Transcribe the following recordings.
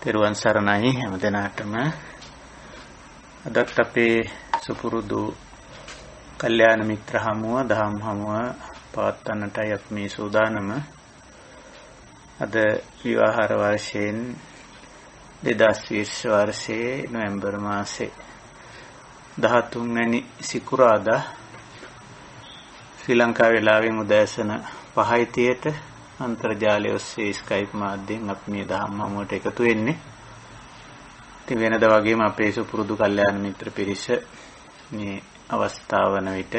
තෙරුවන් සරණයි හැම දිනකටම. අදත් අපේ සුපුරුදු කල්යාණ මිත්‍ර හමුව දහම් හමුව පවත්වන්නටයි අපි මේ සූදානම. අද විවාහාර වර්ෂයෙන් 2020 වර්ෂයේ නොවැම්බර් මාසේ 13 වෙනි සිකුරාදා ශ්‍රී ලංකා වේලාවෙන් උදෑසන 5:30ට අන්තර්ජාලය ඔස්සේ ස්කයිප් මාධ්‍යයෙන් අපි මේ දහම් හමුවට එකතු වෙන්නේ. ඉතින් වෙනදා වගේම අපේ සුපුරුදු කල්යාණ මිත්‍ර පිරිස මේ අවස්ථාව වන විට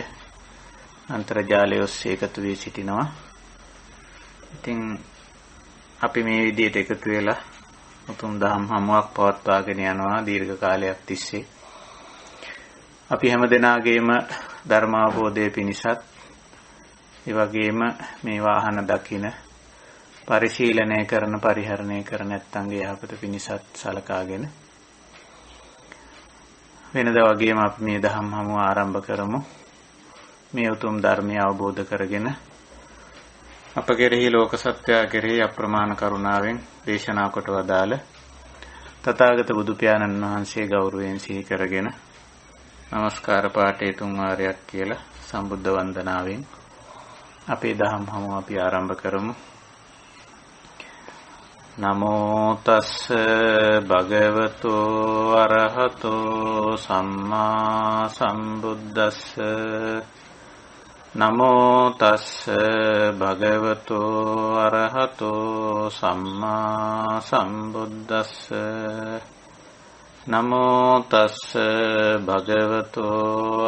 අන්තර්ජාලය ඔස්සේ එකතු වී සිටිනවා. ඉතින් අපි මේ විදිහට එකතු වෙලා උතුම් දහම් හමුවක් පවත්වාගෙන යනවා දීර්ඝ කාලයක් තිස්සේ. අපි හැම දෙනාගේම ධර්ම අවබෝධය පිණිසත් ඒ වගේම මේ වාහන දකින පරිශීලනය කරන පරිහරණය කරන නැත්නම්ගේ යහපත පිණිසත් සලකාගෙන වෙනදා වගේම අපි මේ දහම් හමුව ආරම්භ කරමු. මේ උතුම් ධර්මය අවබෝධ කරගෙන අප කෙරෙහි ලෝක සත්‍යය කෙරෙහි අප්‍රමාණ කරුණාවෙන් දේශනා කොට වදාළ තථාගත බුදු පියාණන් වහන්සේ ගෞරවයෙන් සිහි කරගෙන නමස්කාර පාඨය 3 වාරයක් කියලා සම්බුද්ධ වන්දනාවෙන් අපේ දහම් හමුව අපි ආරම්භ කරමු. නමෝ තස්ස භගවතු අරහතෝ සම්මා සම්බුද්දස්ස. නමෝ තස්ස භගවතු අරහතෝ සම්මා සම්බුද්දස්ස. නමෝ තස්ස භගවතු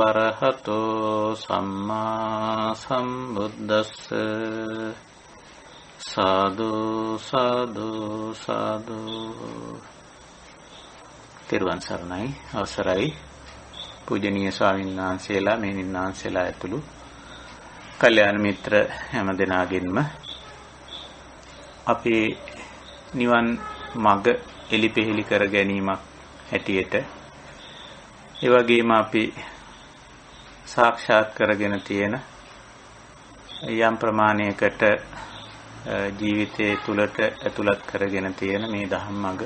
අරහතෝ සම්මා සම්බුද්දස්ස. සාදු සාදු සාදු. තෙරුවන් සරණයි. අවසරයි පූජනීය ස්වාමීන් වහන්සේලා මෙහෙණින් වහන්සේලා ඇතුළු කල්යාණ මිත්‍ර හැම දෙනාගෙන්ම අපේ නිවන් මඟ එලිපෙහෙලි කර ගැනීමක් හැටියට ඒ වගේම අපි සාක්ෂාත් කරගෙන තියෙන යම් ප්‍රමාණයකට ජීවිතයේ තුලට ඇතුළත් කරගෙන තියෙන මේ ධම්ම මඟ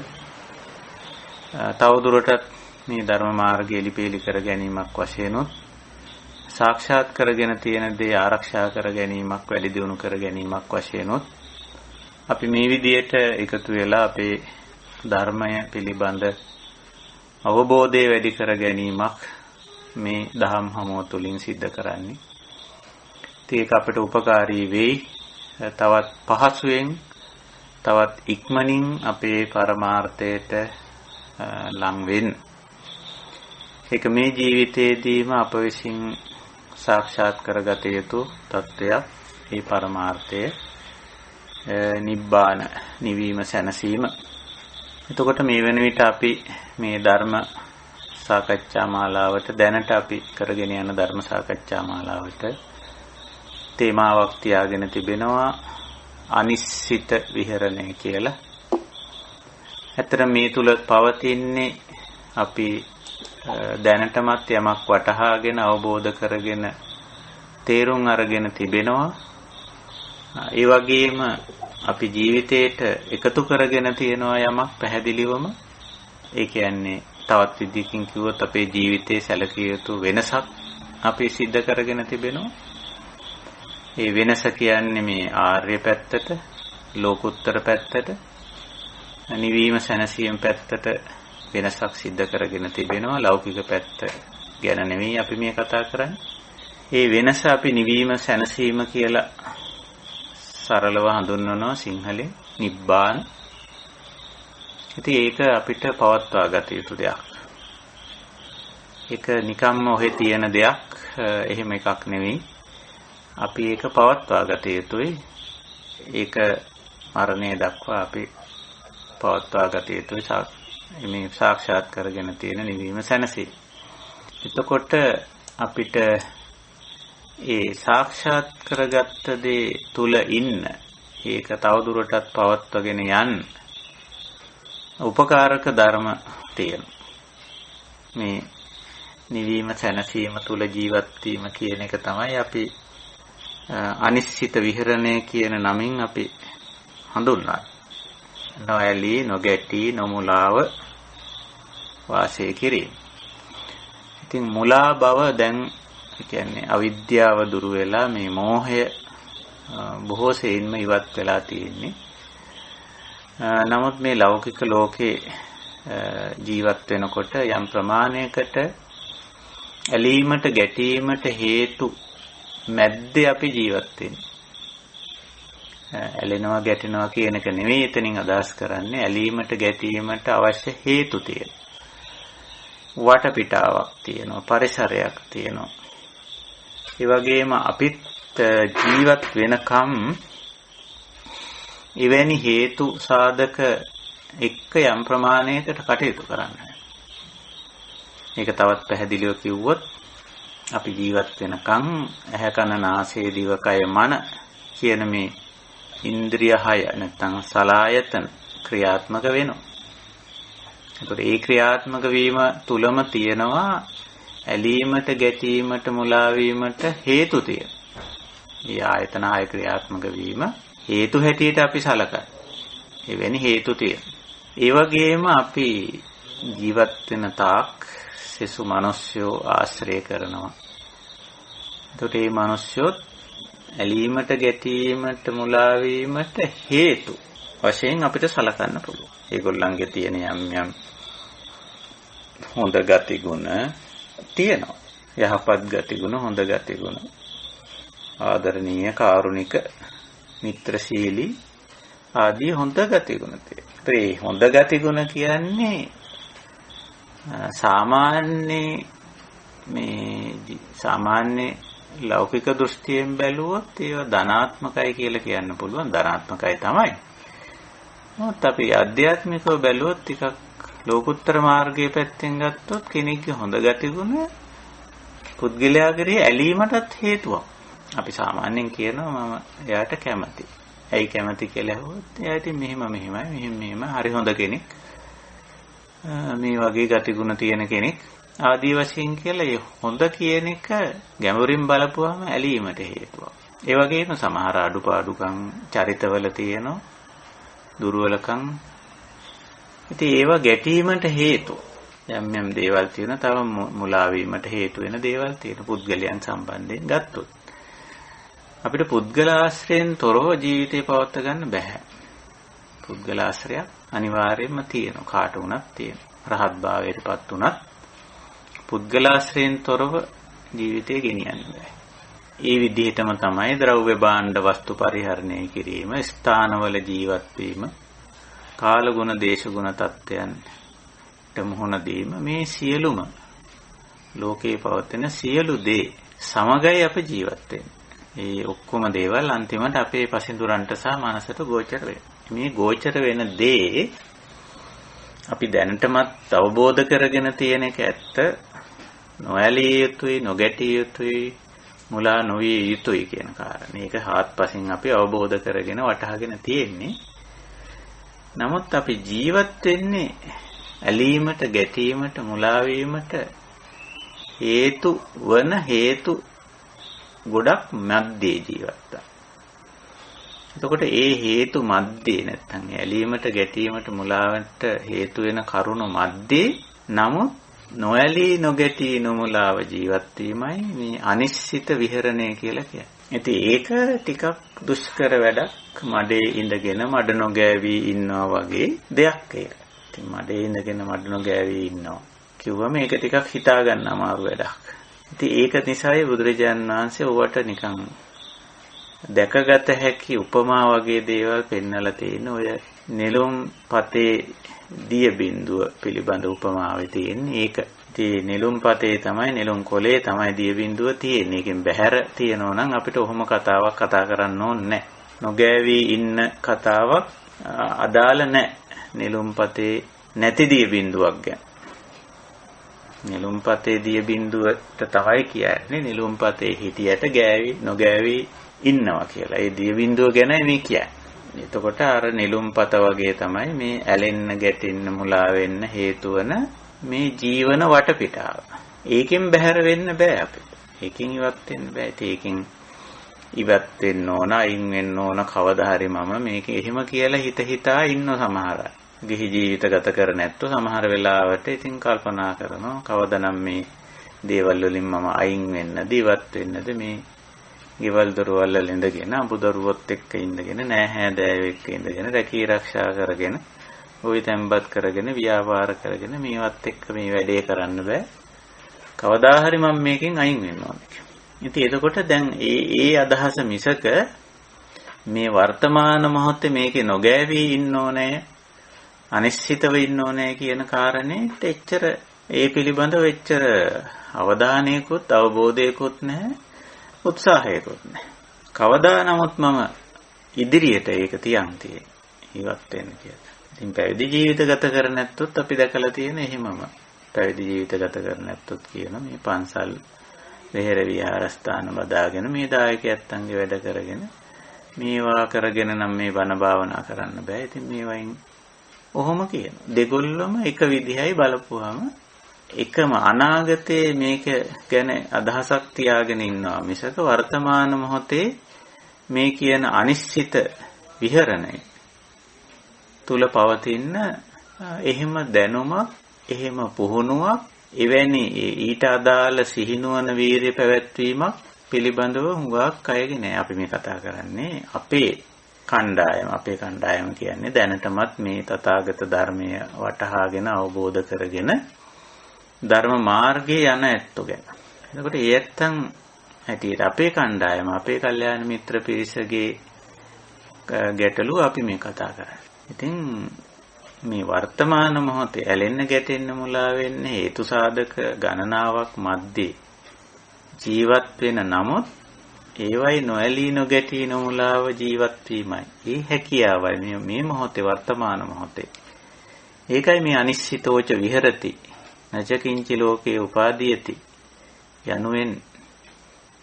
තවදුරටත් මේ ධර්ම මාර්ගය එලිපෙහෙලි කර ගැනීමක් වශයෙන් සාක්ෂාත් කරගෙන තියෙන දේ ආරක්ෂා කර ගැනීමක් වැඩි දියුණු කර ගැනීමක් වශයෙන් අපි මේ විදියට එකතු වෙලා අපේ ධර්මය පිළිබඳ අවබෝධය වැඩි කර ගැනීමක් මේ දහම් හමුව තුළින් සිද්ධ කරන්නේ. ඒක අපට උපකාරී වෙයි. තවත් පහසුවෙන් තවත් ඉක්මනින් අපේ පරමාර්ථයට ලං වෙන්න. ඒක මේ ජීවිතයේදීම අප විසින් සාක්ෂාත් කරගත යුතු තත්ත්වයක්. මේ පරමාර්ථය නිබ්බාන නිවීම සැනසීම. එතකොට මේ වෙන විට අපි මේ ධර්ම සාකච්ඡා මාලාවට දැනට අපි කරගෙන යන ධර්ම සාකච්ඡා මාලාවට තේමාවක් තියාගෙන තිබෙනවා අනිශ්චිත විහරණය කියලා. ඇත්තට මේ තුල පවතින්නේ අපි දැනටමත් යමක් වටහාගෙන අවබෝධ කරගෙන තේරුම් අරගෙන තිබෙනවා. ඒ වගේම අපි ජීවිතේට එකතු කරගෙන තියෙනවා යමක් පැහැදිලිවම. ඒ කියන්නේ තවත් විදිහකින් කිව්වොත් අපේ ජීවිතයේ සැලකිය යුතු වෙනසක් අපි සිද්ධ කරගෙන තිබෙනවා. ඒ වෙනස කියන්නේ මේ ආර්ය පැත්තට, ලෝකුත්තර පැත්තට, නිවීම සැනසීම පැත්තට වෙනසක් සිද්ධ කරගෙන තිබෙනවා. ලෞකික පැත්ත ගැන නෙවෙයි අපි මේ කතා කරන්නේ. ඒ වෙනස අපි නිවීම සැනසීම කියලා සරලව හඳුන්වනවා සිංහලෙන් නිබ්බාන. ඉතින් ඒක අපිට පවත්වා ගත යුතු දෙයක්. ඒක නිකම්ම ඔහෙ තියෙන දෙයක්, එහෙම එකක් නෙවෙයි. අපි ඒක පවත්වා ගත යුතුයි. ඒක මරණය දක්වා අපි පවත්වා ගත යුතුයි. මේ සාක්ෂාත් කරගෙන තියෙන නිවීම සැනසීම. එතකොට අපිට ඒ සාක්ෂාත් කරගත්ත දේ තුල ඉන්න, ඒක තවදුරටත් පවත්වාගෙන යන්න උපකාරක ධර්ම තියෙනවා. මේ නිවීම සැනසීම තුල ජීවත් වීම කියන එක තමයි අපි අනිශ්චිත විහරණය කියන නමින් අපි හඳුන්වන්නේ. නොඇලී නොගැටී නොමුලාව වාසය කිරීම. ඉතින් මුලා බව දැන් කියන්නේ අවිද්‍යාව දුරු වෙලා මේ මෝහය බොහෝ සෙයින්ම ඉවත් වෙලා තියෙන්නේ. නමුත් මේ ලෞකික ලෝකේ ජීවත් වෙනකොට යම් ප්‍රමාණයකට ඇලීමට ගැටීමට හේතු මැද්දේ අපි ජීවත් වෙන්නේ. ඇලෙනවා ගැටෙනවා කියන එක නෙවෙයි එතනින් අදහස් කරන්නේ. ඇලීමට ගැටීමට අවශ්‍ය හේතු තියෙනවා. වටපිටාවක් තියෙනවා, පරිසරයක් තියෙනවා. ඒ වගේම අපිත් ජීවත් වෙනකම් එවැනි හේතු සාධක එක්ක යම් ප්‍රමාණයකට කටයුතු කරන්න. මේක තවත් පැහැදිලිව කිව්වොත් අපි ජීවත් වෙනකම් ඇහැ කන නාසය දිවකය මන කියන මේ ඉන්ද්‍රිය 6 නැත්නම් සලායතන ක්‍රියාත්මක වෙනවා. ඒකට ඒ ක්‍රියාත්මක වීම තුලම තියෙනවා ඇලීමට ගැටීමට මුලා වීමට හේතු තියෙනවා. මේ ආයතන 6 ක්‍රියාත්මක වීම හේතු හැටියට අපි සලකනවා. එවැනි හේතු තියෙනවා. ඒ වගේම අපි ජීවත් වෙන තාක් සෙසු මිනිස්යෝ ආශ්‍රය කරනවා. එතකොට මේ මිනිස්යොත් ඇලීමට ගැටීමට මුලා වීමට හේතු වශයෙන් අපිට සලකන්න පුළුවන්. ඒගොල්ලන්ගේ තියෙන යම් හොඳ ගති ගුණ තියෙනවා. යහපත් ගති ගුණ, හොඳ ගති ගුණ, ආදරණීය, කාරුණික, මිත්‍රශීලී ආදී හොඳ ගති ගුණ තියෙනවා. ඒ හොඳ ගති ගුණ කියන්නේ සාමාන්‍ය ලෞකික දෘෂ්ටියෙන් බැලුවොත් ඒවා ධනාත්මකයි කියලා කියන්න පුළුවන්. ධනාත්මකයි තමයි. මොකද අපි ආධ්‍යාත්මිකව බැලුවොත් ටිකක් ලෝකුත්තර මාර්ගයේ පැත්තෙන් ගත්තොත් කෙනෙක්ගේ හොඳ ගතිගුණ පුද්ගලයා කෙරෙහි ඇලීමටත් හේතුවක්. අපි සාමාන්‍යයෙන් කියනවා මම එයාට කැමතියි. ඇයි කැමති කියලා අහුවොත් එයා ඉතින් මෙහෙම හරි හොඳ කෙනෙක්. මේ වගේ ගතිගුණ තියෙන කෙනෙක් ආදී වශයෙන් කියලා ඒ හොඳ කියන එක ගැඹුරින් බලපුවාම ඇලීමට හේතුවක්. ඒ වගේම සමහර අඩුපාඩුකම් චරිතවල තියෙනවා, දුර්වලකම්. ඉතින් ඒවා ගැටීමට හේතු. යම් දේවල් තියෙනවා, තව මුලා වීමට හේතු වෙන දේවල් තියෙනවා පුද්ගලයන් සම්බන්ධයෙන් ගත්තොත්. අපිට පුද්ගල ආශ්‍රයෙන් තොරව ජීවිතේ පවත්වා ගන්න බෑ. පුද්ගල ආශ්‍රයක් අනිවාර්යයෙන්ම තියෙනවා. කාට වුණත් තියෙනවා. රහත් භාවයටපත් වුණත් පුද්ගලාශ්‍රයෙන් තොරව ජීවිතය ගෙනියන්න බෑ. ඒ විදිහටම තමයි ද්‍රව්‍ය භාණ්ඩ වස්තු පරිහරණය කිරීම, ස්ථානවල ජීවත් වීම, කාල ගුණ දේශ ගුණ තත්ත්වයන්ට මුහුණ දීම, මේ සියලුම ලෝකේ පවතින සියලු දේ සමගයි අප ජීවත් වෙන්නේ. ඒ ඔක්කොම දේවල් අන්තිමට අපේ පසින්දුරන්ට සහ මනසට ගෝචර වෙනවා. මේ ගෝචර වෙන දේ අපි දැනටමත් අවබෝධ කරගෙන තියෙන එක ඇත්ත. නොඇලිය යුතුයි, නොගැටිය යුතුයි, මුලා නොවිය යුතුයි කියන කාරණේ. මේක හාත්පසින් අපි අවබෝධ කරගෙන වටහාගෙන තියෙන්නේ. නමුත් අපි ජීවත් වෙන්නේ ඇලීමට, ගැටීමට, මුලා වීමට හේතු වන හේතු ගොඩක් මැද්දේ ජීවත් වෙනවා. එතකොට ඒ හේතු මැද්දේ නැත්තම් ඇලීමට, ගැටීමට, මුලාවට හේතු වෙන කරුණු මැද්දේ නමුත් නොඇලී නොගැටී නොමුලාව ජීවත් වීමයි මේ අනිශ්චිත විහරණය කියලා කියන්නේ. ඉතින් ඒක ටිකක් දුෂ්කර වැඩක්. මඩේ ඉඳගෙන මඩ නොගෑවි ඉන්නවා වගේ දෙයක් ඒක. ඉතින් මඩේ ඉඳගෙන මඩ නොගෑවි ඉන්නවා කිව්වම මේක ටිකක් හිතා ගන්න අමාරු වැඩක්. ඉතින් ඒක නිසායි බුදුරජාණන් වහන්සේ ඔවට නිකන් දැකගත හැකි උපමා වගේ දේවල් පෙන්වලා තියෙන. ඔය නෙළුම් පතේ දිය බිඳුව පිළිබඳ උපමාවේ තියෙන්නේ ඒක. ඉතින් නෙළුම් පතේ තමයි, නෙළුම් කොලේ තමයි දිය බිඳුව තියෙන්නේ. ඒකෙන් බැහැර තියනවා නම් අපිට ඔහොම කතාවක් කතා කරන්න ඕනේ නැහැ. නොගෑවි ඉන්න කතාවක් අදාළ නැහැ නෙළුම් පතේ නැති දිය බිඳුවක් ගැන. නෙළුම් පතේ දිය බිඳුවට තමයි කියන්නේ නෙළුම් පතේ හිටියට ගෑවි නොගෑවි ඉන්නවා කියලා. ඒ දිය බිඳුව ගැන මේ කියන්නේ. එතකොට අර නෙළුම් පත වගේ තමයි මේ ඇලෙන්න, ගැටෙන්න, මුලා වෙන්න හේතු වන මේ ජීවන වටපිටාව. ඒකෙන් බැහැර වෙන්න බෑ අපිට. ඒකෙන් ඉවත් වෙන්න බෑ. ඒකෙන් ඉවත් වෙන්න ඕන, අයින් වෙන්න ඕන කවදා හරි මම මේක එහෙම කියලා හිතා ඉන්න සමහර අය. ගිහි ජීවිත ගත කර නැත්තු සමහර වෙලාවට ඉතින් කල්පනා කරනවා කවදානම් මේ දේවල් වලින් මම අයින් වෙන්නද, ඉවත් වෙන්නද, මේ ගෙවල් දොරවල් වල ඉඳගෙන අඹදරුවොත් එක්ක ඉඳගෙන නෑ දෑයෝ එක්ක ඉඳගෙන රැකී ආරක්ෂා කරගෙන ওই තැම්පත් කරගෙන ව්‍යාපාර කරගෙන මේවත් එක්ක මේ වැඩේ කරන්න බෑ. කවදා හරි මම මේකෙන් අයින් වෙන්න ඕනේ. ඉතින් එතකොට දැන් ඒ අදහස මිසක මේ වර්තමාන මොහොතේ මේකේ නොගෑවී ඉන්න ඕනේ, අනිශ්චිතව ඉන්න ඕනේ කියන කාරණේට එච්චර ඒ පිළිබඳව එච්චර අවධානයකුත් අවබෝධයකුත් නැහැ, උත්සාහයකුත් නැහැ. කවදා නමුත් මම ඉදිරියට ඒක තියන් තියෙන්නේ ඉවත් වෙන්න කියලා. ඉතින් පැවිදි ජීවිත ගත කර නැත්තොත් අපි දැකලා තියෙන එහෙමම පැවිදි ජීවිත ගත කර නැත්තොත් කියන මේ පන්සල් වෙහෙර විහාරස්ථාන බදාගෙන මේ දායකයන්ගේ වැඩ කරගෙන මේවා කරගෙන නම් මේ බණ භාවනා කරන්න බෑ. ඉතින් මේවයින් ඔහොම කියන දෙගොල්ලම එක විදිහයි බලපුවාම එකම අනාගතයේ මේක ගැන අදහසක් තියාගෙන ඉන්නවා මිසක වර්තමාන මොහොතේ මේ කියන අනිශ්චිත විහරණය තුල පවතින එහෙම දැනුමක්, එහෙම පුහුණුවක්, එවැනි ඊට අදාළ සිහිනුවන වීරිය පැවැත්වීමක් පිළිබඳව හුඟක් අයගේ නෑ. අපි මේ කතා කරන්නේ අපේ කණ්ඩායම කියන්නේ දැනටමත් මේ තථාගත ධර්මය වටහාගෙන අවබෝධ කරගෙන ධර්ම මාර්ගයේ යන ඇත්තෝ ගැන. එතකොට ඒ ඇත්තන් හැටියට අපේ කණ්ඩායම, අපේ කල්යාණ මිත්‍ර පිරිසගේ ගැටලුව අපි මේ කතා කරන්නේ. ඉතින් මේ වර්තමාන මොහොතේ ඇලෙන්න ගැටෙන්න මුලා වෙන්න හේතු සාධක ගණනාවක් මැද්දේ ජීවත් වෙන නමුත් ඒවයි නොඇලී නොගැටී නොමුලාව ජීවත් වීමයි. ඒ හැකියාවයි මේ මොහොතේ වර්තමාන මොහොතේ. ඒකයි මේ අනිශ්චිතෝච විහෙරති නචකින්චි ලෝකේ උපාදීයති යනුවෙන්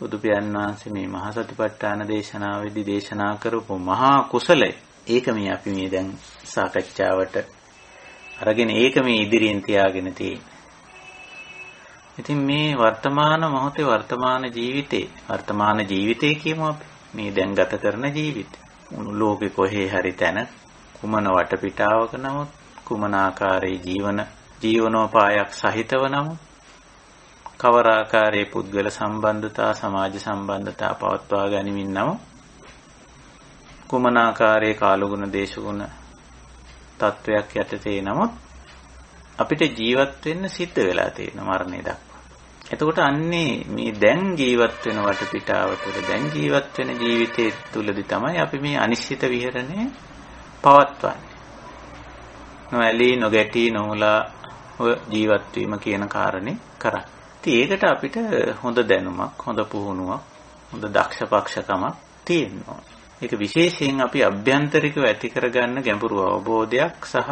බුදු පියාණන් වහන්සේ මේ මහා සතිපට්ඨාන දේශනාවේදී දේශනා කරපු මහා කුසලය. ඒක මේ අපි මේ දැන් සාකච්ඡාවට අරගෙන ඒක මේ ඉදිරියෙන් තියාගෙන තියෙන්නේ. ඉතින් මේ වර්තමාන මොහොතේ වර්තමාන ජීවිතේ කියමු අපි. මේ දැන් ගත කරන ජීවිතේ. මුළු ලෝකේ කොහේ හරි තැන කුමන වටපිටාවක නමුත් කුමන ආකාරයේ ජීවනෝපායක් සහිතව නමුත් කවර ආකාරයේ පුද්ගල සම්බන්ධතා, සමාජ සම්බන්ධතා පවත්වා ගනිමින් නමුත් කුමන ආකාරයේ කාලගුණ දේශගුණ තත්වයක් යටතේ නමුත් අපිට ජීවත් වෙන්න සිද්ධ වෙලා තියෙන මරණය දක්වා. එතකොට අන්නේ මේ දැන් ජීවත් වෙන වටපිටාව තුළ දැන් ජීවත් වෙන ජීවිතයේ තුලදී තමයි අපි මේ අනිශ්චිත විහරණය පවත්වන්නේ. නොඇලී නොගැටී නොමුලා ජීවත් වීම කියන කාරණේ කරා. ඉතින් ඒකට අපිට හොඳ දැනුමක්, හොඳ පුහුණුවක්, හොඳ දක්ෂපක්ෂකමක් තියෙනවා. ඒක විශේෂයෙන් අපි අභ්‍යන්තරිකව ඇති කරගන්න ගැඹුරු අවබෝධයක් සහ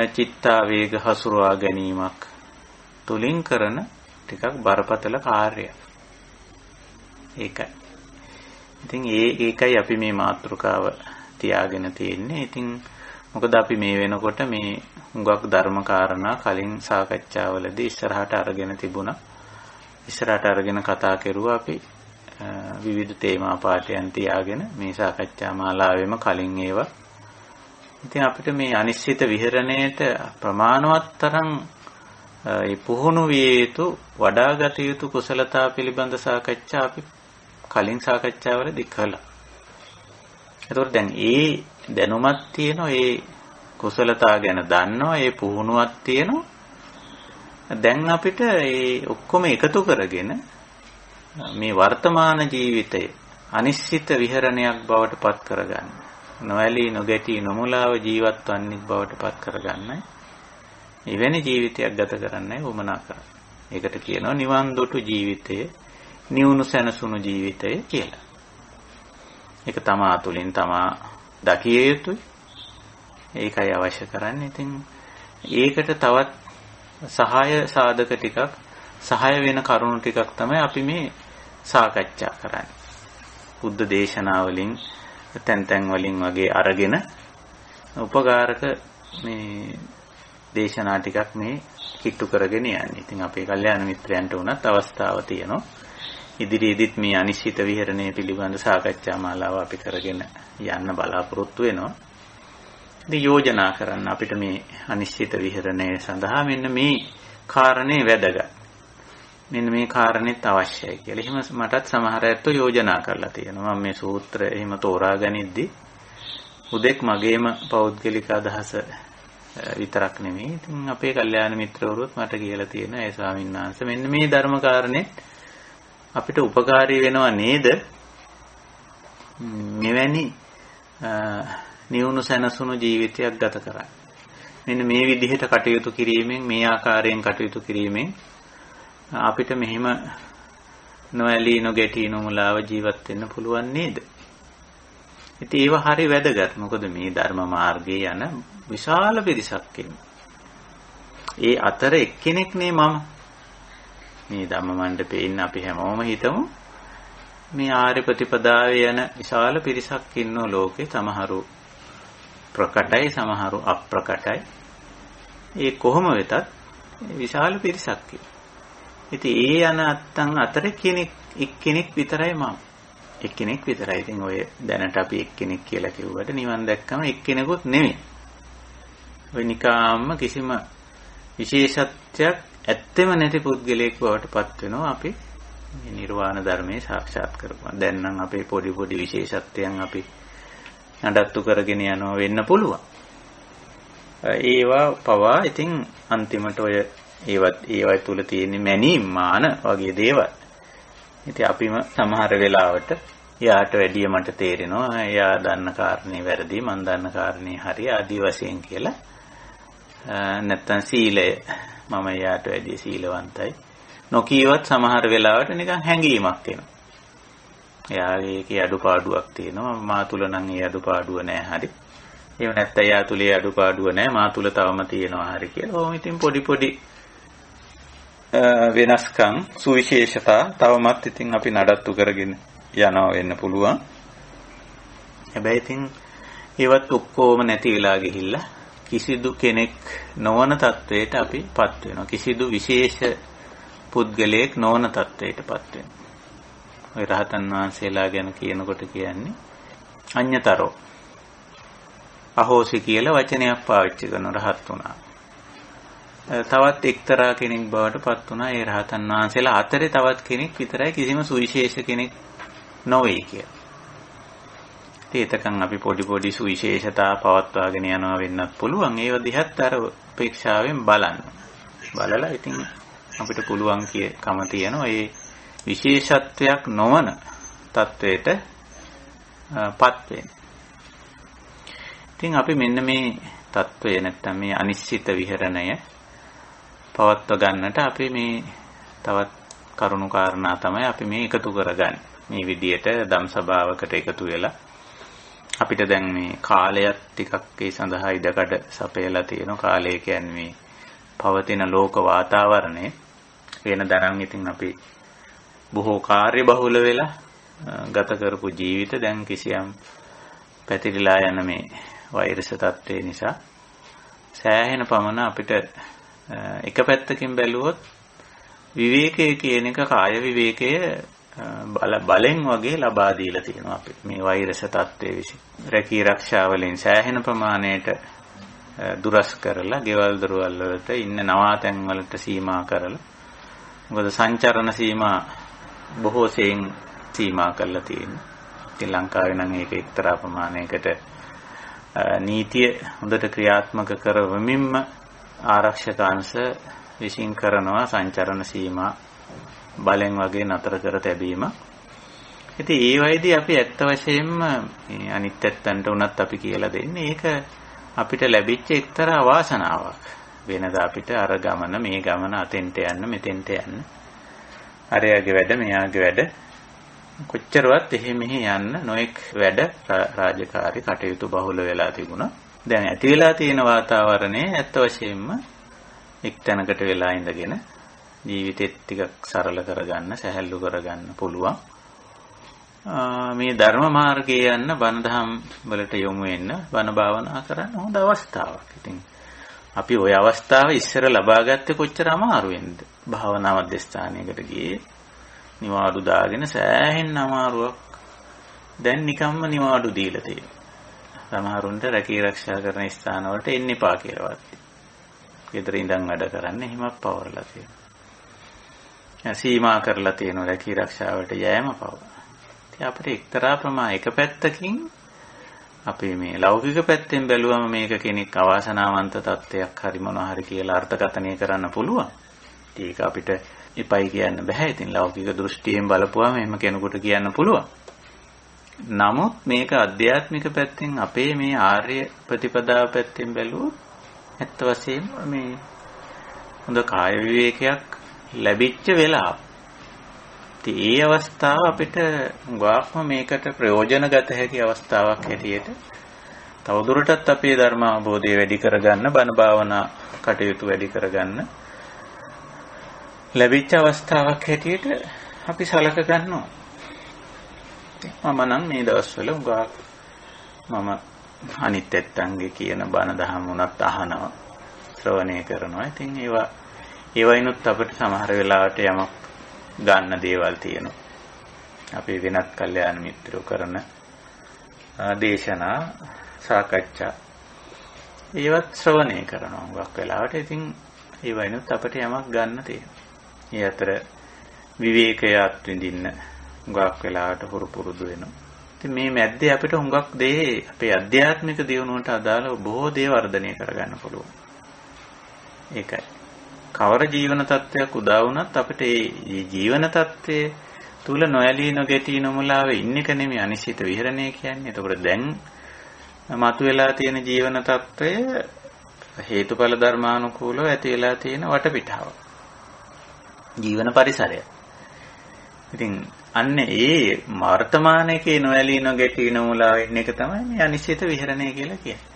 චිත්තාවේග හසුරුවා ගැනීමක් තුලින් කරන ටිකක් බරපතල කාර්යයක්. ඒකයි. ඉතින් ඒකයි අපි මේ මාතෘකාව තියාගෙන තියෙන්නේ. ඉතින් මොකද අපි මේ වෙනකොට මේ හුඟක් ධර්ම කාරණා කලින් සාකච්ඡාවලදී ඉස්සරහට අරගෙන තිබුණා. ඉස්සරහට අරගෙන කතා කරුවා අපි විවිධ තේමා පාඨයන් තියාගෙන මේ සාකච්ඡා මාලාවෙම කලින් ඒවා. ඉතින් අපිට මේ අනිශ්චිත විහරණයට ප්‍රමාණවත් තරම් ඒ පුහුණු විය යුතු වඩාගත යුතු කුසලතා පිළිබඳ සාකච්ඡා අපි කලින් සාකච්ඡාවලදී කළා. ඒතකොට දැන් ඒ දැනුමක් තියෙනවා, ඒ කුසලතා ගැන දන්නවා, ඒ පුහුණුවක් තියෙනවා. දැන් අපිට ඒ ඔක්කොම එකතු කරගෙන මේ වර්තමාන ජීවිතය අනිශ්චිත විහරණයක් බවට පත් කරගන්න. නොඇලී නොගැටී නොමුලාව ජීවත් වන්නේ බවට පත් කරගන්නයි. එවැනි ජීවිතයක් ගත කරන්නයි උවමනා කරන්නේ. ඒකට කියනවා නිවන් දොටු ජීවිතය, නිවුණු සැනසුණු ජීවිතය කියලා. ඒක තමා තුළින් තමා දකිය යුතුයි. ඒකයි අවශ්‍ය කරන්නේ. ඉතින් ඒකට තවත් සහාය සාධක ටිකක්, සහාය වෙන කරුණු ටිකක් තමයි අපි මේ සාකච්ඡා කරන්නේ. බුද්ධ දේශනා වලින් තැන් වලින් වගේ අරගෙන උපකාරක මේ දේශනා ටිකක් මේ කිට්ටු කරගෙන යන්නේ. ඉතින් අපේ කල්යාණ මිත්‍රයන්ට උනත් අවස්ථාව තියෙනවා. ඉදිරියේදීත් මේ අනිශ්චිත විහරණය පිළිබඳ සාකච්ඡා මාලාව අපි කරගෙන යන්න බලාපොරොත්තු වෙනවා. ඉතින් යෝජනා කරන්න අපිට මේ අනිශ්චිත විහරණය සඳහා මෙන්න මේ කාරණේ වැදගත්. මෙන්න මේ කාරණෙත් අවශ්‍යයි කියලා. එහෙම මටත් සමහර අයත් යෝජනා කරලා තියෙනවා. මම මේ සූත්‍රය එහෙම තෝරා ගනිද්දී උදෙක් මගේම පෞද්ගලික අදහස විතරක් නෙමෙයි. ඉතින් අපේ කල්යාණ මිත්‍රවරුත් මට කියලා තියෙනවා ඒ ස්වාමීන් වහන්සේ මෙන්න මේ ධර්ම කාරණේ අපිට උපකාරී වෙනවා නේද? මෙවැනි නිවුණු සැනසුණු ජීවිතයක් ගත කරන්න. මෙන්න මේ විදිහට කටයුතු කිරීමෙන් මේ ආකාරයෙන් කටයුතු කිරීමෙන් අපිට මෙහෙම නොඇලී නොගැටී නොමුලාව ජීවත් වෙන්න පුළුවන් නේද? ඉතින් ඒව හරි වැදගත්. මොකද මේ ධර්ම මාර්ගයේ යන විශාල පිරිසක් ඉන්නවා. ඒ අතර එක්කෙනෙක් නේ මම. මේ ධම්ම මණ්ඩපේ ඉන්න අපි හැමෝම හිතමු මේ ආර්ය ප්‍රතිපදාවේ යන විශාල පිරිසක් ඉන්නෝ ලෝකේ. සමහරු ප්‍රකටයි සමහරු අප්‍රකටයි. ඒ කොහොම වෙතත් විශාල පිරිසක් ඉන්නවා. ඉතින් ඒ යන අත්තන් අතර එක්කෙනෙක් විතරයි මම. එක්කෙනෙක් විතරයි. ඉතින් ඔය දැනට අපි එක්කෙනෙක් කියලා කිව්වට නිවන් දැක්කම එක්කෙනෙකුත් නෙමෙයි. ඔය නිකාම්ම කිසිම විශේෂත්වයක් ඇත්තෙම නැති පුද්ගලයෙක් බවට පත් වෙනවා අපි මේ නිර්වාණ ධර්මයේ සාක්ෂාත් කරගන්න. දැන් නම් අපේ පොඩි පොඩි විශේෂත්වයන් අපි නඩත්තු කරගෙන යනවා වෙන්න පුළුවන්. ඒවා පවා ඉතින් අන්තිමට ඔය ඒවා තුල තියෙන මැනීම් මාන වගේ දේවල්. ඉතින් අපිම සමහර වෙලාවට යාට වැඩිය මට තේරෙනවා එයා දන්න කාරණේ වැරදි මම දන්න කාරණේ හරි ආදී වශයෙන් කියලා. නැත්තම් සීලය මම යාට වැඩිය සීලවන්තයි නොකියවත් සමහර වෙලාවට නිකන් හැඟීමක් එනවා. එයාගේ ඒකේ අඩුපාඩුවක් තියෙනවා මා තුල නම් ඒ අඩුපාඩුව නැහැ හරි. ඒව නැත්තම් යා තුලේ අඩුපාඩුව නැහැ මා තුල තවම තියෙනවා හරි කියලා. ඕම ඉතින් පොඩි පොඩි වෙනස්කම් සුවිශේෂතා තවමත් ඉතින් අපි නඩත්තු කරගෙන යනවා වෙන්න පුළුවන්. හැබැයි ඉතින් ඒවත් ඔක්කොම නැති වෙලා ගිහිල්ලා කිසිදු කෙනෙක් නොවන තත්වයට අපිපත් වෙනවා. කිසිදු විශේෂ පුද්ගලයෙක් නොවන තත්වයටපත් වෙනවා. ඔය රහතන් වහන්සේලා ගැන කියනකොට කියන්නේ අඤ්‍යතරෝ අහෝසි කියලා වචනයක් පාවිච්චි කරන රහත් වුණා. තවත් එක්තරා කෙනෙක් බවට පත් වුණා. ඒ රහතන් වහන්සේලා අතරේ තවත් කෙනෙක් විතරයි කිසිම සුවිශේෂ කෙනෙක් නොවේ කියලා. ඒතකන් අපි පොඩි පොඩි සුවිශේෂතා පවත්වාගෙන යනවා වෙන්නත් පුළුවන්. ඒව දිහත් අර උපේක්ෂාවෙන් බලන්න. බලලා ඉතින් අපිට පුළුවන් කම තියෙනවා මේ විශේෂත්වයක් නොවන තත්වයට පත් වෙන්න. ඉතින් අපි මෙන්න මේ තත්වය නැත්තම් මේ අනිශ්චිත විහරණය පවත්ව ගන්නට අපි මේ තවත් කරුණු කාරණා තමයි අපි මේ එකතු කරගන්නේ. මේ විදියට ධම් සභාවකට එකතු වෙලා අපිට දැන් මේ කාලයක් ටිකක් ඒ සඳහා ඉඩකඩ සපයලා තියෙනවා. කාලය කියන්නේ මේ පවතින ලෝක වාතාවරණය වෙන දරන් ඉතින් අපි බොහෝ කාර්ය බහුල වෙලා ගත කරපු ජීවිත දැන් කිසියම් පැතිරිලා යන මේ වෛරස් තත්ත්වය නිසා සෑහෙන පමණ අපිට එක පැත්තකින් බැලුවොත් විවේකයේ කියන එක කාය විවේකයේ බලෙන් වගේ ලබා දීලා තියෙනවා අපි මේ වෛරස් තත්ත්වයේ විසින්. රැකී ආරක්ෂා වලින් සෑහෙන ප්‍රමාණයට දුරස් කරලා ගෙවල් දොරවල් වලට ඉන්න නවාතැන් වලට සීමා කරලා මොකද සංචරණ සීමා බොහෝ සෙයින් සීමා කරලා තියෙනවා. ඉතින් ලංකාවේ නම් ඒක එක්තරා ප්‍රමාණයකට නීතිය හොඳට ක්‍රියාත්මක කරවමින්ම ආරක්ෂක අංශ විසින් කරනවා සංචරණ සීමා බලෙන් වගේ නතර කර තැබීම. ඉතින් ඒ වයිදී අපි ඇත්ත වශයෙන්ම අනිත් ඇත්තන්ට උනත් අපි කියලා දෙන්නේ ඒක අපිට ලැබිච්ච එක්තරා වාසනාවක්. වෙනද අපිට අර ගමන මේ ගමන අතෙන්ට යන්න මෙතෙන්ට යන්න අරයාගේ වැඩ මෙයාගේ වැඩ කොච්චරවත් එහෙ මෙහෙ යන්න නොඑක් වැඩ රාජකාරී කටයුතු බහුල වෙලා තිබුණා. දැන් ඇති වෙලා තියෙන වාතාවරණය ඇත්ත වශයෙන්ම එක්තැනකට වෙලා ඉඳගෙන ජීවිතෙත් ටිකක් සරල කරගන්න සැහැල්ලු කරගන්න පුළුවන්. මේ ධර්ම මාර්ගයේ යන්න බණ දහම් වලට යොමු වෙන්න බණ භාවනා කරන්න හොඳ අවස්ථාවක්. ඉතින් අපි ওই අවස්ථාව ඉස්සර ලබා ගත්තේ කොච්චර අමාරුවෙන්ද? භාවනා මධ්‍යස්ථානයකට ගියේ නිවාඩු දාගෙන සෑහෙන අමාරුවක් දැන් නිකම්ම නිවාඩු දීලා තියෙනවා. සමහරුන්ට රැකී ආරක්ෂා කරන ස්ථාන වලට එන්න එපා කියලාවත්. ගෙදර ඉඳන් වැඩ කරන්න එහෙමත් පවරලා තියෙනවා. සීමා කරලා තියෙනවා රැකී ආරක්ෂාවට යෑම පව. ඉතින් අපිට එක්තරා එක පැත්තකින් අපි මේ ලෞකික පැත්තෙන් බැලුවම මේක කෙනෙක් අවාසනාවන්ත තත්ත්වයක් හරි මොනවා හරි කියලා අර්ථකථනය කරන්න පුළුවන්. ඒක අපිට එපයි කියන්න බෑ. ඉතින් ලෞකික දෘෂ්ටියෙන් බලපුවාම එහෙම කෙනෙකුට කියන්න පුළුවන්. නමුත් මේක අධ්‍යාත්මික පැත්තෙන් අපේ මේ ආර්ය ප්‍රතිපදාව පැත්තෙන් බැලුවොත් ඇත්ත වශයෙන්ම මේ හොඳ කාය විවේකයක් ලැබිච්ච වෙලාව. ඉතින් ඒ අවස්ථාව අපිට ගාක්ම මේකට ප්‍රයෝජන ගත හැකි අවස්ථාවක් හැටියට තවදුරටත් අපේ ධර්ම අවබෝධය වැඩි කරගන්න, බණ භාවනා කටයුතු වැඩි කරගන්න ලැබිච්ච අවස්ථාවක් හැටියට අපි සලක ගන්නවා. මම නම් මේ දවස්වල මම අනිත් ඇත්තන්ගේ කියන බණ දහම් උනත් අහනවා, ශ්‍රවණය කරනවා. ඉතින් ඒවයිනුත් අපිට සමහර වෙලාවට යමක් ගන්න දේවල් තියෙනවා. අපි වෙනත් කල්යාණ මිත්‍රයෝ කරන දේශනා සාකච්ඡා ඒවත් ශ්‍රවණය කරනවා හුඟක් වෙලාවට. ඉතින් ඒවයිනුත් අපිට යමක් ගන්න තියෙනවා. ඒ අතර විවේකය අත්විඳින්න හුඟක් වෙලාවට පුරුදු වෙනවා. ඉතින් මේ මැද්දේ අපිට හුඟක් දේ අපේ අධ්‍යාත්මික දියුණුවට අදාළව බොහෝ දේ වර්ධනය කරගන්න පුළුවන්. ඒකයි. කවර ජීවන තත්ත්වයක් උදා වුණත් අපිට මේ ජීවන තත්ත්වයේ තුල නොයලී නොගැටී නොමුලාවේ ඉන්න එක නෙමෙයි අනිශ්චිත විහරණය කියන්නේ. එතකොට දැන් මතුවලා තියෙන ජීවන තත්ත්වය හේතුඵල ධර්මානුකූලව ඇති වෙලා තියෙන වටපිටාව. ජීවන පරිසරය. ඉතින් අන්න ඒ වර්තමානයේ නොයලී නොගැටී නොමුලාවේ ඉන්න එක තමයි මේ අනිශ්චිත විහරණය කියලා කියන්නේ.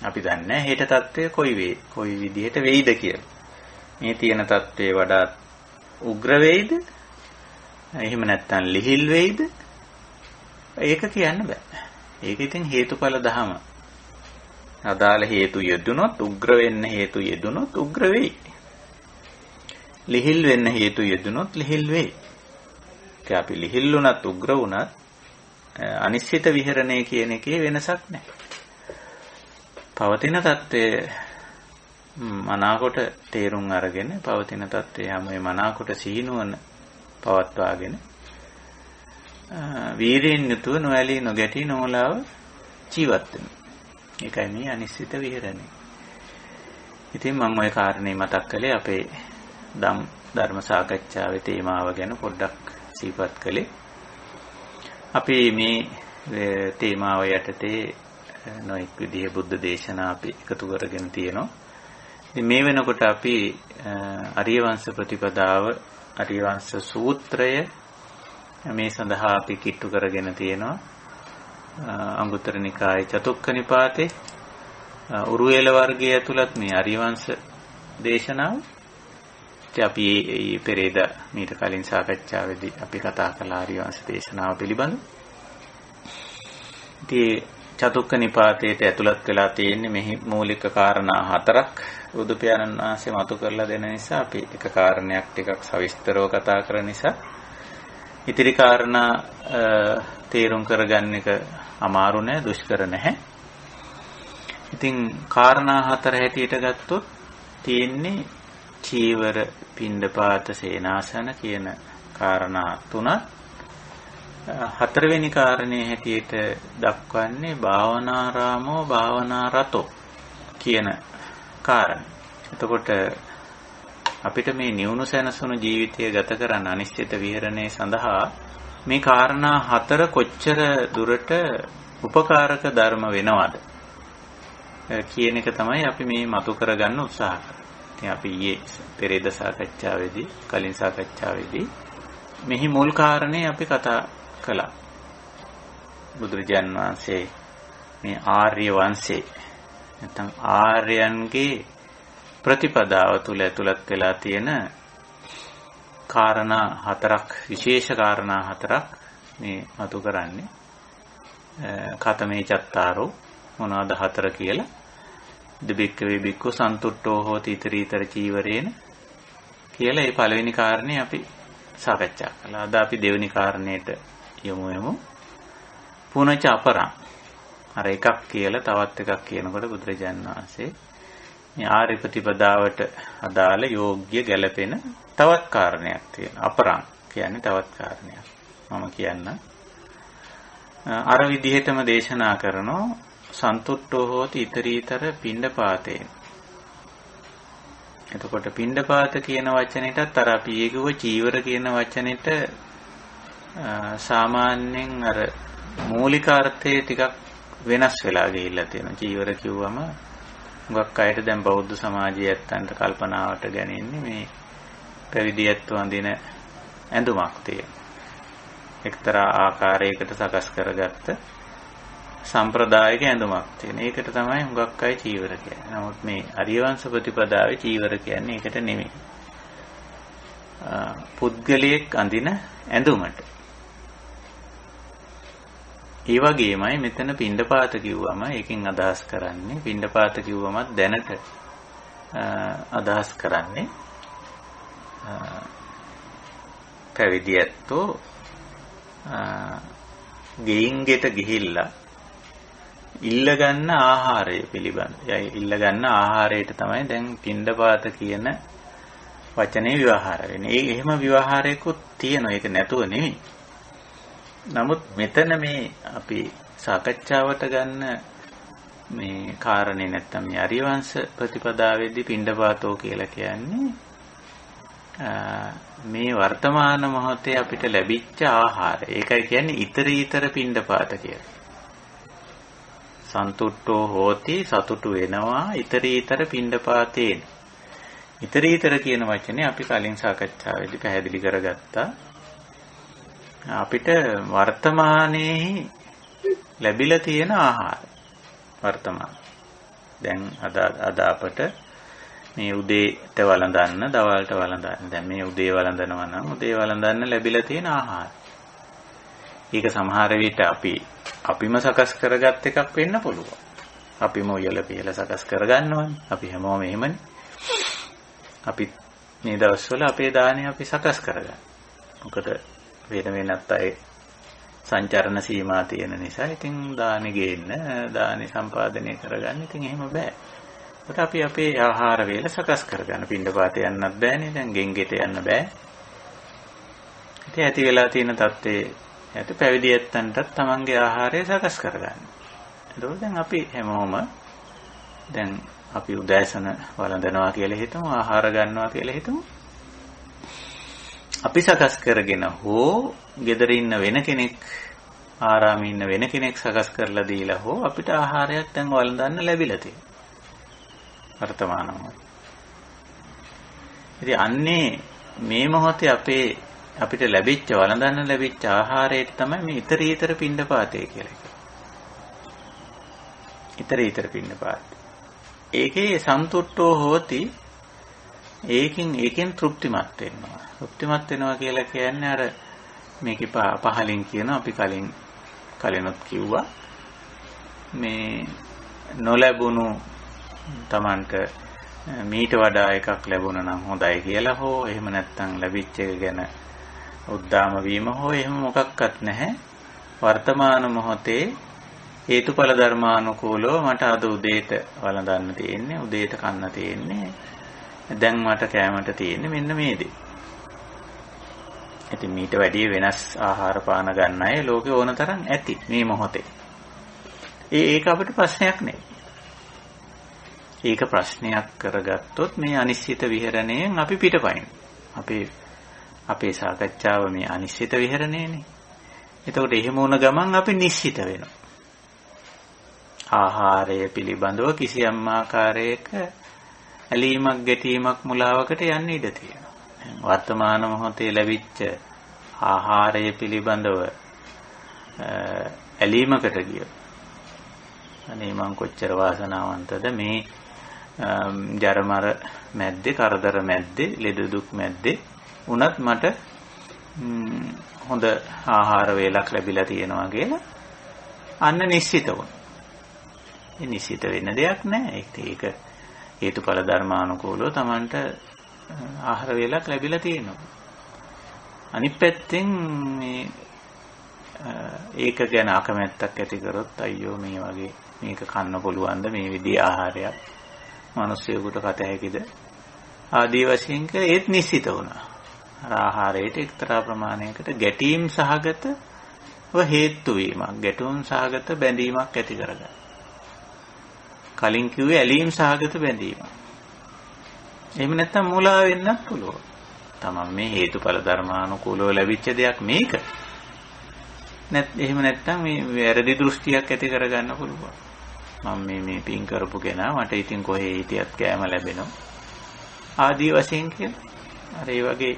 අපි දන්නේ හෙට තත්ත්වය කොයි විදිහට වෙයිද කියලා. මේ තියෙන තත්ත්වයේ වඩා උග්‍ර වෙයිද? එහෙම නැත්නම් ලිහිල් වෙයිද? ඒක කියන්න බෑ. ඒක ඉතින් හේතුඵල ධම. අදාළ හේතු යෙදුනොත් උග්‍ර වෙන්න හේතු යෙදුනොත් උග්‍ර වෙයි. ලිහිල් වෙන්න හේතු යෙදුනොත් ලිහිල් වෙයි. ඒ අපි ලිහිල් වුණත් උග්‍ර වුණත් අනිශ්චිත විහරණය කියන එකේ වෙනසක් නැහැ. පවතින තත්ත්වයේ මනාකොට තේරුම් අරගෙන පවතින තත්ත්වයේ හැම මනාකොට සීනුවන පවත්වාගෙන වීරියෙන් යුතුව නොඇලී නොගැටී නොමුලාව ජීවත් වෙනවා. ඒකයි මේ අනිශ්චිත විහරණය. ඉතින් මම ওই කාරණේ මතක් කළේ අපේ ධර්ම සාකච්ඡාවේ තේමාව ගැන පොඩ්ඩක් සිහිපත් කළේ. අපි මේ තේමාව යටතේ නොඑක් විදිහේ බුද්ධ දේශනා අපි එකතු කරගෙන තියෙනවා. ඉතින් මේ වෙනකොට අපි ආර්ය වංශ ප්‍රතිපදාව ආර්ය වංශ සූත්‍රය මේ සඳහා අපි කිට්ටු කරගෙන තියෙනවා. අංගුත්තර නිකායේ චතුක්ක නිපාතේ උරුවේල වර්ගයේ ඇතුළත් මේ ආර්ය වංශ දේශනාව. අපි මේ පෙරේද මීට කලින් සාකච්ඡාවේදී අපි කතා කළා ආර්ය වංශ දේශනාව පිළිබඳව. ඉතින් චතුක්ක නිපාතයට ඇතුළත් වෙලා තියෙන්නේ මෙහි මූලික කාරණා 4ක් බුදු පියාණන් වහන්සේ මතු කරලා දෙන නිසා අපි එක කාරණයක් ටිකක් සවිස්තරව කතා කරන නිසා ඉතිරි කාරණා තේරුම් කරගන්න එක අමාරු නෑ, දුෂ්කර නැහැ. ඉතින් කාරණා 4 හැටියට ගත්තොත් තියෙන්නේ චීවර, පිණ්ඩපාත, සේනාසන කියන කාරණා 3ක්. හතරවෙනි කාරණේ හැටියට දක්වන්නේ භාවනාරාමෝ භාවනාරතෝ කියන කාරණා. එතකොට අපිට මේ නිවුණු සැනසුණු ජීවිතය ගත කරන්න අනිශ්චිත විහරණය සඳහා මේ කාරණා 4 කොච්චර දුරට උපකාරක ධර්ම වෙනවද කියන එක තමයි අපි මේ මතු කරගන්න උත්සාහ කරන්නේ. ඉතින් අපි ඊයේ පෙරේද සාකච්ඡාවේදී කලින් සාකච්ඡාවේදී මෙහි මුල් කාරණේ අපි කතා කළා. බුදුරජාන් වහන්සේ මේ ආර්ය වංශේ නැත්නම් ආර්යයන්ගේ ප්‍රතිපදාව තුල ඇතුළත් වෙලා තියෙන කාරණා 4ක්, විශේෂ කාරණා 4ක් මේ මතු කරන්නේ. කතමේ චත්තාරෝ මොනවාද 4 කියලා? දිබ්බික්කවේ බික්කු සන්තුට්ඨෝ හෝති ඊතරීතර චීවරේන කියලා. ඒ පළවෙනි කාරණේ අපි සාකච්ඡා කළා. අද අපි දෙවෙනි කාරණේට යමු. පුනච අපරං. අර එකක් කියලා තවත් එකක් කියනකොට බුදුරජාණන් වහන්සේ මේ ආර්ය ප්‍රතිපදාවට අදාළ යෝග්‍ය ගැළපෙන තවත් කාරණයක් තියෙනවා. අපරං කියන්නේ තවත් කාරණයක්. මම කියන්න. අර විදිහටම දේශනා කරනෝ සන්තුට්ඨෝ හෝති ඊතරීතර පිණ්ඩපාතේන. එතකොට පිණ්ඩපාත කියන වචනෙටත් අර අපි ඒකව චීවර කියන වචනෙට සාමාන්‍යයෙන් අර මූලික අර්ථය ටිකක් වෙනස් වෙලා ගිහිල්ලා තියෙනවා. චීවර කිව්වම හුඟක් අයට දැන් බෞද්ධ සමාජයේ ඇත්තන්ට කල්පනාවට ගැනෙන්නේ මේ පැවිදියත් වඳින ඇඳුමක් තියෙනවා. එක්තරා ආකාරයකට සකස් කරගත්ත සම්ප්‍රදායික ඇඳුමක් තියෙන. ඒකට තමයි හුඟක් අය චීවර කියන්නේ. නමුත් මේ අරියවංශ ප්‍රතිපදාවේ චීවර කියන්නේ ඒකට නෙමෙයි. පුද්ගලයෙක් අඳින ඇඳුමට. ඒ වගේමයි මෙතන පිණ්ඩපාත කිව්වම ඒකෙන් අදහස් කරන්නේ පිණ්ඩපාත කිව්වමත් දැනට අදහස් කරන්නේ පැවිදියත්ෝ ගෙයින් ගෙට ගිහිල්ලා ඉල්ලගන්න ආහාරය පිළිබඳ. ඉල්ලගන්න ආහාරයට තමයි දැන් පිණ්ඩපාත කියන වචනේ ව්‍යවහාර වෙන්නේ. එහෙම ව්‍යවහාරයකුත් තියෙනවා. ඒක නැතුව නෙමෙයි. නමුත් මෙතන මේ අපි සාකච්ඡාවට ගන්න මේ කාරණේ නැත්තම් මේ අරියවංශ ප්‍රතිපදාවේදී පිණ්ඩපාතෝ කියලා කියන්නේ මේ වර්තමාන මොහොතේ අපිට ලැබිච්ච ආහාරය. ඒකයි කියන්නේ ඊතරීතර පිණ්ඩපාත කියලා. සන්තුට්ඨෝ හෝති සතුටු වෙනවා ඊතරීතර පිණ්ඩපාතේන. ඊතරීතර කියන වචනේ අපි කලින් සාකච්ඡාවේදී පැහැදිලි කරගත්තා. අපිට වර්තමානයේ ලැබිලා තියෙන ආහාර වර්තමාන. දැන් අද අපට මේ උදේට වළඳන්න, දවල්ට වළඳන්න. දැන් මේ උදේ වළඳනවා නම් උදේ වළඳන්න ලැබිලා තියෙන ආහාර. ඒක සමහර විට අපිම සකස් කරගත් එකක් වෙන්න පුළුවන්. අපිම උයලා පියලා සකස් කරගන්නවනේ. අපි හැමෝම එහෙමනේ. අපි මේ දවස්වල අපේ දානේ අපි සකස් කරගන්න. මොකද වෙනත් අය සංචරණ සීමා තියෙන නිසා ඉතින් දානේ ගේන්න, දානේ සම්පාදනය කරගන්න ඉතින් එහෙම බෑ. ඒකට අපි අපේ ආහාර වේල සකස් කරගන්න. පිණ්ඩපාත යන්නත් බෑනේ. දැන් ගෙන්ගෙට යන්න බෑ. ඉතින් ඇති වෙලා තියෙන තත්ත්වේ ඇත පැවිදි ඇත්තන්ටත් තමන්ගේ ආහාරය සකස් කරගන්න. ඒකෝ දැන් අපි හැමෝම දැන් අපි උදෑසන වළඳනවා කියලා හිතමු, ආහාර ගන්නවා කියලා හිතමු. අපි සකස් කරගෙන හෝ ගෙදර ඉන්න වෙන කෙනෙක්, ආරාමේ ඉන්න වෙන කෙනෙක් සකස් කරලා දීලා හෝ අපිට ආහාරයක් දැන් වළඳන්න ලැබිලා තියෙනවා. වර්තමානම. ඉතින් අන්නේ මේ මොහොතේ අපිට ලැබිච්ච වළඳන්න ලැබිච්ච ආහාරයට තමයි මේ ඊතරීතර පිණ්ඩපාතය කියලා කියන්නේ. ඊතරීතර පිණ්ඩපාත. ඒකේ සන්තුට්ඨෝ හෝති ඒකෙන් තෘප්තිමත් වෙනවා. තෘප්තිමත් වෙනවා කියලා කියන්නේ අර මේකේ පහලින් කියන අපි කලිනුත් කිව්වා මේ නොලැබුණු Tamanට මීට වඩා එකක් ලැබුණා නම් හොඳයි කියලා හෝ එහෙම නැත්නම් ලැබිච්ච එක ගැන උද්දාම වීම හෝ එහෙම මොකක්වත් නැහැ. වර්තමාන මොහොතේ හේතුඵල ධර්මානුකූලව මට අද උදේට වළඳන්න තියෙන්නේ, උදේට කන්න තියෙන්නේ, දැන් මට කෑමට තියෙන්නේ මෙන්න මේ දේ. ඉතින් මීට වැඩිය වෙනස් ආහාර පාන ගන්න අය ලෝකේ ඕන තරම් ඇති මේ මොහොතේ. ඒක අපිට ප්‍රශ්නයක් නෙවෙයි. ඒක ප්‍රශ්නයක් කරගත්තොත් මේ අනිශ්චිත විහරණයෙන් අපි පිටපයින්. අපේ සාකච්ඡාව මේ අනිශ්චිත විහරණයනේ. එතකොට එහෙම වුණ ගමන් අපි නිශ්චිත වෙනවා. ආහාරය පිළිබඳව කිසියම් ආකාරයක ඇලීමක් ගැටීමක් මුලාවකට යන්න ඉඩ තියෙනවා. වර්තමාන මොහොතේ ලැබිච්ච ආහාරය පිළිබඳව ඇලීමකට ගියොත් අනේ මං කොච්චර වාසනාවන්තද මේ ජරමර මැද්දේ, කරදර මැද්දේ, ලෙඩ දුක් මැද්දේ උනත් මට හොඳ ආහාර වේලක් ලැබිලා තියෙනවා කියලා අන්න නිශ්චිත වුණා. ඒ නිශ්චිත වෙන්න දෙයක් නැහැ. ඒක හේතුඵල ධර්මානුකූලව Tamanට ආහාර වේලක් ලැබිලා තියෙනවා. අනිත් පැත්තෙන් මේ ඒක ගැන අකමැත්තක් ඇති කරොත් අයියෝ මේ වගේ මේක කන්න පුළුවන්ද මේ විදිහේ ආහාරයක් මිනිස්සුයෙකුට කත හැකිද ආදී වශයෙන් ඒත් නිශ්චිත වුණා. අර ආහාරයට එක්තරා ප්‍රමාණයකට ගැටීම් සහගතව හේතු වීමක් ගැටුම් සහගත බැඳීමක් ඇති කරගන්න. කලින් කිව්වේ ඇලීම් සහගත බැඳීමක්. එහෙම නැත්නම් මුලා වෙන්නත් පුළුවන්. තමන් මේ හේතුඵල ධර්මානුකූලව ලැබිච්ච දෙයක් මේක. එහෙම නැත්නම් මේ වැරදි දෘෂ්ටියක් ඇති කරගන්න පුළුවන්. මම මේ පින් කරපු කෙනා මට ඉතින් කොහේ හිටියත් කෑම ලැබෙනවා. ආදී වශයෙන් කියලා. අර ඒ වගේ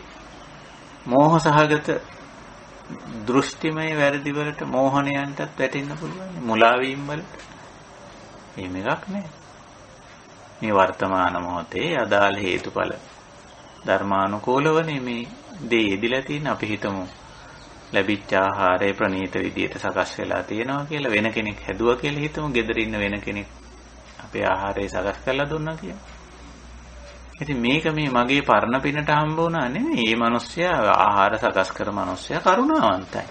මෝහ සහගත දෘෂ්ටිමය වැරදි වලට මෝහණයන්ටත් වැටෙන්න පුළුවන්. මුලා වීම වලට. එහෙම එකක් නෑ. මේ වර්තමාන මොහොතේ අදාළ හේතුඵල ධර්මානුකූලවනේ මේ දේ ඉදිලා තියෙන. අපි හිතමු ලැබිච්ච ආහාරය ප්‍රණීත විදියට සකස් වෙලා තියෙනවා කියලා. වෙන කෙනෙක් හැදුවා කියලා හිතමු. ගෙදර ඉන්න වෙන කෙනෙක් අපේ ආහාරය සකස් කරලා දුන්නා කියලා. ඉතින් මේක මේ මගේ පරණ පිනට හම්බ වුණා නෙමෙයි. මේ මිනිස්සයා ආහාර සකස් කර මිනිස්සයා කරුණාවන්තයි.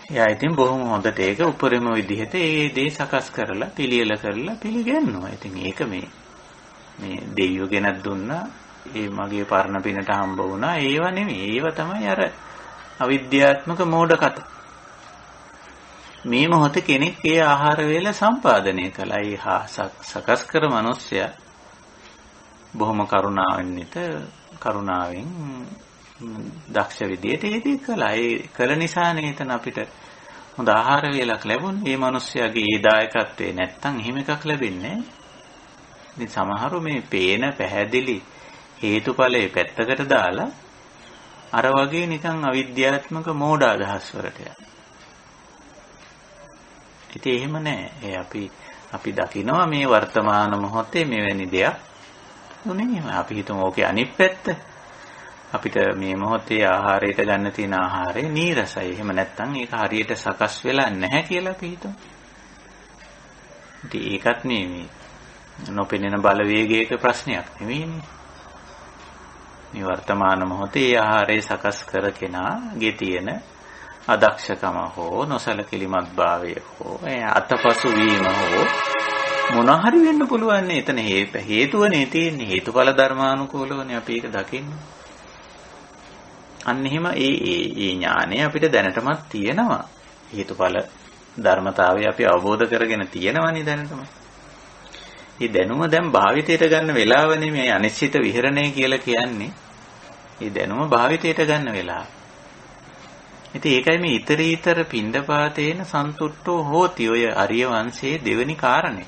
එයා ඉතින් බොහොම හොඳට ඒක උපරිම විදිහට ඒ දේ සකස් කරලා පිළියෙල කරලා පිළිගන්නවා. ඉතින් ඒක මේ දෙයියෝ ගෙනත් දුන්නා. ඒ මගේ පරණ පිනට හම්බ වුණා. ඒව නෙමෙයි. ඒව තමයි අර අවිද්‍යාත්මක මෝඩ කතා. මේ මොහොතේ කෙනෙක් ඒ ආහාර වේල සම්පාදනය කළා. ඒ සකස් කර මිනිස්සයා බොහොම කරුණාවෙන් දක්ෂ විදියට ඒ දේ කළා. ඒ කළ නිසා නේතන අපිට හොඳ ආහාර වේලක් ලැබුණේ. මේ මිනිස්සයාගේ ඒ දායකත්වයේ නැත්තම් එහෙම එකක් ලැබෙන්නේ නැහැ. ඉතින් සමහරු මේ පේන පැහැදිලි හේතුඵලයේ පැත්තකට දාලා අර වගේ නිකන් අවිද්‍යාත්මක මෝඩ අදහස් වලට යනවා. ඉතින් එහෙම නෑ. අපි දකිනවා මේ වර්තමාන මොහොතේ මෙවැනි දෙයක් නුනේ. අපි හිතමු ඕකේ අනිත් පැත්ත. අපිට මේ මොහොතේ ආහාරයට ගන්න තියෙන ආහාරය නීරසයි. එහෙම නැත්නම් ඒක හරියට සකස් වෙලා නැහැ කියලා අපි හිතමු. ඉතින් ඒකත් මේ නොපෙනෙන බලවේගයක ප්‍රශ්නයක් නෙවෙයිනේ. මේ වර්තමාන මොහොතේ ආහාරය සකස් කර කෙනාගේ තියෙන අදක්ෂකම හෝ නොසලකිලිමත් භාවය හෝ අතපසු වීම හෝ මොන හරි වෙන්න පුළුවන් නේ. එතන හේතුවනේ තියෙන්නේ. හේතුඵල ධර්මානුකූලවනේ අපි ඒක දකින්නේ. අන්න එහෙම ඒ ඥානය අපිට දැනටමත් තියෙනවා. හේතුඵල ධර්මතාවය අපි අවබෝධ කරගෙන තියෙනවනේ දැනටම. මේ දැනුම දැන් භාවිතයට ගන්න වෙලාවනේ මේ අනිශ්චිත විහරණය කියලා කියන්නේ. මේ දැනුම භාවිතයට ගන්න වෙලාව. ඉතින් ඒකයි මේ ඊතරීතර පින්ඩපාතේන සන්තුට්ඨෝ හෝති ඔය ආර්ය වංශයේ දෙවෙනි කාරණේ.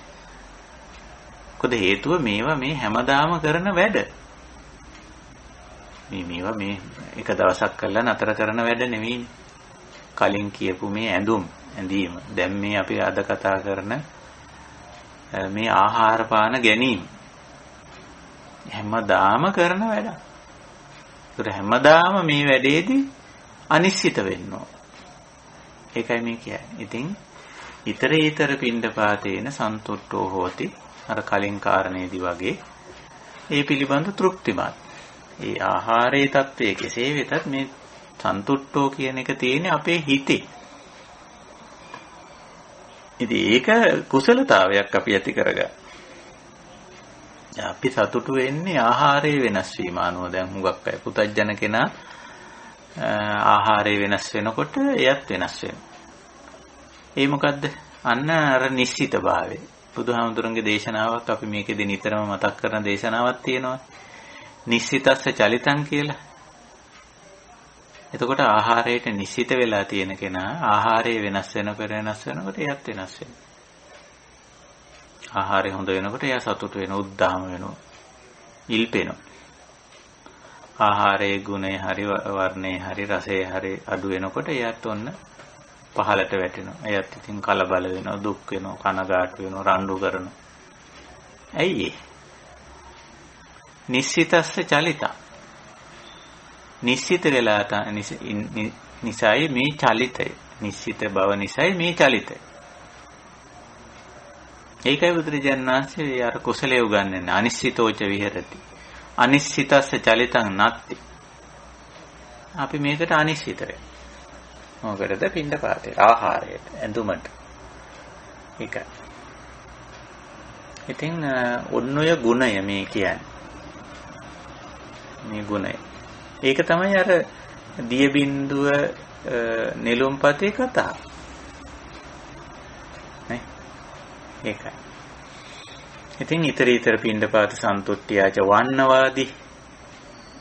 මොකද හේතුව මේවා මේ හැමදාම කරන වැඩ. මේවා මේ එක දවසක් කරලා නතර කරන වැඩ නෙවෙයි. කලින් කියපු මේ ඇඳීම. දැන් මේ අපි අද කතා කරන මේ ආහාර පාන ගැනීම හැමදාම කරන වැඩක්. ඒතර හැමදාම මේ වැඩේදී අනිශ්චිත වෙන්න ඕන. ඒකයි මේ කියන්නේ. ඉතින් ඊතර පින්ඩපාතේන සන්තුට්ඨෝ හෝති. අර කලින් කාරණේදී වගේ ඒ පිළිබඳ තෘප්තිමත්. ඒ ආහාරයේ தත්ත්වයේ කෙසේ වෙතත් මේ සන්තුට්ඨෝ කියන එක තියෙන්නේ අපේ හිතේ. ඉතින් ඒක කුසලතාවයක් අපි ඇති කරගන්න. අපි සතුටු වෙන්නේ ආහාරයේ වෙනස් වීම අනුව. දැන් හුඟක් අය පුතජන කෙනා ආහාරය වෙනස් වෙනකොට එයත් වෙනස් වෙනවා. ඒ මොකද්ද? අන්න අර නිශ්චිත භාවය. බුදුහාමුදුරන්ගේ දේශනාවක් අපි මේකෙදි නිතරම මතක් කරන දේශනාවක් තියෙනවා. නිශ්චිතස්ස චලිතං කියලා. එතකොට ආහාරයට නිශ්චිත වෙලා තියෙන කෙනා ආහාරය වෙනස් වෙනකොට එයත් වෙනස් වෙනවා. ආහාරය හොඳ වෙනකොට එයා සතුට වෙනවා, උද්දාම වෙනවා, ඉල්පෙනවා. ආහාරයේ ගුණය හරි වර්ණය හරි රසය හරි අඩු වෙනකොට එයාත් ඔන්න පහලට වැටෙනවා. එයාත් ඉතින් කලබල වෙනවා, දුක් වෙනවා, කනගාටු වෙනවා, රණ්ඩු කරනවා. ඇයි ඒ? නිශ්චිතස්ස චලිතං. නිශ්චිත වෙලා නිසයි මේ චලිතය. නිශ්චිත බව නිසයි මේ චලිතය. ඒකයි බුදුරජාණන් වහන්සේ අර කුසලයේ උගන්වන්නේ අනිශ්චිතෝච විහෙරති. අනිශ්චිතස්ස චලිතං නත්ති. අපි මේකට අනිශ්චිතයි. මොකටද? පින්ඩපාතේ ආහාරයට, ඇඳුමට. ඒකයි. ඉතින් ඔන්නෝය ගුණය මේ කියන්නේ. මේ ගුණය. ඒක තමයි අර දිය බින්දුව නෙළුම්පතේ කතාව. නේ? ඒකයි. ඉතින් ඊතර පින්ඩපාත සන්තුට්ඨියච වන්නවාදී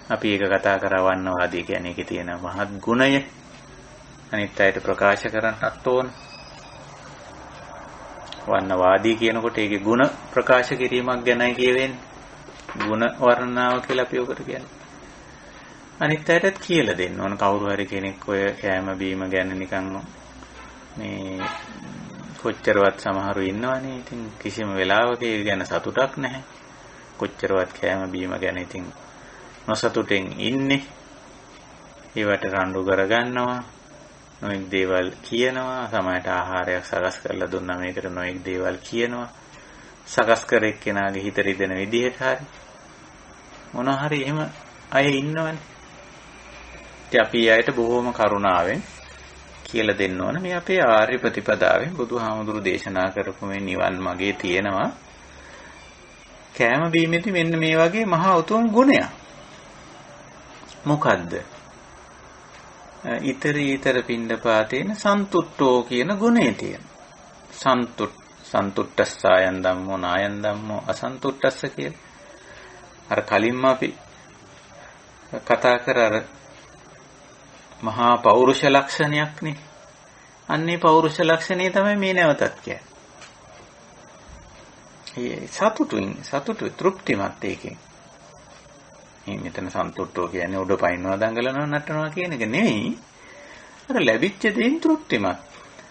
අපි ඒක කතා කරා වන්නවාදී කියන්නේ ඒකේ තියෙන මහත් ගුණය අනිත් අයට ප්‍රකාශ කරන්නත් ඕන. වන්නවාදී කියනකොට ඒකේ ಗುಣ ප්‍රකාශ කිරීමක් ගැනයි කියවෙන්නේ. ಗುಣ වර්ණනාව කියලා අපි ඔකට කියන්නේ. අනිත් අයටත් කියලා දෙන්න ඕන. කවුරු හරි කෙනෙක් ඔය කෑම බීම ගැන නිකන් මේ කොච්චරවත් සමහරු ඉන්නවනේ. ඉතින් කිසිම වෙලාවක ඒ ගැන සතුටක් නැහැ. කොච්චරවත් කෑම බීම ගැන ඉතින් නොසතුටෙන් ඉන්නේ. ඒවට රණ්ඩු කරගන්නවා. නොඑක් දේවල් කියනවා. සමහරට ආහාරයක් සකස් කරලා දුන්නා මේකට නොඑක් දේවල් කියනවා. සකස් කර එක්කෙනාගේ හිත රිදෙන විදිහට හරි මොනවා හරි එහෙම අය ඉන්නවනේ. ඉතින් අපි අයට බොහොම කරුණාවෙන් කියලා දෙන්න ඕන මේ අපේ ආර්ය ප්‍රතිපදාවෙන් බුදුහාමුදුරු දේශනා කරපු මේ නිවන් මාගේ තියෙනවා කෑම බීමේදී මෙන්න මේ වගේ මහා උතුම් ගුණයක්. මොකද්ද? ඊතර පින්ඩපාතේන සන්තුට්ඨෝ කියන ගුණය තියෙන. සන්තුට්ඨස්සායන් ධම්මෝ නායන් ධම්මෝ අසන්තුට්ඨස්ස කියලා. අර කලින්ම අපි කතා කර අර මහා පෞරුෂ ලක්ෂණයක්නේ. අන්නේ පෞරුෂ ලක්ෂණය තමයි මේ නැවතත් කියන්නේ. ඒ සතුටු තෘප්තිමත් ඒකෙන්. මේ මෙතන සන්තුට්ඨෝ කියන්නේ උඩ පයින්නවා දඟලනවා නටනවා කියන එක නෙවෙයි. අර ලැබිච්ච දේෙන් තෘප්තිමත්.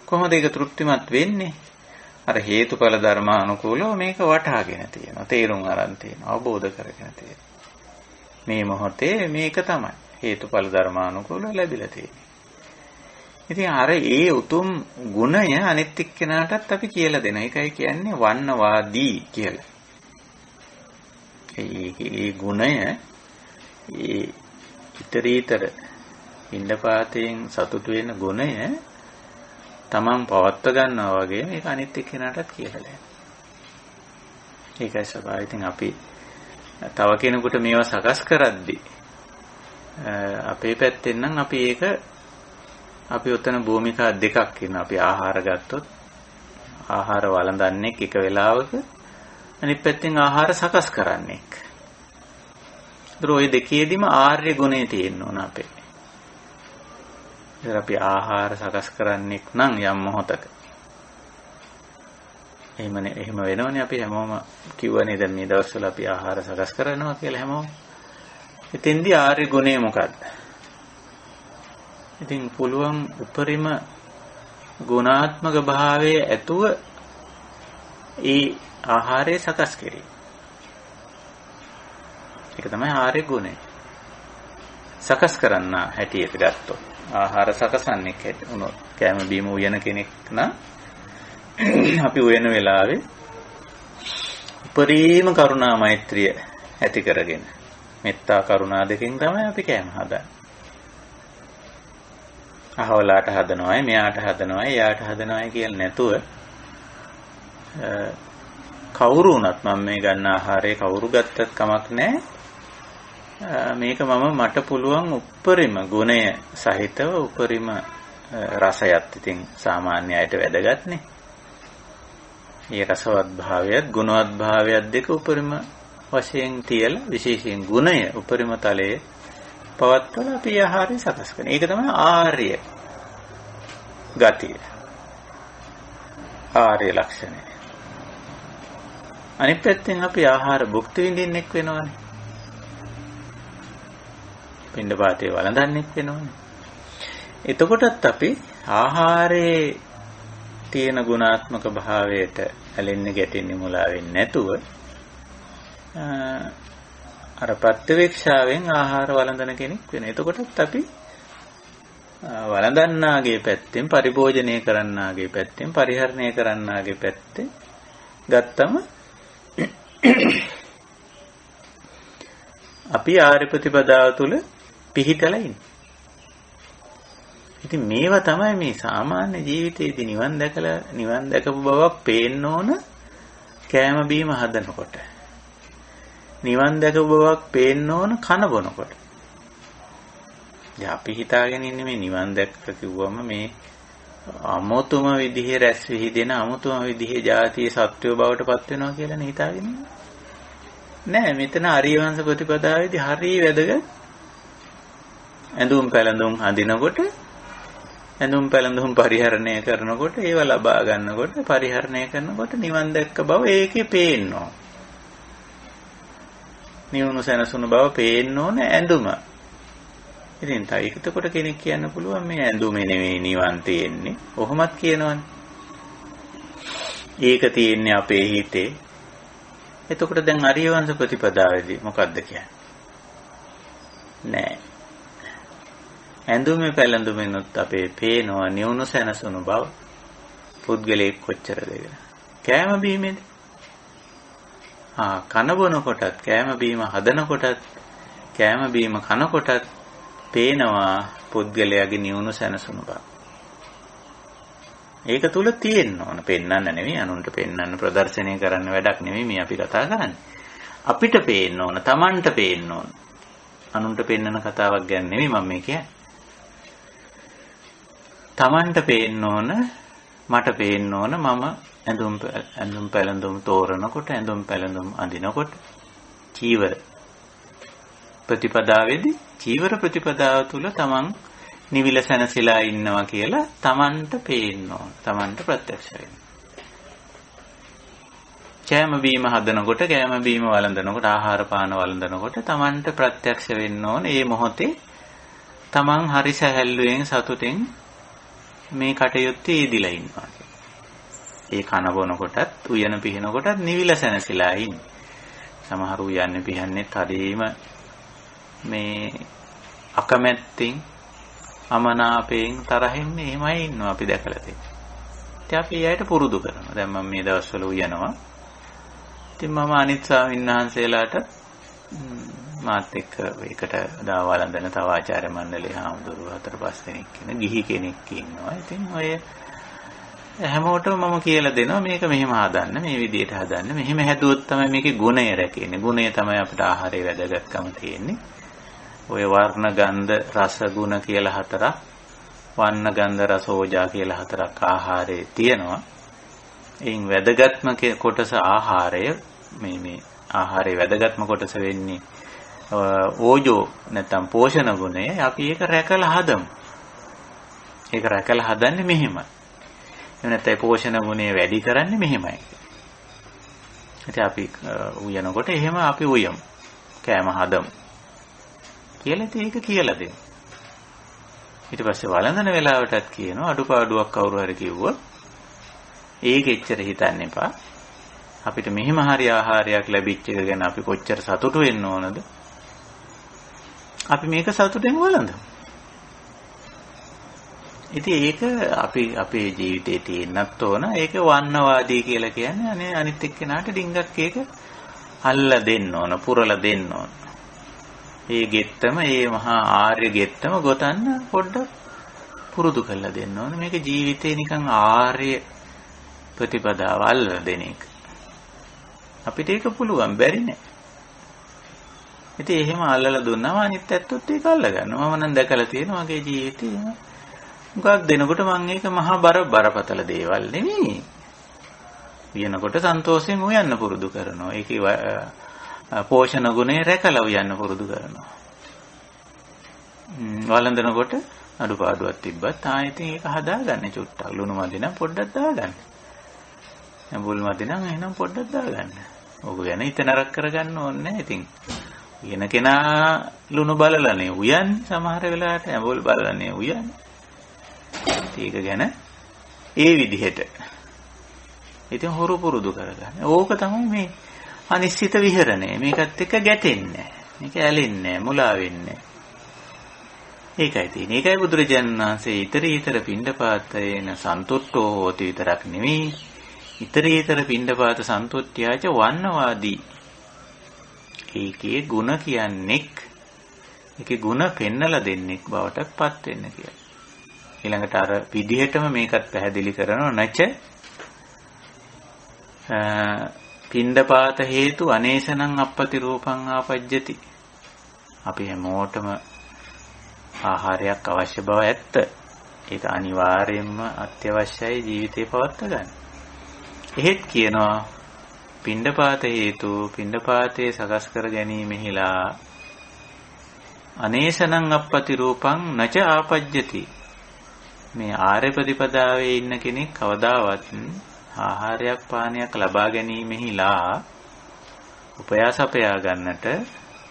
කොහොමද ඒක තෘප්තිමත් වෙන්නේ? අර හේතුඵල ධර්මානුකූලව මේක වටහාගෙන තියෙනවා. තේරුම් අරන් තියෙනවා. අවබෝධ කරගෙන තියෙනවා. මේ මොහොතේ මේක තමයි හේතුඵල ධර්මානුකූලව ලැබිලා තියෙන්නේ. ඉතින් අර ඒ උතුම් ගුණය අනිත් එක්කෙනාටත් අපි කියලා දෙනවා. ඒකයි කියන්නේ වන්නවාදී කියලා. ඒ ගුණය ඒ ඊතරීතර පින්ඩපාතයෙන් සතුටු වෙන ගුණය තමන් පවත්ව ගන්නවා වගේ මේක අනිත් එක්කෙනාටත් කියලා දෙන්න. ඒකයි ස්වභාවය. ඉතින් අපි තව කෙනෙකුට මේවා සකස් කරද්දී අපේ පැත්තෙන් නම් අපි උතන භූමිකා දෙකක් ඉන්නවා. අපි ආහාර ගත්තොත් ආහාර වළඳන්නේ එක වෙලාවක අනිත් පැත්තෙන් ආහාර සකස් කරන්නේ. ඒ දෙකේදීම ආර්ය ගුණය තියෙන්න ඕන අපේ. අපි ආහාර සකස් කරන්නෙක් නම් යම් මොහොතක එහෙම වෙනවනේ. අපි හැමෝම කිව්වනේ දැන් මේ දවස්වල අපි ආහාර සකස් කරනවා කියලා හැමෝම. එතෙන්දී ආර්ය ගුණය මොකක්ද? ඉතින් පුළුවන් උපරිම ගුණාත්මක භාවයේ ඇතුව ඒ ආහාරය සකස් කිරීම. ඒක තමයි ආර්ය ගුණය. සකස් කරන්න හැටියට ගත්තොත් ආහාර සකසන්නේ වුණොත් කෑම බීම උයන කෙනෙක් නම් අපි උයන වෙලාවේ උපරිම කරුණා මෛත්‍රිය ඇති කරගෙන මෙත්තා කරුණා දෙකෙන් තමයි අපි කෑම හදන්නේ. අහවලාට හදනවායි මෙයාට හදනවායි එයාට හදනවායි කියලා නැතුව කවුරු වුණත් මම මේ ගන්න ආහාරය කවුරු ගත්තත් කමක් නැහැ. මේක මට පුළුවන් උපරිම ගුණය සහිතව උපරිම රසයත් ඉතින් සාමාන්‍ය අයට වැදගත්නේ. මේ රසවත් භාවයත් ගුණවත් භාවයත් දෙක උපරිම වශයෙන් තියලා විශේෂයෙන් ගුණය උපරිම තලයේ පවත්වලා අපි ආහාරය සකස් කරන. ඒක තමයි ආර්ය ගතිය. ආර්ය ලක්ෂණය. අනිත් පැත්තෙන් අපි ආහාර භුක්ති විඳින්නෙක් වෙනවනේ. පින්ඩපාතේ වළඳන්නෙක් වෙනවනේ. එතකොටත් අපි ආහාරයේ තියෙන ගුණාත්මක භාවයට ඇලෙන්නේ ගැටෙන්නේ මුලා වෙන්නේ නැතුව අර ප්‍රත්‍යවේක්ෂාවෙන් ආහාර වළඳන කෙනෙක් වෙන. එතකොටත් අපි වළඳන්නාගේ පැත්තෙන් පරිභෝජනය කරන්නාගේ පැත්තෙන් පරිහරණය කරන්නාගේ පැත්තෙන් ගත්තම අපි ආර්ය ප්‍රතිපදාව තුළ පිහිටලා ඉන්නේ. ඉතින් මේවා තමයි මේ සාමාන්‍ය ජීවිතයේදී නිවන් දැකපු බවක් පේන්න ඕන කෑම බීම හදනකොට. නිවන් දැකපු බවක් පේන්න ඕන කන බොනකොට. අපි හිතාගෙන ඉන්නේ මේ නිවන් දැක්ක කිව්වම මේ අමුතුම විදිහේ රැස් විහිදෙන අමුතුම විදිහේ ජාතිය සත්වය බවට පත් වෙනවා කියලා නේ හිතාගෙන ඉන්නේ. නෑ මෙතන ආර්යවංශ ප්‍රතිපදාවේදී හරිය වැදගත් ඇඳුම් පැළඳුම් අඳිනකොට ඇඳුම් පැළඳුම් පරිහරණය කරනකොට ඒව ලබා ගන්නකොට පරිහරණය කරනකොට නිවන් දැක්ක බව ඒකේ පේනවා. නිවුණු සැනසුණු බව පේන්න ඕන ඇඳුම. ඉතින් එතකොට කෙනෙක් කියන්න පුළුවන් මේ ඇඳුමේ නෙවෙයි නිවන් තියෙන්නේ. ඔහොමත් කියනවනේ. ඒක තියෙන්නේ අපේ හිතේ. එතකොට දැන් ආර්යවංශ ප්‍රතිපදාවේදී මොකද්ද කියන්නේ? නෑ. ඇඳුමේ පැළඳුමෙනුත් අපේ පේනවා නිවුණු සැනසුණු බව. පුද්ගලයෙක් කොච්චරද කියලා. කෑම බීමේදී කන බොන කොටත් කෑම බීම හදන කොටත් කෑම බීම කන කොටත් පේනවා පුද්ගලයාගේ නිවුණු සැනසුණු බව. ඒක තුල තියෙන්න ඕන. පෙන්වන්න නෙවෙයි අනුන්ට පෙන්වන්න ප්‍රදර්ශනය කරන්න වැඩක් නෙවෙයි මේ අපි කතා කරන්නේ. අපිට පේන්න ඕන, Tamanට පේන්න ඕන. අනුන්ට පෙන්වන කතාවක් ගැන නෙවෙයි මම මේ කියන්නේ. Tamanට පේන්න ඕන, මට පේන්න ඕන මම ඇඳුම් පැළඳුම් තෝරනකොට ඇඳුම් පැළඳුම් අඳිනකොට චීවර ප්‍රතිපදාවේදී චීවර ප්‍රතිපදාව තුල තමන් නිවිල සැනසීලා ඉන්නවා කියලා තමන්ට පේන්න ඕන. තමන්ට ප්‍රත්‍යක්ෂ වෙන්න. කෑම බීම හදනකොට කෑම බීම වළඳනකොට ආහාර පාන වළඳනකොට තමන්ට ප්‍රත්‍යක්ෂ වෙන්න ඕන. මේ මොහොතේ තමන් හරි සැහැල්ලුවෙන් සතුටෙන් මේ කටයුත්තේ යෙදිලා ඉන්නවා. ඒ කන බොන කොටත් උයන පිහින කොටත් නිවිල සැනසීලා ඉන්නේ. සමහරු උයන්නේ පිහන්නේ හරීම මේ අකමැත්තෙන් අමනාපයෙන් තරහින් එහෙමයි ඉන්නවා අපි දැකලා තියෙනවා. ඉතින් අපි ඒයට පුරුදු කරනවා. දැන් මම මේ දවස්වල උයනවා. ඉතින් මම අනිත් ස්වාමීන් වහන්සේලාට මාත් එක්ක එකට දාවලඳන තව ආචාර්ය මණ්ඩලයේ හාමුදුරුවෝ 4-5 දෙනෙක් ඉන්න ගිහි කෙනෙක් ඉන්නවා. ඉතින් ඔය හැමෝටම මම කියලා දෙනවා මේක මෙහෙම හදන්න, මේ විදිහට හදන්න. මෙහෙම හැදුවොත් තමයි මේකේ ගුණය රැකෙන්නේ. ගුණය තමයි අපිට ආහාරයේ වැදගත්කම තියෙන්නේ. ඔය වර්ණ ගන්ධ රස ගුණ කියලා 4ක්, වර්ණ ගන්ධ රස ඕජා කියලා 4ක් ආහාරයේ තියෙනවා. එයින් වැදගත්ම කොටස ආහාරය. මේ ආහාරයේ වැදගත්ම කොටස වෙන්නේ ඕජෝ නැත්නම් පෝෂණ ගුණය. අපි ඒක රැකලා හදමු. ඒක රැකලා හදන්නේ මෙහෙමයි. එහෙම නැත්නම් පෝෂණ ගුණය වැඩි කරන්නේ මෙහෙමයි. ඉතින් අපි උයනකොට එහෙම අපි උයමු. කෑම හදමු. කියලා ඒක කියලා දෙමු. ඊට පස්සේ වළඳන වෙලාවටත් කියනවා අඩුපාඩුවක් කවුරු හරි කිව්වොත් ඒක එච්චර හිතන්න එපා. අපිට මෙහෙම හරි ආහාරයක් ලැබිච්ච එක ගැන අපි කොච්චර සතුටු වෙන්න ඕනද? අපි මේක සතුටෙන් වළඳමු. ඉතින් ඒක අපි අපේ ජීවිතේ තියෙන්නත් ඕන. ඒක වන්නවාදී කියලා කියන්නේ අනිත් එක්කෙනාට ඩිංගක් ඒක අල්ල දෙන්න ඕන, පුරලා දෙන්න ඕන. ඒ ගෙත්තම, ඒ මහා ආර්ය ගෙත්තම ගොතන්න පොඩ්ඩක් පුරුදු කරලා දෙන්න ඕන. මේක ජීවිතේ නිකන් ආර්ය ප්‍රතිපදාව අල්ල දෙන එක. අපිට ඒක පුළුවන්, බැරි නෑ. ඉතින් එහෙම අල්ලලා දුන්නාම අනිත් ඇත්තොත් ඒක අල්ල ගන්නවා. මම නම් දැකලා තියෙනවා මගේ ජීවිතේ මොකක් දෙනකොට මම ඒක මහා බරපතල දේවල් නෙමෙයි. වියනකොට සන්තෝෂයෙන් උයන්න පුරුදු කරනවා. ඒකේ පෝෂණ ගුණය රැකලා උයන්න පුරුදු කරනවා. වළඳනකොට අඩුපාඩුවක් තිබ්බත් ආයෙත් ඒක හදාගන්න චුට්ටක්. ලුණු මදි නම් පොඩ්ඩක් දාගන්න. බුල් මදි නම් එහෙනම් පොඩ්ඩක් දාගන්න. ඕක ගැන හිත නරක කරගන්න ඕනේ නැහැ. ඉතින් වෙන කෙනා ලුණු බලලානේ උයන්නේ සමහර වෙලාවට ඇඹුල් බලලානේ උයන්නේ. ඒක ගැන ඒ විදිහට ඉතින් හොරු පුරුදු කරගන්න. ඕක තමයි මේ අනිශ්චිත විහරණය. මේකත් එක්ක ගැටෙන්නේ නැහැ. මේක ඇලෙන්නේ නැහැ, මුලා වෙන්නේ නැහැ. ඒකයි තියෙන්නේ. ඒකයි බුදුරජාණන් වහන්සේ ඊතර පිණ්ඩපාතේන සන්තුට්ඨෝ හෝති විතරක් නෙවෙයි. ඊතර පිණ්ඩපාත සන්තුට්ඨ්‍යාච වන්නවාදී. ඒකේ ಗುಣ කියන්නේක් ඒකේ ಗುಣ පෙන්නලා දෙන්නෙක් බවටපත් වෙන්න කියලා. ඊළඟට අර විදිහටම මේකත් පැහැදිලි කරනවා නැච පිණ්ඩපාත හේතු අනේසනං අපපති රූපං ආපජ්ජති. අපි හැමෝටම ආහාරයක් අවශ්‍ය බව ඇත්ත. ඒක අනිවාර්යයෙන්ම අත්‍යවශ්‍යයි ජීවිතේ පවත්වා ගන්න. එහෙත් කියනවා පිණ්ඩපාත හේතු පිණ්ඩපාතේ සකස් කර ගැනීමෙහිලා අනේසනං අපපති රූපං නච ආපජ්ජති. මේ ආර්ය ප්‍රතිපදාවේ ඉන්න කෙනෙක් කවදාවත් ආහාරයක් පානයක් ලබා ගැනීමෙහිලා උපයාසපයා ගන්නට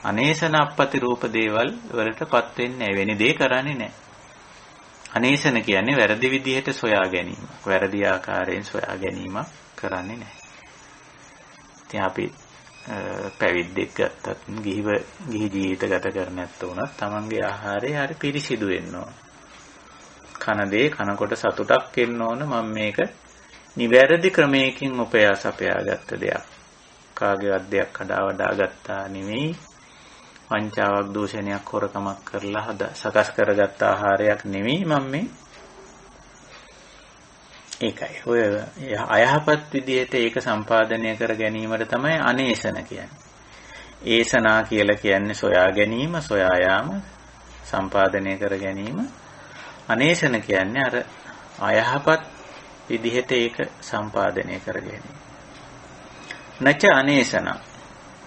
අනේසන අපපති රූප දේවල් වලටපත් වෙන්නේ වෙන දේ කරන්නේ නැහැ. අනේසන කියන්නේ වැරදි විදිහට සොයා ගැනීම. වැරදි ආකාරයෙන් සොයා ගැනීම කරන්නේ නැහැ. ඉතින් අපි පැවිද්දෙක් ගත්තත් ගිහි ජීවිත ගත කර නැත්නම් උනත් තමන්ගේ ආහාරය හරි පිරිසිදු වෙන්න ඕන. කන දේ කනකොට සතුටක් එන්න ඕන. මම මේක නිවැරදි ක්‍රමයකින් උපයාසපයා ගත්ත දෙයක්. කාගේවත් දෙයක් කඩා වඩා ගත්තා නෙමෙයි. වංචාවක් දූෂණයක් හොරකමක් කරලා සකස් කරගත්ත ආහාරයක් නෙමෙයි මම මේ. ඒකයි. ඔය අයහපත් විදිහට ඒක සම්පාදනය කර ගැනීමට තමයි අනේසන කියන්නේ. ඒසනා කියලා කියන්නේ සොයා ගැනීම, සොයා යාම, සම්පාදනය කර ගැනීම. අනේසන කියන්නේ අර අයහපත් විදිහට ඒක සම්පාදනය කර ගැනීම. නැච අනේසන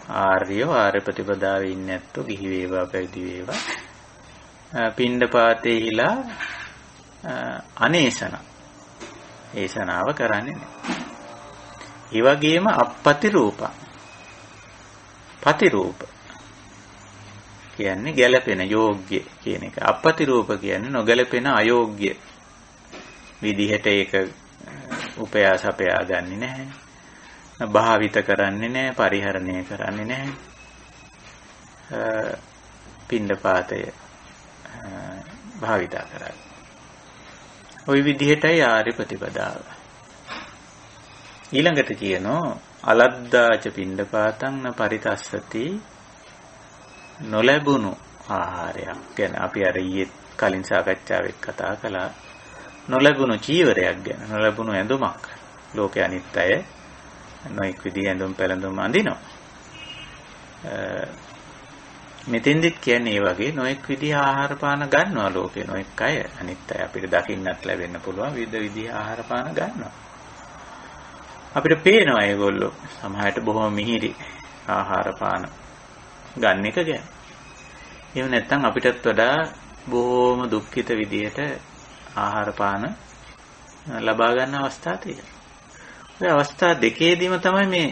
ආර්ය ප්‍රතිපදාවේ ඉන්නේ නැත්තෝ ගිහි වේවා පැවිදි වේවා පිණ්ඩපාතේහිලා අනේසන ඒසනාව කරන්නේ නැහැ. ඒ වගේම අපපති රූපං පතිරූප කියන්නේ ගැළපෙන යෝග්‍ය කියන එක. අපපති රූප කියන්නේ නොගැළපෙන අයෝග්‍ය විදිහට ඒක උපයාසපයා ගන්නේ නැහැ. භාවිත කරන්නේ නැහැ, පරිහරණය කරන්නේ නැහැ. පිණ්ඩපාතය භාවිත කරන්නේ. ওই විදිහටයි ආර්ය ප්‍රතිපදාව. ඊළඟට කියනවා අලද්දාච පිණ්ඩපාතං න පරිතස්සති නොලැබුණු ආහාරයක් ගැන අපි අර ඊයේ කලින් සාකච්ඡාවෙත් කතා කළා. නොලැබුණු චීවරයක් ගැන, නොලැබුණු ඇඳුමක්. ලෝකේ අනිත් අය නොඑක් විදිහ ඇඳුම් පැළඳුම් අඳිනවා. මෙතෙන්දිත් කියන්නේ ඒ වගේ නොඑක් විදිහ ආහාර පාන ගන්නවා ලෝකේ නොඑක් අය. අනිත් අය අපිට දකින්නත් ලැබෙන්න පුළුවන් විවිධ විදිහ ආහාර පාන ගන්නවා. අපිට පේනවා ඒගොල්ලෝ සමහරට බොහොම මිහිරි ආහාර පාන ගන්න එක ගැන. එහෙම නැත්නම් අපිටත් වඩා බොහොම දුක්ඛිත විදියට ආහාර පාන ලබා ගන්න අවස්ථා තියෙනවා. ඔය අවස්ථා දෙකේදීම තමයි මේ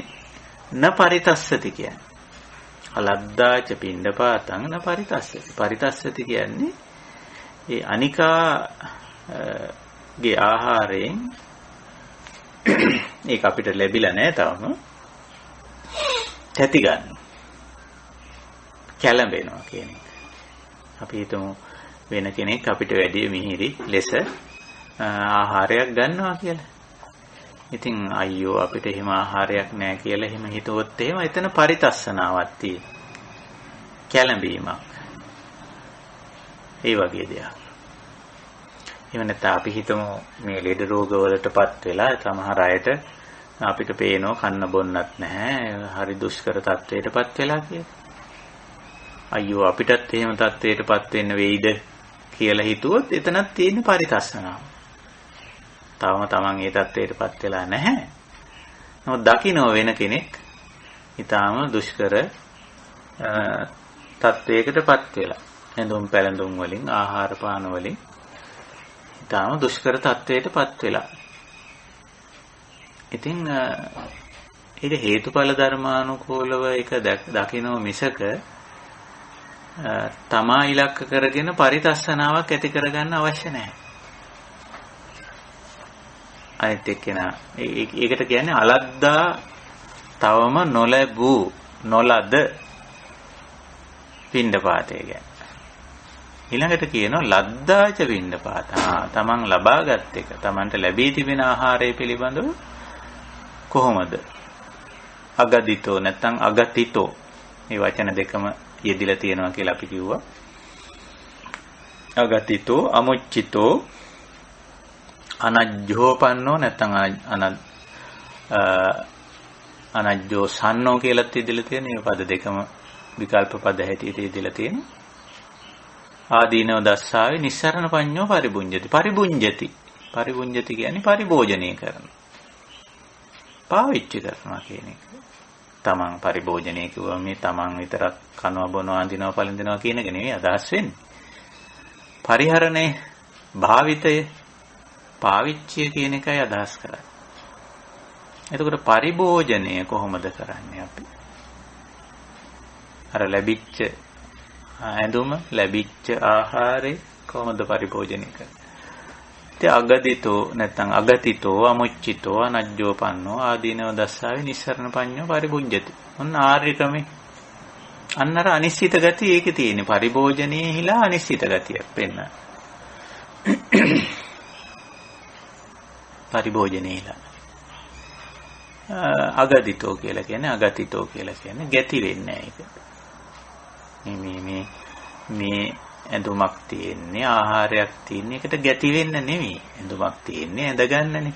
න පරිතස්සති කියන්නේ. අලද්දාච පිණ්ඩපාතං න පරිතස්සති. පරිතස්සති කියන්නේ ඒ අනිකාගේ ආහාරයෙන් ඒක අපිට ලැබිලා නැහැ තාම. තැති ගන්න. කැළඹෙනවා කියන එක. අපි හිතමු වෙන කෙනෙක් අපිට වැඩි මිහිරි ලෙස ආහාරයක් ගන්නවා කියලා. ඉතින් අයියෝ අපිට එහෙම ආහාරයක් නැහැ කියලා එහෙම හිතුවොත් එහෙම එතන පරිතස්සනාවක් තියෙනවා. කැළඹීමක්. ඒ වගේ දෙයක්. එහෙම නැත්නම් අපි හිතමු මේ ලෙඩ රෝග වලටපත් වෙලා සමහර අයට අපිට පේනවා කන්න බොන්නත් නැහැ. හරි දුෂ්කර තත්වයකටපත් වෙලා කියලා. අයියෝ අපිටත් එහෙම තත්වයකටපත් වෙන්න වෙයිද කියලා හිතුවොත් එතනක් තියෙන පරිතස්සනාව. තවම තමන් ඒ තත්වයකටපත් වෙලා නැහැ. නමුත් දකින්න වෙන කෙනෙක් ඊටාම දුෂ්කර තත්වයකටපත් වෙලා. ඇඳුම් පැළඳුම් වලින් ආහාර පාන වලින් ඊටාම දුෂ්කර තත්වයකටපත් වෙලා. ඉතින් ඒක හේතුඵල ධර්මානුකූලව ඒක දකින්න මිසක තමා ඉලක්ක කරගෙන පරිතස්සනාවක් ඇති කරගන්න අවශ්‍ය නැහැ. අනිත් එක්කෙනා ඒකට කියන්නේ අලද්දා තවම නොලැබූ නොලද පිණ්ඩපාතය ගැන. ඊළඟට කියනවා ලද්දාච පිණ්ඩපාත. තමන් ලබාගත් එක තමන්ට ලැබී තිබෙන ආහාරය පිළිබඳව කොහොමද? අගදිතෝ නැත්නම් අගතිතෝ මේ වචන දෙකම යෙදිලා තියෙනවා කියලා අපි කිව්වා. අගතිතෝ අමුච්චිතෝ අනජ්ජෝපන්නෝ නැත්නම් අනජ්ජෝ සන්නෝ කියලාත් ඉදලා තියෙන මේ පද දෙකම විකල්ප පද හැටියට ඉදලා තියෙනවා. ආදීනව දස්සාවේ නිස්සරණ පඤ්ඤෝ පරිබුඤ්ජති. පරිබුඤ්ජති කියන්නේ පරිභෝජනය කරනවා. පාවිච්චි කරනවා කියන එක. තමන් පරිභෝජනය කිව්වම මේ තමන් විතරක් කනවා බොනවා අඳිනවා පළඳිනවා කියන එක නෙවෙයි අදහස් වෙන්නේ. පරිහරණය, භාවිතය, පාවිච්චිය කියන එකයි අදහස් කරන්නේ. එතකොට පරිභෝජනය කොහොමද කරන්නේ අපි? අර ලැබිච්ච ඇඳුම, ලැබිච්ච ආහාරය කොහොමද පරිභෝජනය කරන්නේ? අගදිතෝ නැත්නම් අගතිතෝ අමුච්චිතෝ අනජ්ජෝපන්නෝ ආදීනව දස්සාවේ නිස්සරණ පඤ්ඤෝ පරිභුඤ්ජති. ඔන්න ආර්ය ක්‍රමේ. අන්නර අනිශ්චිත ගතිය ඒකේ තියෙන්නේ. පරිභෝජනයේ හිලා අනිශ්චිත ගතියක් වෙන්න. පරිභෝජනයේ හිලා. අගදිතෝ කියලා කියන්නේ අගතිතෝ කියලා කියන්නේ ගැති වෙන්නේ නැහැ ඒක. මේ ඇඳුමක් තියෙන්නේ ආහාරයක් තියෙන්නේ එකට ගැති වෙන්න නෙමෙයි. ඇඳුමක් තියෙන්නේ ඇඳ ගන්නනේ.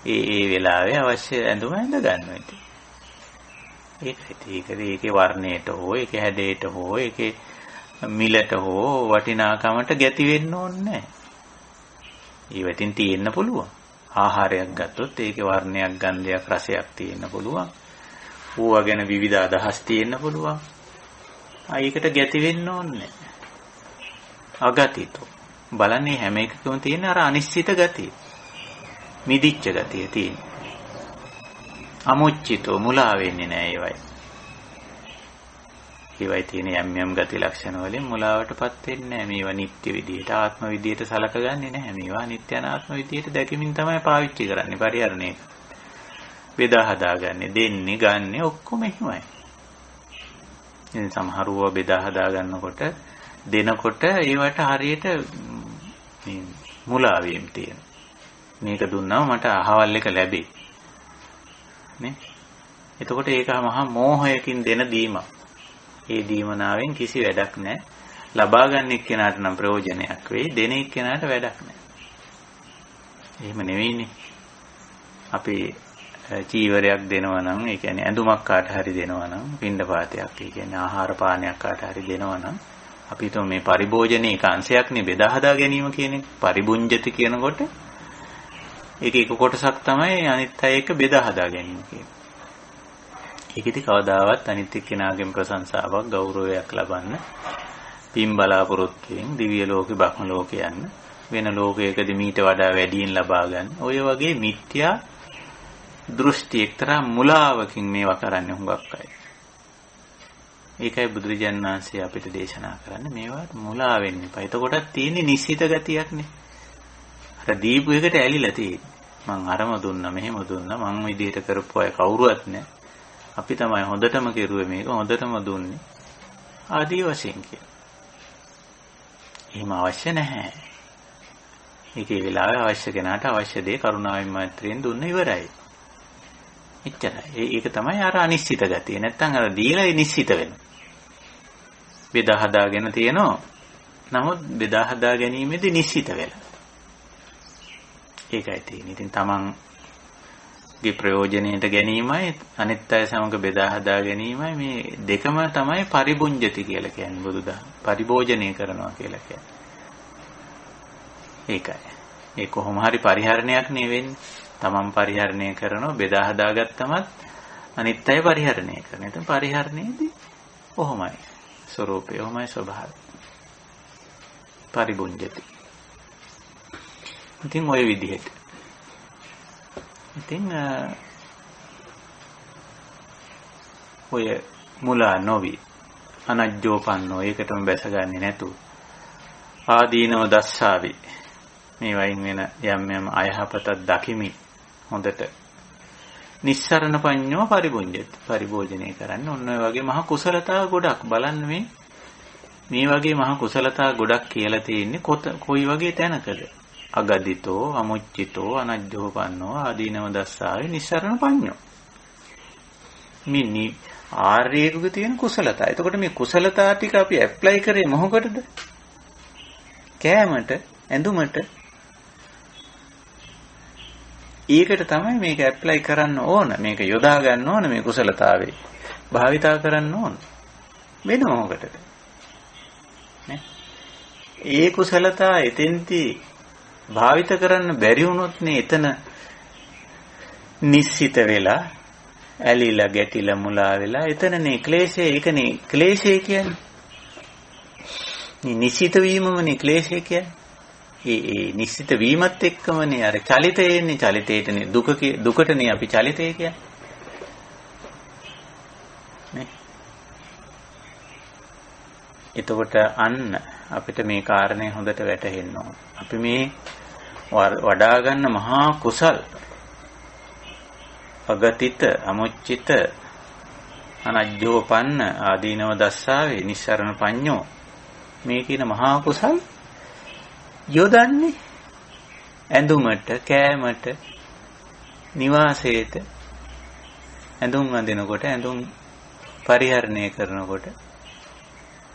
ඒ වෙලාවේ අවශ්‍ය ඇඳුම ඇඳ ගන්නවා. ඒකේ වර්ණයට හෝ ඒකේ හැඩයට හෝ ඒකේ මිලට හෝ වටිනාකමට ගැති වෙන්න ඕනේ නැහැ. ඊවටින් තියෙන්න පුළුවන්. ආහාරයක් ගත්තොත් ඒකේ වර්ණයක්, ගන්ධයක්, රසයක් තියෙන්න පුළුවන්. ඌවා ගැන විවිධ අදහස් තියෙන්න පුළුවන්. ඒකට ගැති වෙන්න ඕනේ නැහැ. අගතිතෝ බලන්නේ හැම එකකම තියෙන අර අනිශ්චිත ගතිය. මිදිච්ච ගතිය තියෙන. අමුච්චිතෝ මුලා වෙන්නේ නැහැ ඒවයි. ඒවයි තියෙන යම් ගති ලක්ෂණ වලින් මුලාවටපත් වෙන්නේ නැහැ. මේවා නිට්ටය විදියට ආත්ම විදියට සලකගන්නේ නැහැ. මේවා නිට්ටය අනාත්ම විදියට දැකීමින් තමයි පාවිච්චි කරන්නේ පරිහරණය. වේදා හදාගන්නේ, දෙන්නේ, ගන්නේ ඔක්කොම එහෙමයි. ඉතින් සමහරව බෙදා හදා ගන්නකොට දෙනකොට ඒවට හරියට මේ මුලා වීම තියෙනවා. මේක දුන්නාම මට අහවල් එක ලැබෙයි. නේ? එතකොට ඒක මහා මෝහයකින් දෙන දීමක්. ඒ දීමනාවෙන් කිසි වැඩක් නැහැ. ලබා ගන්න එක්කෙනාට නම් ප්‍රයෝජනයක් වෙයි, දෙන එක්කෙනාට වැඩක් නැහැ. එහෙම නෙවෙයිනේ. අපි චීවරයක් දෙනවා නම්, ඒ කියන්නේ ඇඳුමක් කාට හරි දෙනවා නම්, පින්ඩපාතයක්, ඒ කියන්නේ ආහාර පානයක් කාට හරි දෙනවා නම් අපි හිතමු මේ පරිභෝජනයේ එක අංශයක් නේ බෙදා හදා ගැනීම කියන එක. පරිබුඤ්ජති කියනකොට ඒක එක කොටසක් තමයි අනිත් අය එක බෙදා හදා ගැනීම කියන්නේ. ඒකෙදි කවදාවත් අනිත් එක්කෙනාගෙන් ප්‍රශංසාවක්, ගෞරවයක් ලබන්න, පින් බලාපොරොත්තුෙන් දිව්‍ය ලෝකෙ, බ්‍රහ්ම ලෝකෙ යන්න, වෙන ලෝකයකදී මීට වඩා වැඩියෙන් ලබා ගන්න. ඔය වගේ මිත්‍යා දෘෂ්ටි එක්තරා මුලාවකින් මේවා කරන්නේ හුඟක් අය. ඒකයි බුදුරජාණන් වහන්සේ අපිට දේශනා කරන්නේ මේවට මුලා වෙන්න එපා. එතකොටත් තියෙන්නේ නිශ්චිත ගතියක්නේ. අර දීපු එකට ඇලිලා තියෙන්නේ. මං අරම දුන්නා, මෙහෙම දුන්නා, මං විදිහට කරපු අය කවුරුවත් නැහැ. අපි තමයි හොඳටම කෙරුවේ මේක, හොඳටම දුන්නේ. ආදී වශයෙන් කිය. එහෙම අවශ්‍ය නැහැ. ඒකේ වෙලාවේ අවශ්‍ය කෙනාට අවශ්‍ය දේ කරුණාවෙන් මෛත්‍රියෙන් දුන්න ඉවරයි. එච්චරයි. ඒක තමයි අර අනිශ්චිත ගතිය. නැත්තම් අර දීලා නිශ්චිත වෙනවා. බෙදා හදාගෙන තියෙනවා. නමුත් බෙදා හදා ගැනීමේදී නිශ්චිත වෙලා. ඒකයි තියෙන්නේ. ඉතින් තමන්ගේ ප්‍රයෝජනෙට ගැනීමයි අනිත් අය සමග බෙදා හදා ගැනීමයි මේ දෙකම තමයි පරිබුඤ්ජති කියලා කියන්නේ බුදුදහම. පරිභෝජනය කරනවා කියලා කියන්නේ. ඒකයි. ඒ කොහොම හරි පරිහරණයක් නෙවෙන්නේ. තමන් පරිහරණය කරනවා බෙදා හදාගත්තමත් අනිත් අය පරිහරණය කරනවා. එතන පරිහරණයේදී කොහොමයි ස්වરૂපය, කොහොමයි ස්වභාවය. පරිබුඤ්ජති. ඉතින් ওই විදිහට. ඉතින් ඔය මුලා නොවි අනජ්ජෝපන්නෝ ඒකටම බැසගන්නේ නැතුව ආදීනව දස්සාවි මේ වයින් වෙන යම් අයහපතක් දකිමි හොඳට නිස්සරණ පඤ්ඤෝ පරිබුඤ්ජති පරිභෝජනය කරන්න. ඔන්න ඔය වගේ මහා කුසලතා ගොඩක් බලන්න මේ වගේ මහා කුසලතා ගොඩක් කියලා තියෙන්නේ කොයි වගේ තැනකද? අගදිතෝ අමුච්චිතෝ අනජ්ජෝපන්නෝ ආදීනව දස්සාවේ නිස්සරණ පඤ්ඤෝ. මේ ආර්යයෙකුගේ තියෙන කුසලතා. එතකොට මේ කුසලතා ටික අපි ඇප්ලයි කරේ මොකටද? කෑමට, ඇඳුමට, ඒකට තමයි මේක ඇප්ලයි කරන්න ඕන. මේක යොදා ගන්න ඕන මේ කුසලතාවේ. භාවිතා කරන්න ඕන. වෙන මොකටද? නේ? ඒ කුසලතා එතෙන්දී භාවිත කරන්න බැරි වුණොත් නේ එතන නිස්සිත වෙලා ඇලිලා ගැටිලා මුලා වෙලා එතනනේ ක්ලේශය. ඒකනේ ක්ලේශය කියන්නේ. නිසිත වීමමනේ ක්ලේශය කියන්නේ. ඒ නිසිත වීමත් එක්කමනේ අර චලිතය එන්නේ. චලිතයටනේ දුකටනේ අපි චලිතය කියන්නේ. නේ? එතකොට අන්න අපිට මේ කාරණේ හොඳට වැටහෙන්න ඕන. අපි මේ වඩා ගන්න මහා කුසල් අගතිත අමුච්චිත අනජ්ජෝපන්න ආදීනව දස්සාවේ නිස්සරණ පඤ්ඤෝ මේ කියන මහා කුසල් යොදන්නේ ඇඳුමට, කෑමට, නිවාසයට, ඇඳුම් අඳිනකොට, ඇඳුම් පරිහරණය කරනකොට,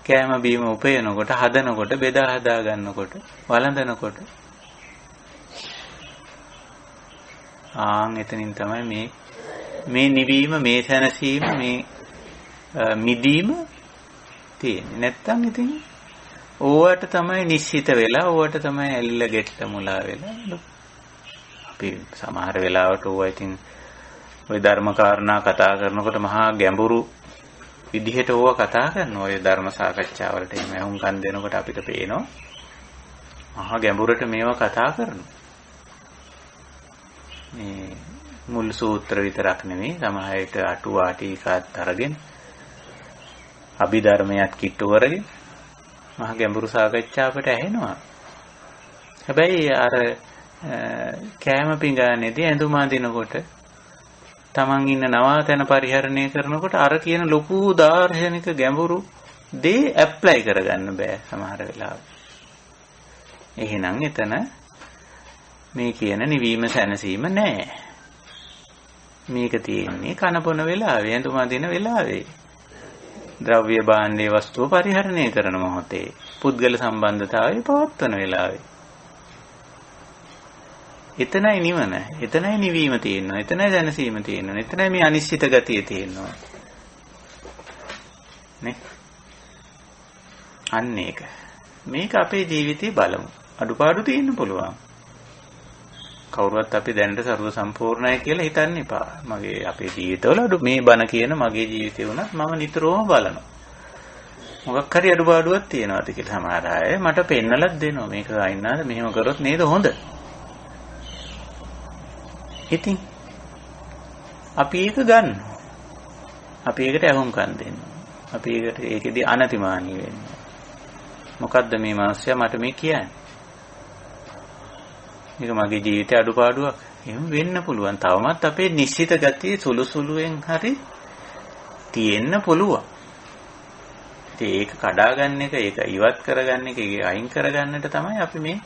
කෑම බීම උපයනකොට, හදනකොට, බෙදා හදා ගන්නකොට, වළඳනකොට එතනින් තමයි මේ නිවීම, මේ සැනසීම, මේ මිදීම තියෙන්නේ. නැත්තම් ඉතින් ඕවට තමයි නිශ්චිත වෙලා, ඕවට තමයි ඇලිලා ගැටලා මුලා වෙලා. අපි සමහර වෙලාවට ඕවා ඉතින් ওই ධර්ම කාරණා කතා කරනකොට මහා ගැඹුරු විදිහට ඕවා කතා කරනවා. ඔය ධර්ම සාකච්ඡාවලට එහෙම වුන්කන් දෙනකොට අපිට පේනවා මහා ගැඹුරට මේවා කතා කරනවා. මේ මුල් සූත්‍ර විතරක් නෙමෙයි, සමහරවිට අටුවා ටීකාත් අරගෙන අභිධර්මයක් කිට්ටු කරගෙන මහ ගැඹුරු සාකච්ඡාවකට ඇහෙනවා. හැබැයි අර කෑම පිඟානේදී ඇඳුම අඳිනකොට, Taman ඉන්න නවාතැන පරිහරණය කරනකොට අර කියන ලොකු දාර්ශනික ගැඹුරු දේ ඇප්ලයි කරගන්න බෑ සමහර වෙලාවට. එහෙනම් එතන මේ කියන නිවීම සැනසීම නෑ. මේක තියෙන්නේ කනපොන වෙලාවේ, ඇඳුම අඳින වෙලාවේ, ද්‍රව්‍ය භාණ්ඩේ වස්තුව පරිහරණය කරන මොහොතේ, පුද්ගල සම්බන්ධතාවය පවත්වන වෙලාවේ. එතනයි නිවන, එතනයි නිවීම තියෙනවා, එතනයි දැනසීම තියෙනවා, එතනයි මේ අනිශ්චිත ගතිය තියෙනවා. නේ? අන්න ඒක. මේක අපේ ජීවිතේ බලමු. අඩුපාඩු තියෙන්න පුළුවන්. කවුරුවත් අපි දැනට සර්ව සම්පූර්ණයි කියලා හිතන්න එපා. අපේ ජීවිතවල මේ බණ කියන මගේ ජීවිතේ වුණත් මම නිතරම බලනවා. මොකක් හරි අඩුපාඩුවක් තියෙනවාද කියලා සමහර අය මට පෙන්නලත් දෙනවා. මේක අයින්නාද මෙහෙම කරොත් නේද හොඳ. ඉතින් අපි ඒක ගන්නවා. අපි ඒකට අහුම්කම් දෙනවා. අපි ඒකෙදී අනතිමානී වෙනවා. මොකද්ද මේ මානසය මට මේ කියන්නේ? මේක මගේ ජීවිතේ අඩුපාඩුවක්. එහෙම වෙන්න පුළුවන්. තවමත් අපේ නිශ්චිත ගතිය සුළු සුළුෙන් හරි තියෙන්න පුළුවන්. ඉතින් ඒක කඩාගන්න එක, ඒක ඉවත් කරගන්න එක, ඒක අයින් කරගන්නට තමයි අපි මේ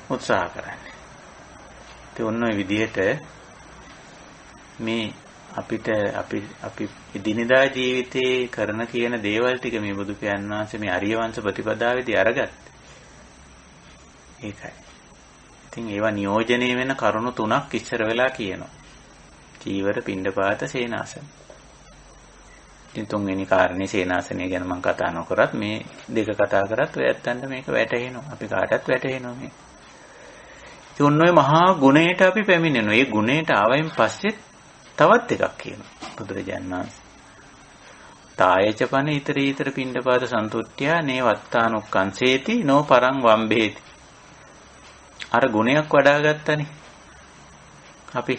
උත්සාහ කරන්නේ. ඉතින් ඔන්න ඔය විදිහට මේ අපි දිනදා ජීවිතේ කරන කියන දේවල් ටික මේ බුදු පියාණන් වහන්සේ මේ ආර්ය වංශ ප්‍රතිපදාවේදී අරගත්තේ. ඒකයි. ඉතින් ඒවා නියෝජනය වෙන කරුණු තුනක් ඉස්සර වෙලා කියනවා. චීවර, පිණ්ඩපාත, සේනාසන. ඉතින් තුන්වෙනි කාරණේ සේනාසනය ගැන මම කතා නොකරත් මේ දෙක කතා කරත් ඔයත්තන්ට මේක වැටහෙනවා. අපි කාටත් වැටහෙනවා මේ. ඉතින් ඔන්න ඔය මහා ගුණයට අපි පැමිණෙනවා. ඒ ගුණයට ආවයින් පස්සේ තවත් එකක් කියනවා බුදුරජාණන් වහන්සේ. තායචපන ඊතර පිණ්ඩපාත සන්තුට්ඨ්‍යා නේ වත්තානුක්කංසේති නෝ පරං වම්බේති. අර ගුණයක් වඩා ගත්තනේ. අපි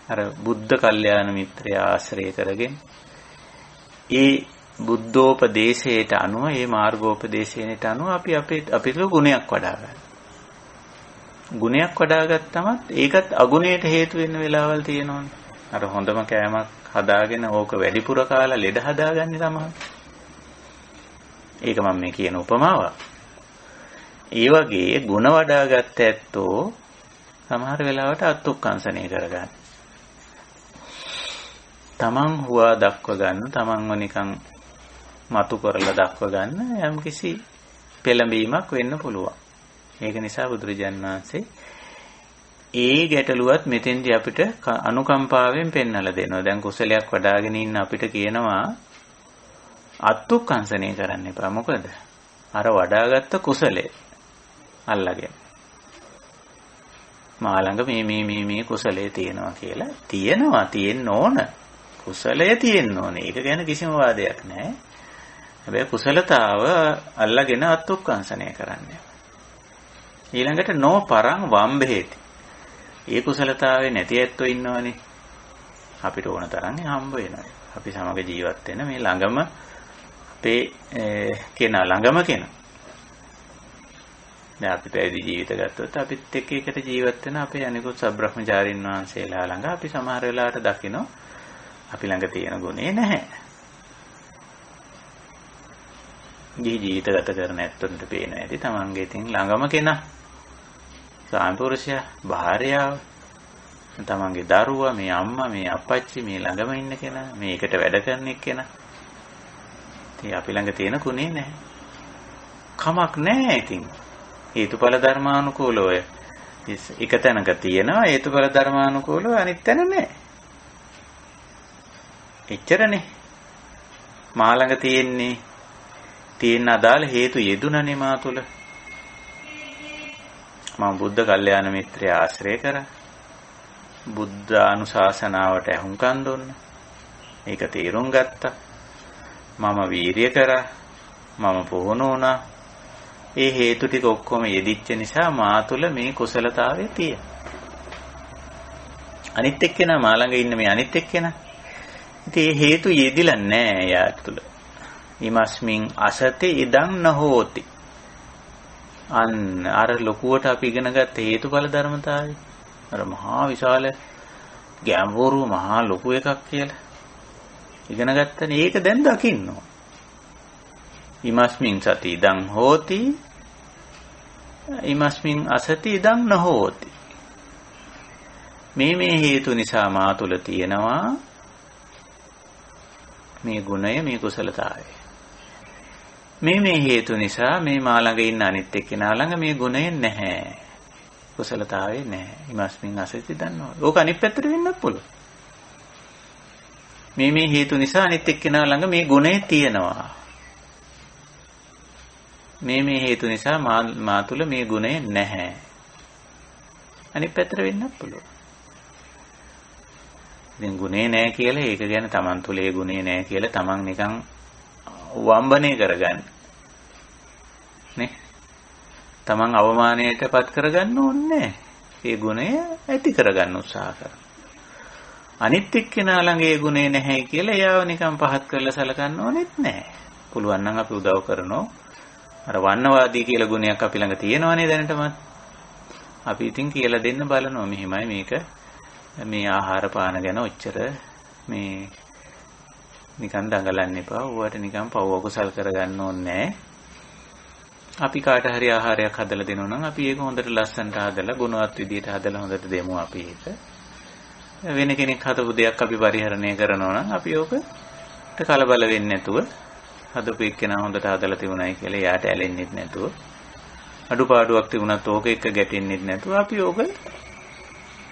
අර බුද්ධ කල්යාණ මිත්‍රය ආශ්‍රය කරගෙන ඒ බුද්ධෝපදේශයට අනුව, ඒ මාර්ගෝපදේශයට අනුව අපිට ගුණයක් වඩා ගන්න. ගුණයක් වඩා ගත්තමත් ඒකත් අගුණයට හේතු වෙන වෙලාවල් තියෙනවනේ. අර හොඳම කෑමක් හදාගෙන ඕක වැඩිපුර කාලා ලෙඩ හදාගන්නේ සමහර. ඒක මම මේ කියන උපමාවක්. ඒ වගේ ಗುಣ වඩාගත්ත ඇත්තෝ සමහර වෙලාවට අත්ුක්කංශනය කරගන්න. තමන් හුවා දක්ව ගන්න, තමන්ව නිකන් මතු කරලා දක්ව ගන්න ඒ ගැටලුවත් මෙතෙන්දී අපිට අනුකම්පාවෙන් පෙන්වලා දෙනවා. දැන් කුසලයක් වඩාගෙන ඉන්න අපිට කියනවා අත්ුක්කංශනය කරන්න එපා. මොකද අර වඩාගත්ත කුසලයේ අල්ලගෙන මා ළඟ මේ කුසලයේ තියෙනවා කියලා තියෙන්න ඕන. කුසලයේ තියෙන්න ඕනේ. ඒක ගැන කිසිම වාදයක් නැහැ. හැබැයි කුසලතාව අල්ලගෙන අත්ුක්කංශනය කරන්න. ඊළඟට නොපරං වම්බේති. ඒ කුසලතාවේ නැති ඇත්තෝ ඉන්නවනේ. අපිට ඕන තරම් හම්බ වෙනවා. අපි සමග ජීවත් වෙන මේ ළඟම අපේ කෙනා දැන් අපි පැවිදි ජීවිත ගත්තොත් අපිත් එක්ක එකට ජීවත් වෙන අපේ අනිකුත් සබ්‍රහ්මචාරින් වහන්සේලා ළඟ අපි සමහර වෙලාවට දකිනවා අපි ළඟ තියෙන ගුණේ නැහැ. ජීවිත ගත කරන ඇත්තන්ට පේන ඇති තමන්ගේ ඉතින් ළඟම කෙනා සාම්පුරුෂයා භාර්යාව තමන්ගේ දරුවා මේ අම්මා මේ අප්පච්චි මේ ළඟම ඉන්න කෙනා මේකට වැඩ කරන එක්කෙනා ඉතින් අපි ළඟ තියෙන ගුණේ නැහැ. කමක් නැහැ ඉතින් හේතුඵල ධර්මානුකූලව එක තැනක තියෙනවා හේතුඵල ධර්මානුකූලව අනිත් තැන නැහැ. එච්චරනේ. මා ළඟ තියෙන අදාළ හේතු යෙදුණනේ මා තුල. මම බුද්ධ කල්යාණ මිත්‍රය ආශ්‍රය කරා. බුද්ධ අනුශාසනාවට ඇහුම්කන් දුන්නා. ඒක තේරුම් ගත්තා. මම වීරිය කරා. මම පුහුණු වුණා. ඒ හේතු ටික ඔක්කොම යෙදිච්ච නිසා මා තුල මේ කුසලතාවය තියෙනවා. අනිත් එක්කෙනා මා ළඟ ඉන්න මේ අනිත් එක්කෙනා. ඉතින් මේ හේතු යෙදිලා නැහැ යා තුල. ීමස්මින් අසති ඉදං නහෝති. අර ලොකුවට අපි ඉගෙන ගත්ත හේතුඵල ධර්මතාවය. අර මහා විශාල ගැඹුරු මහා ලොකු එකක් කියලා. ඉගෙන ගත්තනේ ඒක දැන් දකින්න ඕන. ඉමස්මින් සති ඉදං හෝති ඉමස්මින් අසති ඉදං නහෝති. මේ හේතු නිසා මා තුල තියෙනවා මේ ගුණය මේ කුසලතාවය. මේ හේතු නිසා මේ මා ළඟ ඉන්න අනිත් එක්කෙනා ළඟ මේ ගුණය නැහැ. කුසලතාවය නැහැ. ඉමස්මින් අසති දන්නවා. ඕක අනිත් පැත්තට වෙන්නත් පුළුවන්. මේ හේතු නිසා අනිත් එක්කෙනා ළඟ මේ ගුණය තියෙනවා. මේ හේතු නිසා මා තුල මේ ගුණය නැහැ. අනිත් පැත්තට වෙන්නත් පුළුවන්. ඉතින් ගුණේ නැහැ කියලා ඒක ගැන Taman තුල ඒ ගුණේ නැහැ කියලා Taman නිකන් වම්බනේ කරගන්න. නේ? Taman අවමානයටපත් කරගන්න ඕනේ. ඒ ගුණය ඇති කරගන්න උත්සාහ කරනවා. අනිත් එක්කෙනා ළඟ ඒ ගුණේ නැහැ කියලා එයාව නිකන් පහත් කරලා සලකන්න ඕනෙත් නැහැ. පුළුවන් නම් අපි උදව් කරනවා. අර වන්නවාදී කියලා ගුණයක් අපි ළඟ තියෙනවනේ දැනටමත්. අපි ඉතින් කියලා දෙන්න බලනවා මෙහිමයි මේක මේ ආහාර පාන ගැන ඔච්චර මේ නිකන් දඟලන්න එපා. ඌවට නිකන් පව කුසල් කරගන්න ඕනේ නැහැ. අපි කාට හරි ආහාරයක් හදලා දෙනවා නම් අපි ඒක හොඳට ලස්සනට හදලා ගුණවත් විදියට හදලා හොඳට දෙමු අපි ඒක. වෙන කෙනෙක් හදපු දෙයක් අපි පරිහරණය කරනවා නම් අපි ඕකට කලබල වෙන්නේ නැතුව හදපු එක්කෙනා හොඳට හදලා තිබුණයි කියලා එයාට ඇලෙන්නෙත් නැතුව අඩුපාඩුවක් තිබුණත් ඕක එක්ක ගැටෙන්නෙත් නැතුව අපි ඕක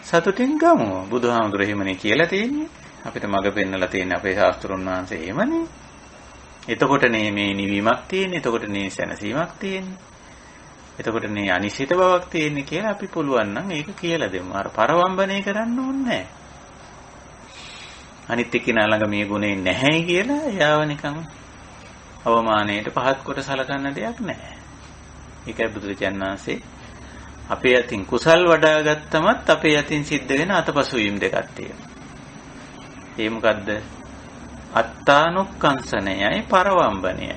සතුටින් ගමු. බුදුහාමුදුරු එහෙමනේ කියලා තියෙන්නේ. අපිට මඟ පෙන්නලා තියෙන අපේ ශාස්ත්‍රුන් වහන්සේ එහෙමනේ. එතකොටනේ මේ නිවීමක් තියෙන්නේ. එතකොටනේ සැනසීමක් තියෙන්නේ. එතකොටනේ අනිශ්චිත බවක් තියෙන්නේ කියලා අපි පුළුවන් නම් ඒක කියලා දෙමු. අර පරවම්බනේ කරන්න ඕනේ නැහැ. අනිත් එක්කිනා ළඟ මේ ගුණේ නැහැ කියලා එයාව නිකන් අවමානයට පහත් කොට සලකන්න දෙයක් නැහැ. ඒකයි බුදුරජාණන් වහන්සේ අපේ අතින් කුසල් වඩා ගත්තමත් අපේ අතින් සිද්ධ වෙන අතපසු වීම දෙකක් තියෙනවා. ඒ මොකද්ද? අත්තානුක්කංශනයයි පරවම්බනයයි.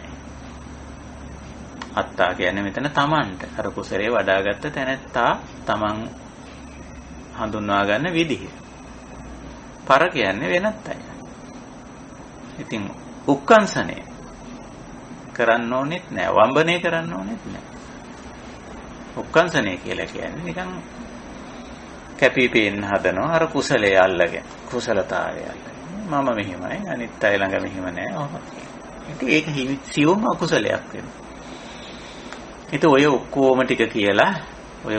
අත්තා කියන්නේ මෙතන තමන්ට අර කුසලයේ වඩාගත්ත තැනැත්තා තමන් හඳුන්වා ගන්න විදිහ. පර කියන්නේ වෙනත් අය. ඉතින් උක්කංශනය කරන්න ඕනෙත් නෑ, වම්බනය කරන්න ඕනෙත් නෑ. උක්කංශනය කියලා කියන්නේ නිකන් කැපිපේන්න හදනවා අර කුසලයේ අල්ලගෙන, කුසලතාවය අල්ලගෙන. මම මෙහිමයි අනිත් අය ළඟ මෙහිම නෑ. ඔහොම. ඉතින් ඒක සියුම් අකුසලයක් වෙනවා. ඉතින් ඔය ඔක්කොම ටික කියලා ඔය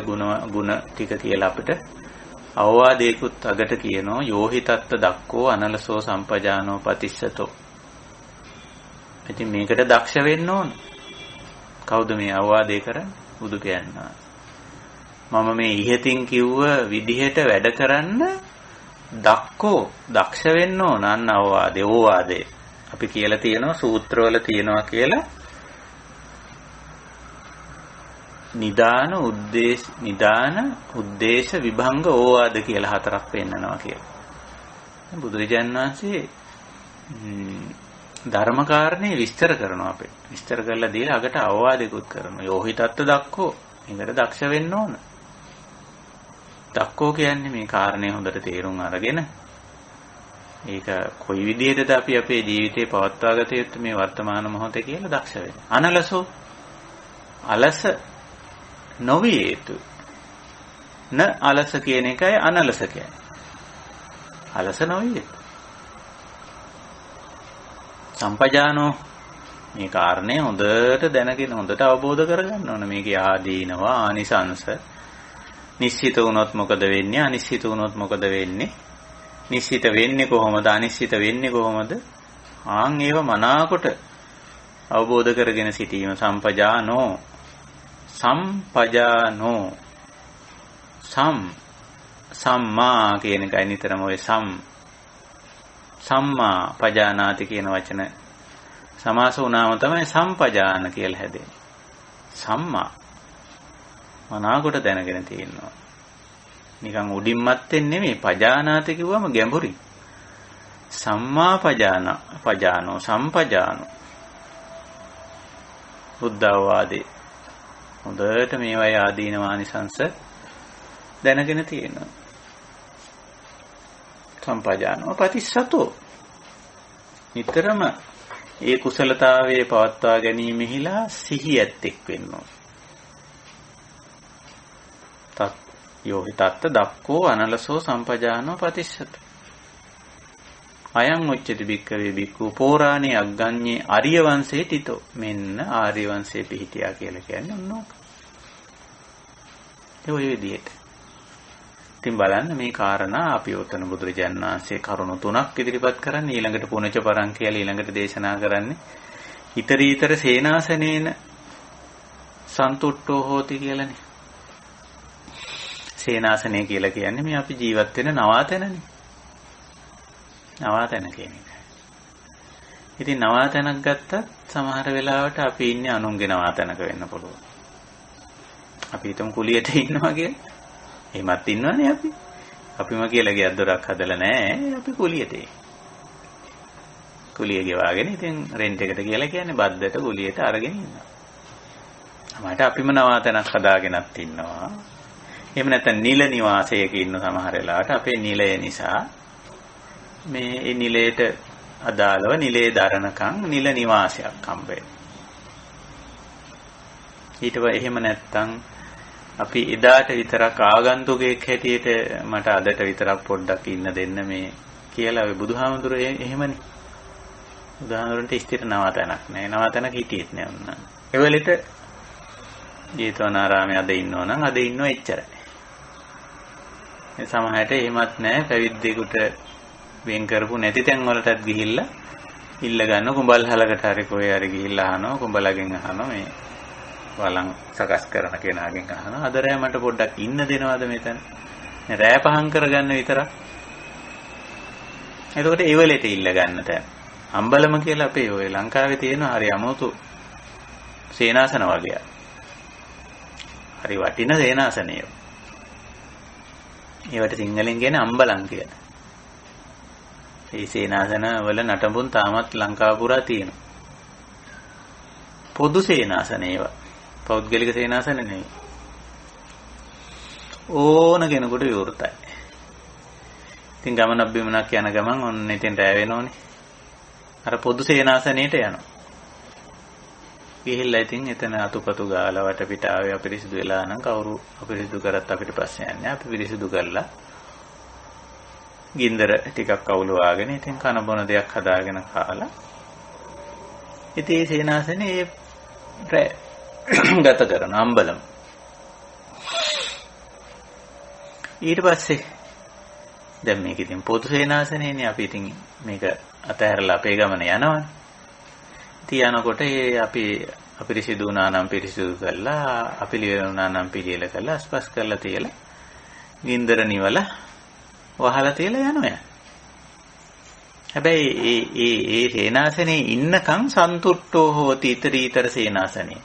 ಗುಣ ටික කියලා අපිට අවවාදයකුත් අගට කියනවා යෝහිතත්ත දක්කෝ අනලසෝ සම්පජානෝ පතිස්සතෝ. ඉතින් මේකට දක්ෂ වෙන්න ඕන. කවුද මේ අවවාදේ කරන්නේ? බුදු කියනවා. මම මේ ඉහතින් කිව්ව විදිහට වැඩ කරන්න දක්ෂ වෙන්න ඕන. අන්න අවවාදේ ඕවාදේ. අපි කියලා තියෙනවා සූත්‍රවල තියෙනවා කියලා නිදාන උද්දේශ විභංග ඕවාද කියලා 4ක් පෙන්නනවා කියලා. බුදුරජාණන් වහන්සේ ධර්මකාරණේ විස්තර කරනවා අපේ. විස්තර කරලා දීලා අගට අවවාදයකුත් කරනවා. යෝහිතත්ත දක්කෝ. මේකට දක්ෂ වෙන්න ඕන. දක්කෝ කියන්නේ මේ කාරණේ හොඳට තේරුම් අරගෙන ඒක කොයි විදිහටද අපි අපේ ජීවිතේ පවත්වා ගත යුත්තේ මේ වර්තමාන මොහොතේ කියලා දක්ෂ වෙන්න. අනලසෝ අලස නොවිය යුතු. න අලස කියන එකයි අනලස කියන්නේ. අලස නොවිය යුතු. සම්පජානෝ මේ කාරණේ හොඳට දැනගෙන හොඳට අවබෝධ කරගන්න ඕන. මේකේ ආදීනවා ආනිසංස. නිශ්චිත වුණොත් මොකද වෙන්නේ? අනිශ්චිත වුණොත් මොකද වෙන්නේ? නිශ්චිත වෙන්නේ කොහොමද? අනිශ්චිත වෙන්නේ කොහොමද? ආන් ඒව මනාකොට අවබෝධ කරගෙන සිටීම සම්පජානෝ. සම්පජානෝ සම්මා කියන එකයි නිතරම ඔය සම්මා පජානාති කියන වචන සමාස වුණාම තමයි සම්පජාන කියලා හැදෙන්නේ. සම්මා මනාකොට දැනගෙන තියෙනවා. නිකන් උඩින්මත් වෙන්නේ නෙමෙයි. පජානාති කිව්වම ගැඹුරින්. සම්මා පජානෝ සම්පජානෝ බුද්ධාවාදේ හොඳට මේවයි ආදීනවානිසංස දැනගෙන තියෙනවා. සම්පජානෝ පතිස්සතෝ නිතරම ඒ කුසලතාවයේ පවත්වා ගැනීමෙහිලා සිහියත් එක් වෙන්න ඕන. යෝහිතත්ත දක්කෝ අනලසෝ සම්පජානෝ පතිස්සත. අයං උච්චති භික්ඛවේ භික්ඛු පෝරාණේ අග්ගඤ්ඤේ ආර්ය වංශේ තිතෝ. මෙන්න ආර්ය වංශේ පිහිටියා කියලා කියන්නේ ඔන්නෝක. ඒ ඔය විදිහට. ඉතින් බලන්න මේ කාරණා අපි උතන බුදුරජාණන් වහන්සේ කරුණු 3ක් ඉදිරිපත් කරන්නේ. ඊළඟට පුණජ පරං කියලා ඊළඟට දේශනා කරන්නේ ඊතරීතර සේනාසනේන සන්තුට්ඨෝ හෝති කියලානේ. සේනාසනය කියලා කියන්නේ මේ අපි ජීවත් වෙන නවාතැනනේ. නවාතැන කියන එක. ඉතින් නවාතැනක් ගත්තත් සමහර වෙලාවට අපි ඉන්නේ අනුන්ගේ නවාතැනක වෙන්න පුළුවන්. අපි හිතමු කුලියට ඉන්නවා කියලා. එහෙමත් ඉන්නවනේ අපි. අපිම කියලා ගියක් දොරක් හදලා නැහැ. අපි කුලියට ඉන්නේ. කුලිය ගෙවාගෙන ඉතින් රෙන්ට් එකට කියලා කියන්නේ බද්දට කුලියට අරගෙන ඉන්නවා. අපිට අපිම නවාතැනක් හදාගෙනත් ඉන්නවා. එහෙම නැත්නම් නිල නිවාසයක ඉන්න සමහර වෙලාවට අපේ නිලය නිසා මේ නිලයට අදාළව නිලයේ දරණකම් නිල නිවාසයක් හම්බ වෙනවා. ඊට පස්සේ එහෙම නැත්නම් අපි එදාට විතරක් ආගන්තුකෙක් හැටියට මට අදට විතරක් පොඩ්ඩක් ඉන්න දෙන්න මේ කියලා ඔය බුදුහාමුදුරේ එහෙමනේ. බුදුහාමුදුරන්ට ස්ථිර නවාතැනක් නැහැ. නවාතැනක හිටියෙත් නෑ උන්න. ඒ වෙලෙට ජේතවනාරාමයේ අද ඉන්නෝ නම් අද ඉන්නෝ එච්චරයි. සමහරට එහෙමත් නැහැ. පැවිද්දෙකුට වෙන් කරපු නැති තැන් වලටත් ගිහිල්ලා ඉල්ල ගන්න කුඹල් හලකට හරි කොහේ හරි ගිහිල්ලා අහනවා. කුඹලගෙන් අහනවා මේ වළං සකස් කරන කෙනාගෙන් අහනවා. අද රෑ මට පොඩ්ඩක් ඉන්න දෙනවද මෙතන? රෑ පහන් කරගන්න විතරක්. එතකොට ඒ වෙලෙට ඉල්ල ගන්න තැන. අම්බලම කියලා අපේ ඔය ලංකාවේ තියෙන හරි අමුතු සේනාසන වගේ. හරි වටින සේනාසනය. ඒවට සිංහලෙන් කියන්නේ අම්බලම් කියලා. මේ සේනාසන වල නටඹුන් තාමත් ලංකාව පුරා තියෙනවා. පොදු සේනාසන ඒවා. පෞද්ගලික සේනාසන නෙවෙයි. ඕන කෙනෙකුට විවෘතයි. ඉතින් ගමනක් බිමනක් යන ගමන් ඔන්න ඉතින් රැ වෙනෝනේ. අර පොදු සේනාසනයට යනවා. ගිහිල්ලා ඉතින් එතන අතුපතු ගාලා වටපිටාවේ අපිරිසිදු වෙලා නම් කවුරු අපිරිසිදු කරත් අපිට ප්‍රශ්නයක් නැහැ. අපි පිරිසිදු කරලා ගින්දර ටිකක් අවුලවාගෙන ඉතින් කන බොන දෙයක් හදාගෙන කාලා ඉතින් මේ සේනාසනේ ගත කරන අම්බලම්. ඊට පස්සේ දැන් මේක ඉතින් පොදු සේනාසනේනේ අපි ඉතින් මේක අතහැරලා අපේ ගමන යනවනේ. ඉතින් යනකොට අපි අපිරිසිදු වුණා නම් පිරිසිදු කරලා, අපිලිවෙල වුණා නම් පිළියෙල කරලා, ස්පස් කරලා තියලා, ගින්දර නිවලා වහලා තියලා යනවා. හැබැයි ඒ සේනාසනේ ඉන්නකම් සන්තුට්ඨෝ හෝති iterator සේනාසනේ.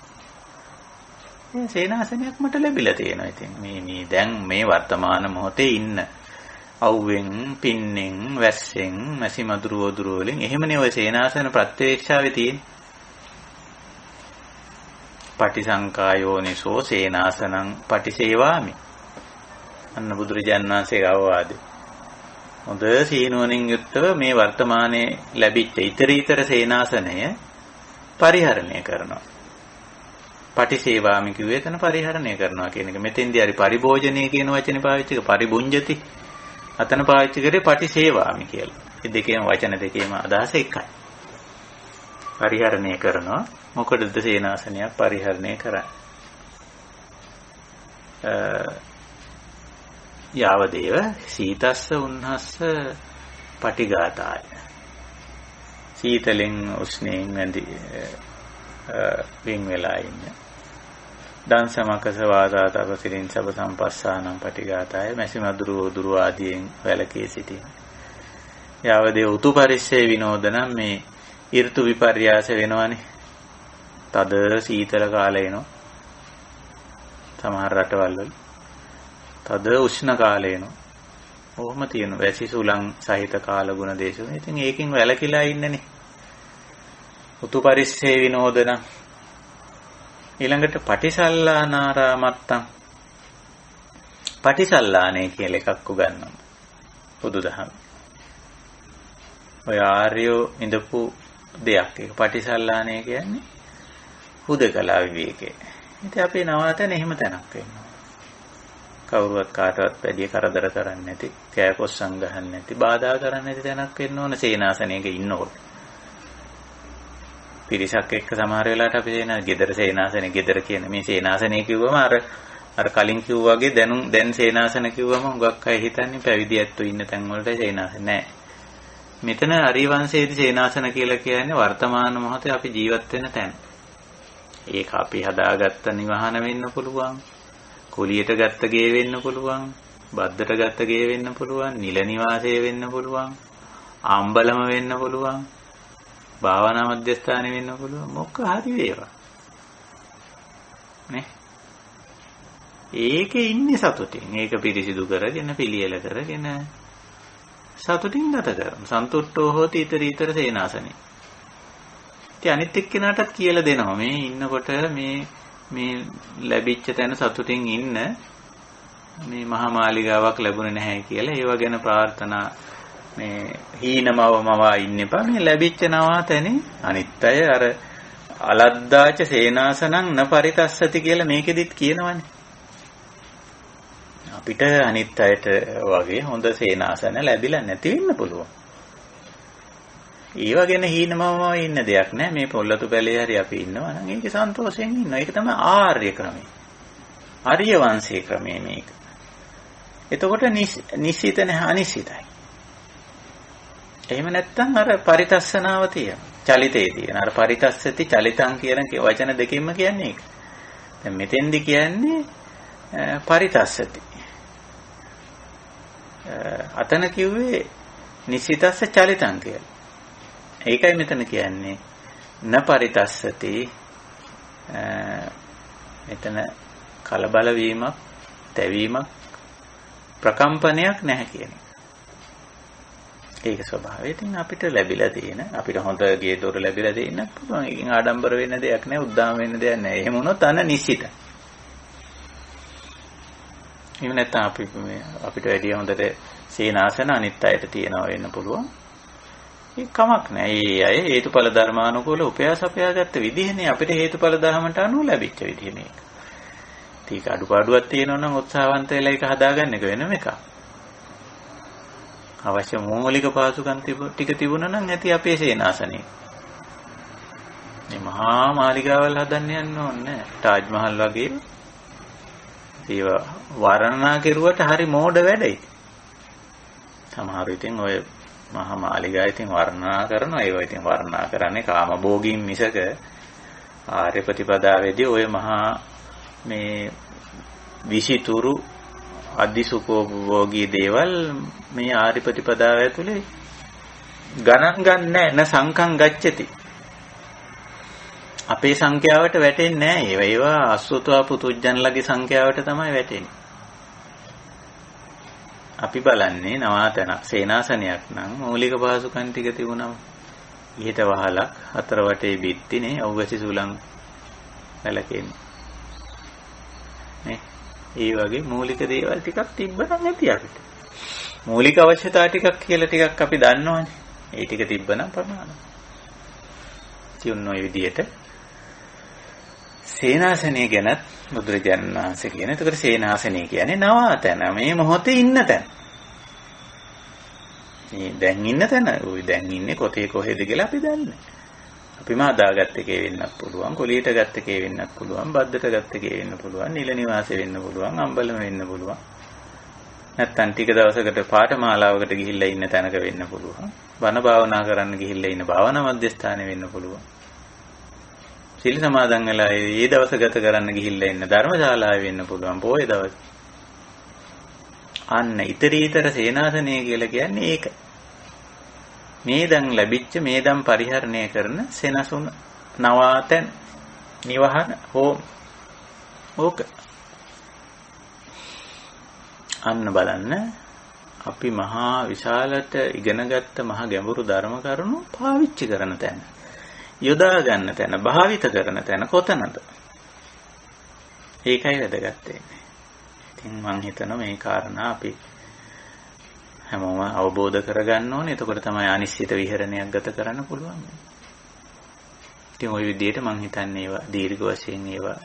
මේ සේනාසනයක් මට ලැබිලා තියෙනවා. ඉතින් මේ දැන් මේ වර්තමාන මොහොතේ ඉන්න අවුවෙන්, පින්නෙන්, වැස්සෙන්, මැසි මදුරු වදුරු වලින් එහෙමනේ ওই සේනාසන ප්‍රත්‍යක්ෂාවේ තියෙන්නේ. පටිසංකායෝනිසෝ සේනාසනං පටිසේවාමි. අන්න බුදුරජාණන් වහන්සේගේ අවවාදය. හොඳ සීනුවණින් යුක්තව මේ වර්තමානයේ ලැබිච්ච iterator සේනාසනය පරිහරණය කරනවා. පටිසේවාමි කිව්වේ එතන පරිහරණය කරනවා කියන එක. මෙතෙන්දී හරි පරිභෝජනීය කියන වචනේ පාවිච්චි කරලා පරිබුඤ්ජති. අතන පාවිච්චි කරේ පටිසේවාමි කියලා. මේ දෙකේම වචන දෙකේම අදහස එකයි. පරිහරණය කරනවා. මොකටද සේනාසනයක් පරිහරණය කරන්නේ? යාවදේව සීතස්ස උන්හස්ස පටිඝාතාය. සීතලෙන් උෂ්ණයෙන් නැදි වෙන් වෙලා ඉන්නේ. දංශමකස වාදා තපසිරින් සබ සම්පස්සානම් පටිඝාතාය. මැසි මදුරු උදුරු ආදීන් වැළකී සිටින. යාවදේව උතු පරිස්සේ විනෝදනම් මේ ඍතු විපර්යාස වෙනවනේ. තද සීතල කාලය එනවා. සමහර රටවල් වල තද උෂ්ණ කාලය එනවා. ඔහොම තියෙනවා. වැසි සුළං සහිත කාලගුණ දේශවල. ඉතින් ඒකෙන් වැළකීලා ඉන්නනේ. උතු පරිස්සේ විනෝදන. ඊළඟට පටිසල්ලානාරාමත්තං. පටිසල්ලානේ කියලා එකක් උගන්වනවා. බුදුදහම. ඔය ආර්යෝ ඉඳපු දෙයක්. ඒක පටිසල්ලානේ කියන්නේ හුදකලා විවේකේ. ඉතින් අපේ නවාතන එහෙම තැනක් වෙනවා. කවුරුවත් කාටවත් වැඩි කරදර කරන්නේ නැති, කෑකොස්සම් ගහන්නේ නැති, බාධා කරන්නේ නැති තැනක් වෙන්න ඕන සේනාසනයක ඉන්නකොට. පිරිසක් එක්ක සමහර වෙලාවට අපි සේනා ගෙදර සේනාසනේ ගෙදර කියන මේ සේනාසනේ කිව්වම අර කලින් කිව්වා වගේ දැන් සේනාසන කිව්වම හුඟක් අය හිතන්නේ පැවිදි ඇත්තෝ ඉන්න තැන් වලට සේනාසන නෑ. මෙතන අරිවංශයේදී සේනාසන කියලා කියන්නේ වර්තමාන මොහොතේ අපි ජීවත් වෙන තැන. ඒක අපි හදාගත්ත නිවහන වෙන්න පුළුවන්. කුලියට ගත්ත ගේ වෙන්න පුළුවන්. බද්දට ගත්ත ගේ වෙන්න පුළුවන්. නිල නිවාසය වෙන්න පුළුවන්. ආම්බලම වෙන්න පුළුවන්. භාවනා මධ්‍යස්ථානෙ වෙන්න පුළුවන්. මොකක් හරි වේවා. නේ? ඒකේ ඉන්නේ සතුටින්. ඒක පිරිසිදු කරගෙන පිළියෙල කරගෙන සතුටින් ගත කරමු. සන්තුට්ඨෝ හෝති iterator සේනාසනේ. ඉතින් අනිත් එක්කෙනාටත් කියලා දෙනවා මේ ඉන්නකොට මේ ලැබිච්ච තැන සතුටින් ඉන්න මේ මහා මාලිගාවක් ලැබුණේ නැහැ කියලා ඒව ගැන ප්‍රාර්ථනා මේ හීනමවමවා ඉන්න එපා. මේ ලැබිච්ච නවාතැනේ අනිත් අය අර අලද්දාච සේනාසනං න පරිතස්සති කියලා මේකෙදිත් කියනවනේ. අපිට අනිත් අයට වගේ හොඳ සේනාසන ලැබිලා නැති වෙන්න පුළුවන්. ඒව ගැන හීනමවම ඉන්න දෙයක් නෑ. මේ පොල්ලතු පැලේ හරි අපි ඉන්නවා නම් ඒකේ සන්තෝෂයෙන් ඉන්නවා. ඒක තමයි ආර්ය ක්‍රමය. ආර්ය වංශයේ ක්‍රමය මේක. එතකොට නිශ්චිත නැහැ අනිශ්චිතයි. එහෙම නැත්නම් අර පරිතස්සනාව තියෙන. චලිතේ තියෙන. අර පරිතස්සති චලිතං කියන වචන දෙකෙන්ම කියන්නේ ඒක. දැන් මෙතෙන්දි කියන්නේ පරිතස්සති. අතන කිව්වේ නිශ්චිතස්ස චලිතං කියලා. ඒකයි මෙතන කියන්නේ න පරිතස්සති. මෙතන කලබල වීමක්, තැවීමක්, ප්‍රකම්පනයක් නැහැ කියන එක. ඒක ස්වභාවය. ඉතින් අපිට ලැබිලා තියෙන, අපිට හොඳ ගේ දොර ලැබිලා තියෙනත් පුළුවන්. ඒකෙන් ආඩම්බර වෙන්න දෙයක් නැහැ, උද්දාම වෙන්න දෙයක් නැහැ. එහෙම වුණොත් අන නිශ්චිතයි. එහෙම නැත්නම් අපිට වැඩි හොඳට සීනාසන අනිත් අයට තියනවා වෙන්න පුළුවන්. ඒක කමක් නැහැ. ඒ අය හේතුඵල ධර්මානුකූල උපයාස අපයාගත්ත විදිහනේ අපිට හේතුඵල ධර්මයට අනුව ලැබිච්ච විදිහ මේක. ඒක අඩුපාඩුවක් තියෙනවා නම් උත්සාහවන්ත වෙලා ඒක හදාගන්න එක වෙනම එකක්. අවශ්‍ය මූලික පාසුකම් ටික තිබුණා නම් ඇති අපේ සේනාසනේ. මේ මහා මාලිගාවල් හදන්න යන්න ඕනේ. තාජ් මහල් වගේ ඒවා වර්ණනා කෙරුවට හරි මෝඩ වැඩයි. සමහර ඉතින් ඔය මහා මාලිගා ඉතින් වර්ණනා කරනවා. ඒවා ඉතින් වර්ණනා කරන්නේ කාමභෝගීන් මිසක ආර්ය ප්‍රතිපදාවේදී ඔය මහා මේ විසිතුරු අධිසුඛෝභෝගී දේවල් මේ ආර්ය ප්‍රතිපදාව ඇතුලේ ගණන් ගන්නෑ. න සංකම් ගච්ඡති. අපේ සංඛ්‍යාවට වැටෙන්නේ නැහැ. ඒවා අසුතවා පුතුජන්ලගේ සංඛ්‍යාවට තමයි වැටෙන්නේ. අපි බලන්නේ නවාතන සේනාසනයක් නම් මූලික පහසුකම් ටික තිබුණම ඉහිට වහලක් හතර වටේ බිත්තිනේ අවැසි සුලං වැලකෙන්නේ. නේ? ඒ වගේ මූලික දේවල් ටිකක් තිබ්බනම් ඇති අපිට. මූලික අවශ්‍යතා ටිකක් කියලා ටිකක් අපි දන්නවනේ. ඒ ටික තිබ්බනම් ප්‍රමාණයි. තියුණු ඔය විදියට සේනාසනය ගැනත් බුදුරජාණන් වහන්සේ කියන. ඒකට සේනාසනය කියන්නේ නවාතන, මේ මොහොතේ ඉන්න තැන. මේ දැන් ඉන්න තැන. ওই දැන් ඉන්නේ කොතේ කොහෙද කියලා අපි දන්නේ. අපිම හදාගත්ත එකේ වෙන්නත් පුළුවන්, කොලියට ගත්ත එකේ වෙන්නත් පුළුවන්, බද්දට ගත්ත එකේ වෙන්න පුළුවන්, නිල නිවාසේ වෙන්න පුළුවන්, අම්බලම වෙන්න පුළුවන්. නැත්තම් ටික දවසකට පාඨමාලාවකට ගිහිල්ලා ඉන්න තැනක වෙන්න පුළුවන්. බණ භාවනා කරන්න ගිහිල්ලා ඉන්න භාවනා මධ්‍යස්ථානේ වෙන්න පුළුවන්. සිල් සමාදන් වෙලා ඒ දවස ගත කරන්න ගිහිල්ලා ඉන්න ධර්මශාලාවේ වෙන්න පුළුවන්. පොයේ දවස්. අන්න ඊතරීතර සේනාසනය කියලා කියන්නේ ඒක. මේ දන් ලැබිච්ච මේ දන් පරිහරණය කරන සෙනසුන නවාතැන් නිවහන හෝම ඕක. අන්න බලන්න අපි මහා විශාලට ඉගෙනගත්ත මහා ගැඹුරු ධර්ම කරුණු පාවිච්චි කරන තැන, යොදා ගන්න තැන, භාවිත කරන තැන කොතනද? ඒකයි වැදගත් වෙන්නේ. ඉතින් මම හිතනවා මේ කාරණා අපි හැමෝම අවබෝධ කරගන්න ඕනේ. එතකොට තමයි අනිශ්චිත විහරණයක් ගත කරන්න පුළුවන්. ඉතින් ওই විදිහට මම හිතන්නේ ඒවා දීර්ඝ වශයෙන් ඒවා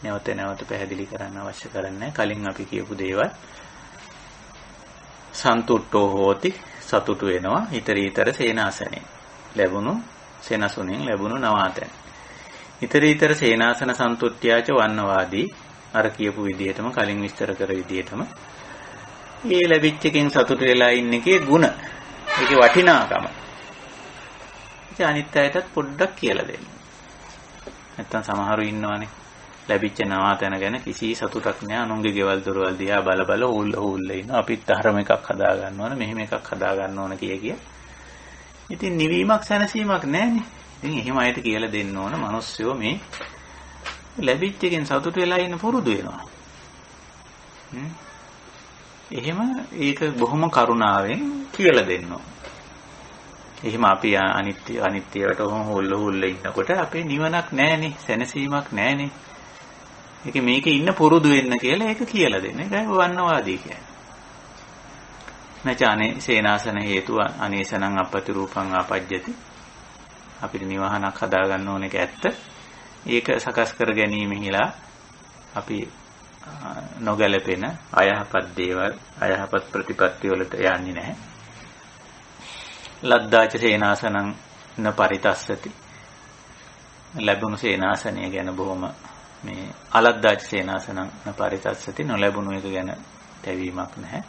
නැවත නැවත පැහැදිලි කරන්න අවශ්‍ය කරන්නේ. කලින් අපි කියපු දේවල් සන්තුට්ඨෝ හෝති, සතුටු වෙනවා. ඊතරීතර සේනාසනේ ලැබුණු සෙනසුනෙන් ලැබුණු නවාතැන්. ඊතරීතර සේනාසන සන්තුට්ඨ්‍යාච වන්නවාදී, අර කියපු විදිහටම කලින් විස්තර කර විදිහටම ඒ ලැබිච්ච එකෙන් සතුටු වෙලා ඉන්න එකේ ಗುಣ, ඒකේ වටිනාකම ඉතින් අනිත් අයටත් පොඩ්ඩක් කියලා දෙන්න. නැත්තම් සමහරු ඉන්නවනේ ලැබිච්ච නවාතැන ගැන කිසි සතුටක් නෑ. අනුන්ගේ ගෙවල් දොරවල් දිහා බල බල හුල්ල ඉන්නවා. අපිත් ධර්ම එකක් හදා ගන්න ඕන, මෙහෙම එකක් හදා ගන්න ඕන කිය. ඉතින් නිවීමක් සැනසීමක් නෑනේ. ඉතින් එහෙම අයට කියලා දෙන්න ඕන. මිනිස්සුયો මේ ලැබිච්ච එකෙන් සතුට වෙලා ඉන්න පුරුදු වෙනවා. එහෙම ඒක බොහොම කරුණාවෙන් කියලා දෙන්න ඕන. එහෙම අපි අනිත්‍යයට හුල්ල ඉන්නකොට අපේ නිවනක් නෑනේ, සැනසීමක් නෑනේ. ඒක මේකේ ඉන්න පුරුදු වෙන්න කියලා ඒක කියලා දෙන්න. ඒකයි වන්නවාදී කියන්නේ. නැචානේ සේනාසන හේතුව අනේසනං අපති රූපං ආපජ්ජති. අපිට නිවහනක් හදා ගන්න ඕන එක ඇත්ත. ඒක සකස් කර ගැනීමෙහිලා අපි නොගැලපෙන අයහපත් දේවල්, අයහපත් ප්‍රතිපත්ති වලට යන්නේ නැහැ. ලද්දාච සේනාසනං න පරිතස්සති. ලැබුණු සේනාසනය ගැන බොහොම මේ අලද්දාච සේනාසනං න පරිතස්සති, නොලැබුණු එක ගැන තැවීමක් නැහැ.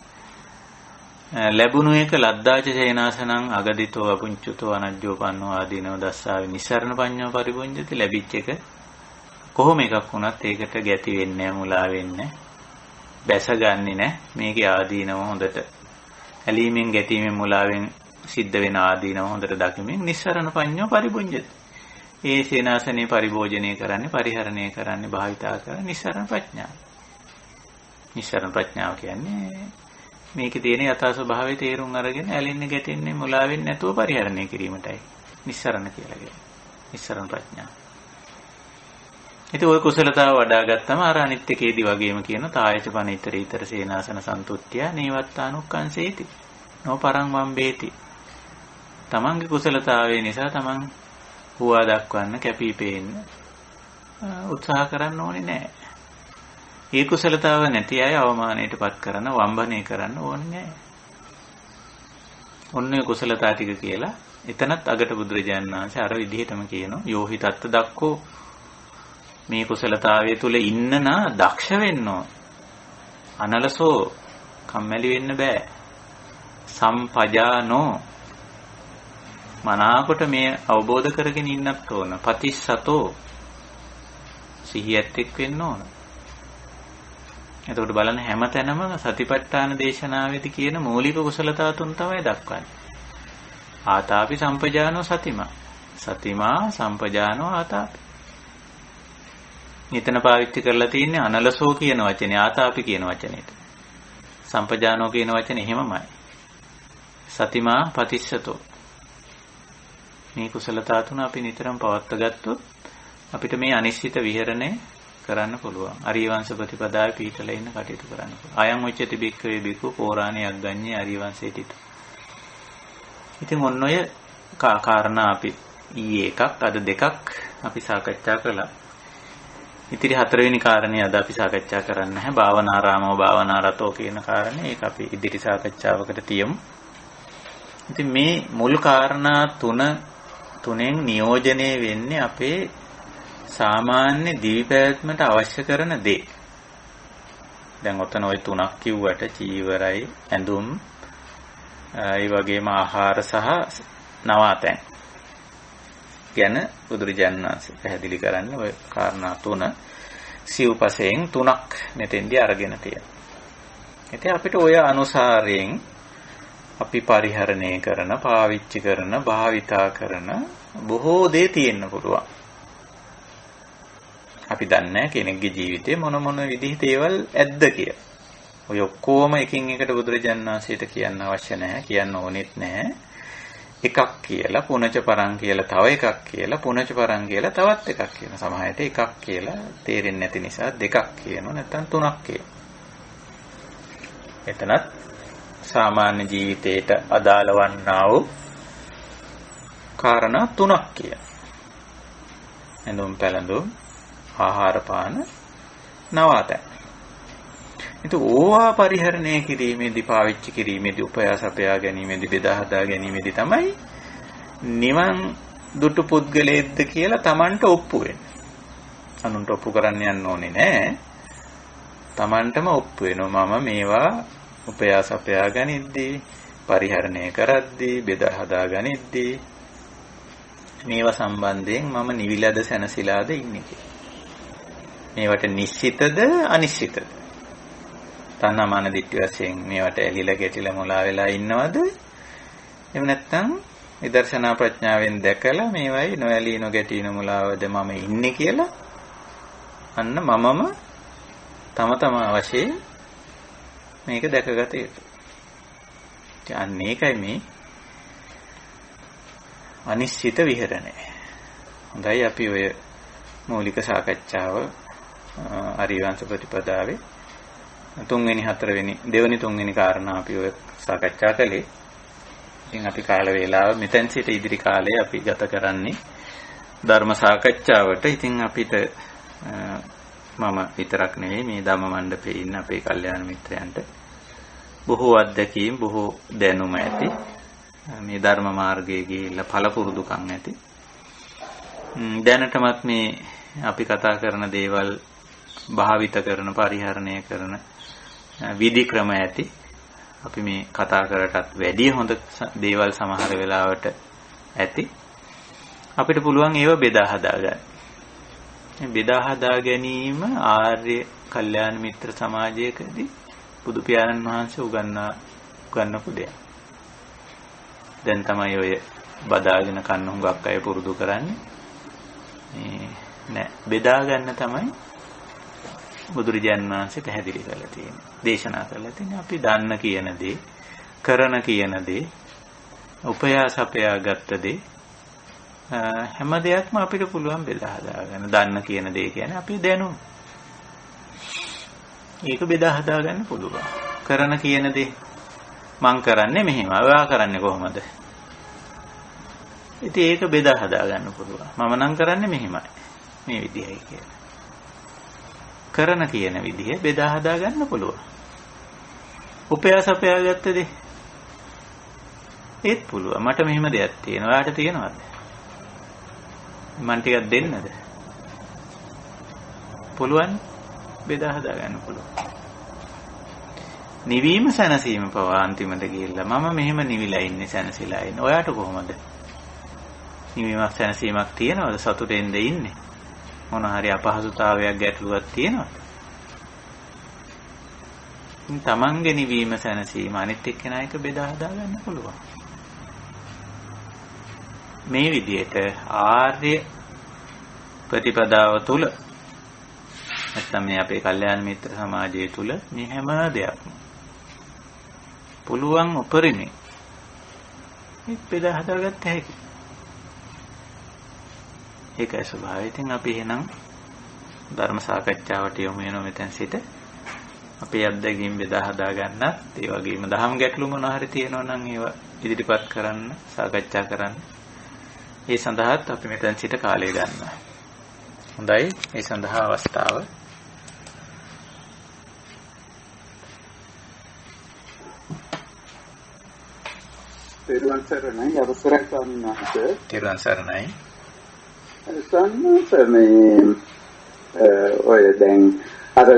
ලැබුණු එක ලද්දාච සේනාසනං අගදිතෝ අපුංචුතෝ අනජ්ජෝපන්නෝ ආදීනව දස්සාවේ නිස්සරණ පඤ්ඤෝ පරිපුඤ්ජති. ලැබිච්ච එක කොහොම එකක් වුණත් ඒකට ගැති වෙන්නේ නැහැ, මුලා වෙන්නේ නැහැ, බැසගන්නේ නැහැ. මේකේ ආදීනව හොඳට ඇලීමෙන් ගැටීමෙන් මුලාවෙන් සිද්ධ වෙන ආදීනව හොඳට දකිමින් නිස්සරණ පඤ්ඤෝ පරිපුඤ්ජති. ඒ සේනාසනේ පරිභෝජනය කරන්නේ, පරිහරණය කරන්නේ, භාවිතා කරන්නේ නිස්සරණ ප්‍රඥාව. නිස්සරණ ප්‍රඥාව කියන්නේ මේකේ තියෙන යථා ස්වභාවය තේරුම් අරගෙන ඇලෙන්නේ ගැටෙන්නේ මුලා වෙන්නේ නැතුව පරිහරණය කිරීමටයි නිස්සරණ කියලා කියන්නේ. නිස්සරණ ප්‍රඥාව. ඉතින් ওই කුසලතාව වඩා ගත්තම අර අනිත් එකේදී වගේම කියන තායච පනිතරීතර සේනාසන සන්තුට්ඨ්‍ය නේවත්තානුක්ඛංසේති නොපරං වම්බේති. තමන්ගේ කුසලතාවය නිසා තමන් හුවා දක්වන්න, කැපී පෙනෙන්න උත්සාහ කරන්න ඕනේ නැහැ. ඒ කුසලතාව නැති අය අවමානයටපත් කරන, වම්බනේ කරන්න ඕනේ නැහැ. ඔන්නේ කුසලතා ටික කියලා එතනත් අගට බුදුරජාණන් වහන්සේ අර විදිහටම කියනවා. යෝහි තත්ත දක්කෝ, මේ කුසලතාවය තුල ඉන්නනා දක්ෂ වෙන්න ඕන. අනලසෝ කම්මැලි වෙන්න බෑ. සම්පජානෝ මනාකොට මේ අවබෝධ කරගෙන ඉන්නත් ඕන. පතිස්සතෝ සිහියත් එක් වෙන්න ඕන. එතකොට බලන්න හැමතැනම සතිපට්ඨාන දේශනාවේදී කියන මූලික කුසලතා තුන තමයි දක්වන්නේ. ආතාපි සම්පජානෝ සතිමා. සතිමා සම්පජානෝ ආතාපි. නිතන පාවිච්චි කරලා තින්නේ අනලසෝ කියන වචනේ ආතාපි කියන වචනේට. සම්පජානෝ කියන වචනේ එහෙමමයි. සතිමා පතිස්සතෝ. මේ කුසලතා තුන අපි නිතරම පවත්වා ගත්තොත් අපිට මේ අනිශ්චිත විහරණය කරන්න පුළුවන්. අරියවංශ ප්‍රතිපදාවේ පිටලා ඉන්න කටයුතු කරන්න පුළුවන්. අයං උච්චති බික්කවේ බිකු පෝරාණයක් ගන්නේ අරියවංශයට. ඉතින් ඔන්න ඔය කාරණා අපි ඊයේ එකක් අද දෙකක් අපි සාකච්ඡා කළා. ඉතිරි හතරවෙනි කාරණේ අද අපි සාකච්ඡා කරන්න නැහැ. භාවනාරාමෝ භාවනාරතෝ කියන කාරණේ ඒක අපි ඉදිරි සාකච්ඡාවකට තියමු. ඉතින් මේ මුල් කාරණා තුනෙන් නියෝජනය වෙන්නේ අපේ සාමාන්‍ය දිවිපැවැත්මට අවශ්‍ය කරන දේ. දැන් ඔතන ওই තුනක් කිව්වට චීවරයි, ඇඳුම්, ඒ වගේම ආහාර සහ නවාතැන් ගැන බුදුරජාණන් වහන්සේ පැහැදිලි කරන්නේ ওই කාරණා තුන සිව්පසයෙන් තුනක් මෙතෙන්දී අරගෙන තියෙනවා. ඉතින් අපිට ওই අනුසාරයෙන් අපි පරිහරණය කරන, පාවිච්චි කරන, භාවිතා කරන බොහෝ දේ තියෙන්න පුළුවන්. අපි දන්නේ කෙනෙක්ගේ ජීවිතේ මොන විදිහේ දේවල් ඇද්ද කියලා. ඔය ඔක්කොම එකින් එකට බුදුරජාණන් වහන්සේට කියන්න අවශ්‍ය නැහැ, කියන්න ඕනෙත් නැහැ. එකක් කියලා, පුනච පරං කියලා, තව එකක් කියලා, පුනච පරං කියලා, තවත් එකක් කියන. සමහරවිට එකක් කියලා තේරෙන්නේ නැති නිසා දෙකක් කියනවා, නැත්නම් තුනක් කියනවා. එතනත් සාමාන්‍ය ජීවිතයට අදාළ වන්නා වූ කාරණා තුනක් කියනවා. ඇඳුම් පැළඳුම්, ආහාර පාන, නවාතැන්. ඉතින් ඕවා පරිහරණය කිරීමේදී, පාවිච්චි කිරීමේදී, උපයාස අපයා ගැනීමේදී, බෙදා හදා ගැනීමේදී තමයි නිවන් දුටු පුද්ගලයෙක්ද කියලා Tamanට ඔප්පු වෙන්නේ. අනුන්ට ඔප්පු කරන්න යන්න ඕනේ නෑ. Tamanටම ඔප්පු වෙනවා මම මේවා උපයාස අපයා ගනිද්දී, පරිහරණය කරද්දී, බෙදා හදා ගනිද්දී මේවා සම්බන්ධයෙන් මම නිවිලද සැනසීලාද ඉන්නේ කියලා. මේවට නිශ්චිතද අනිශ්චිතද? තණ්හාමාන දිට්ඨි වශයෙන් මේවට ඇලිලා ගැටිලා මොලා වෙලා ඉන්නවද? එහෙම නැත්නම් විදර්ශනා ප්‍රඥාවෙන් දැකලා මේවයි නොඇලී නොගැටී නොමුලාවද මම ඉන්නේ කියලා අන්න මමම තම වශයෙන් මේක දැකගත යුතුයි. අන්න ඒකයි මේ අනිශ්චිත විහරණය. හොඳයි අපි ඔය මූලික සාකච්ඡාව අරියවංශ ප්‍රතිපදාවේ දෙවෙනි තුන්වෙනි කාරණා අපි ඔය සාකච්ඡා කළේ. ඉතින් අපි කාල වේලාව මෙතෙන් සිට ඉදිරි කාලේ අපි ගත කරන්නේ ධර්ම සාකච්ඡාවට. ඉතින් අපිට මම විතරක් නෙවෙයි මේ ධම්ම මණ්ඩපේ ඉන්න අපේ කල්යාණ මිත්‍රයන්ට බොහෝ අත්දැකීම්, බොහෝ දැනුම ඇති. මේ ධර්ම මාර්ගයේ ගිහිල්ලා පළපුරුදුකම් ඇති. දැනටමත් මේ අපි කතා කරන දේවල් භාවිත කරන, පරිහරණය කරන විධි ක්‍රම ඇති. අපි මේ කතා කරටත් වැඩිය හොඳ දේවල් සමහර වෙලාවට ඇති. අපිට පුළුවන් ඒව බෙදා හදා ගන්න. බෙදා හදා ගැනීම ආර්ය කල්යාණ මිත්‍ර සමාජයකදී බුදු පියාණන් වහන්සේ උගන්වපු දෙයක්. දැන් තමයි ඔය බදාගෙන කන්න හුඟක් අය පුරුදු කරන්නේ. නෑ බෙදා ගන්න තමයි බුදුරජාණන් වහන්සේ පැහැදිලි කරලා තියෙන්නේ. දේශනා කරලා තියෙන්නේ අපි දන්න කියන දේ, කරන කියන දේ, උපයාස අපයා ගත්ත දේ හැම දෙයක්ම අපිට පුළුවන් බෙදා හදා ගන්න. දන්න කියන දේ කියන්නේ අපි දැනුම. ඒක බෙදා හදා ගන්න පුළුවන්. කරන කියන දේ මං කරන්නේ මෙහෙම. ඔයා කරන්නේ කොහොමද? ඉතින් ඒක බෙදා හදා ගන්න පුළුවන්. මම නම් කරන්නේ මෙහෙමයි. මේ විදිහයි කියලා. කරන කියන විදිහ බෙදා හදා ගන්න පුළුවන්. උපයාස අපයා ගත්ත දේ ඒත් පුළුවන්. මට මෙහෙම දෙයක් තියෙනවා. ඔයාට තියෙනවද? මන් ටිකක් දෙන්නද? පුළුවන්. බෙදා හදා ගන්න පුළුවන්. නිවීම සැනසීම පවා අන්තිමට ගිහිල්ලා මම මෙහෙම නිවිලා ඉන්නේ සැනසීලා ඉන්නේ. ඔයාට කොහොමද? නිවීමක් සැනසීමක් තියනවද? සතුටෙන්ද ඉන්නේ? මොන හරි අපහසුතාවයක් ගැටලුවක් තියනවද? තමන්ගේ නිවීම සැනසීම අනිත් එක්කෙනා එක බෙදා හදා ගන්න පුළුවන්. මේ විදිහට ආර්ය ප්‍රතිපදාව තුල නැත්නම් මේ අපේ කල්යාණ මිත්‍ර සමාජය තුල මේ හැම දෙයක්ම පුළුවන් උපරිමේ මේ බෙදා හදාගත්ත හැකි. ඒකයි ස්වභාවය. ඉතින් අපි එහෙනම් ධර්ම සාකච්ඡාවට යමු වෙනවා මෙතෙන් සිට. අපේ අත්දැකීම් බෙදා හදා ගන්නත්, ඒ වගේම දහම් ගැටලු මොනවා හරි තියෙනවා නම් ඒවා ඉදිරිපත් කරන්න, සාකච්ඡා කරන්න. ඒ සඳහාත් අපි මෙතෙන් සිට කාලය ගන්නවා. හොඳයි. ඒ සඳහා අවස්ථාව තෙරුවන් සරණයි අවසරයි ස්වාමීන් වහන්සේ. තෙරුවන් සරණයි. ස්වාමීන් වහන්සේ ඔය දැන් අර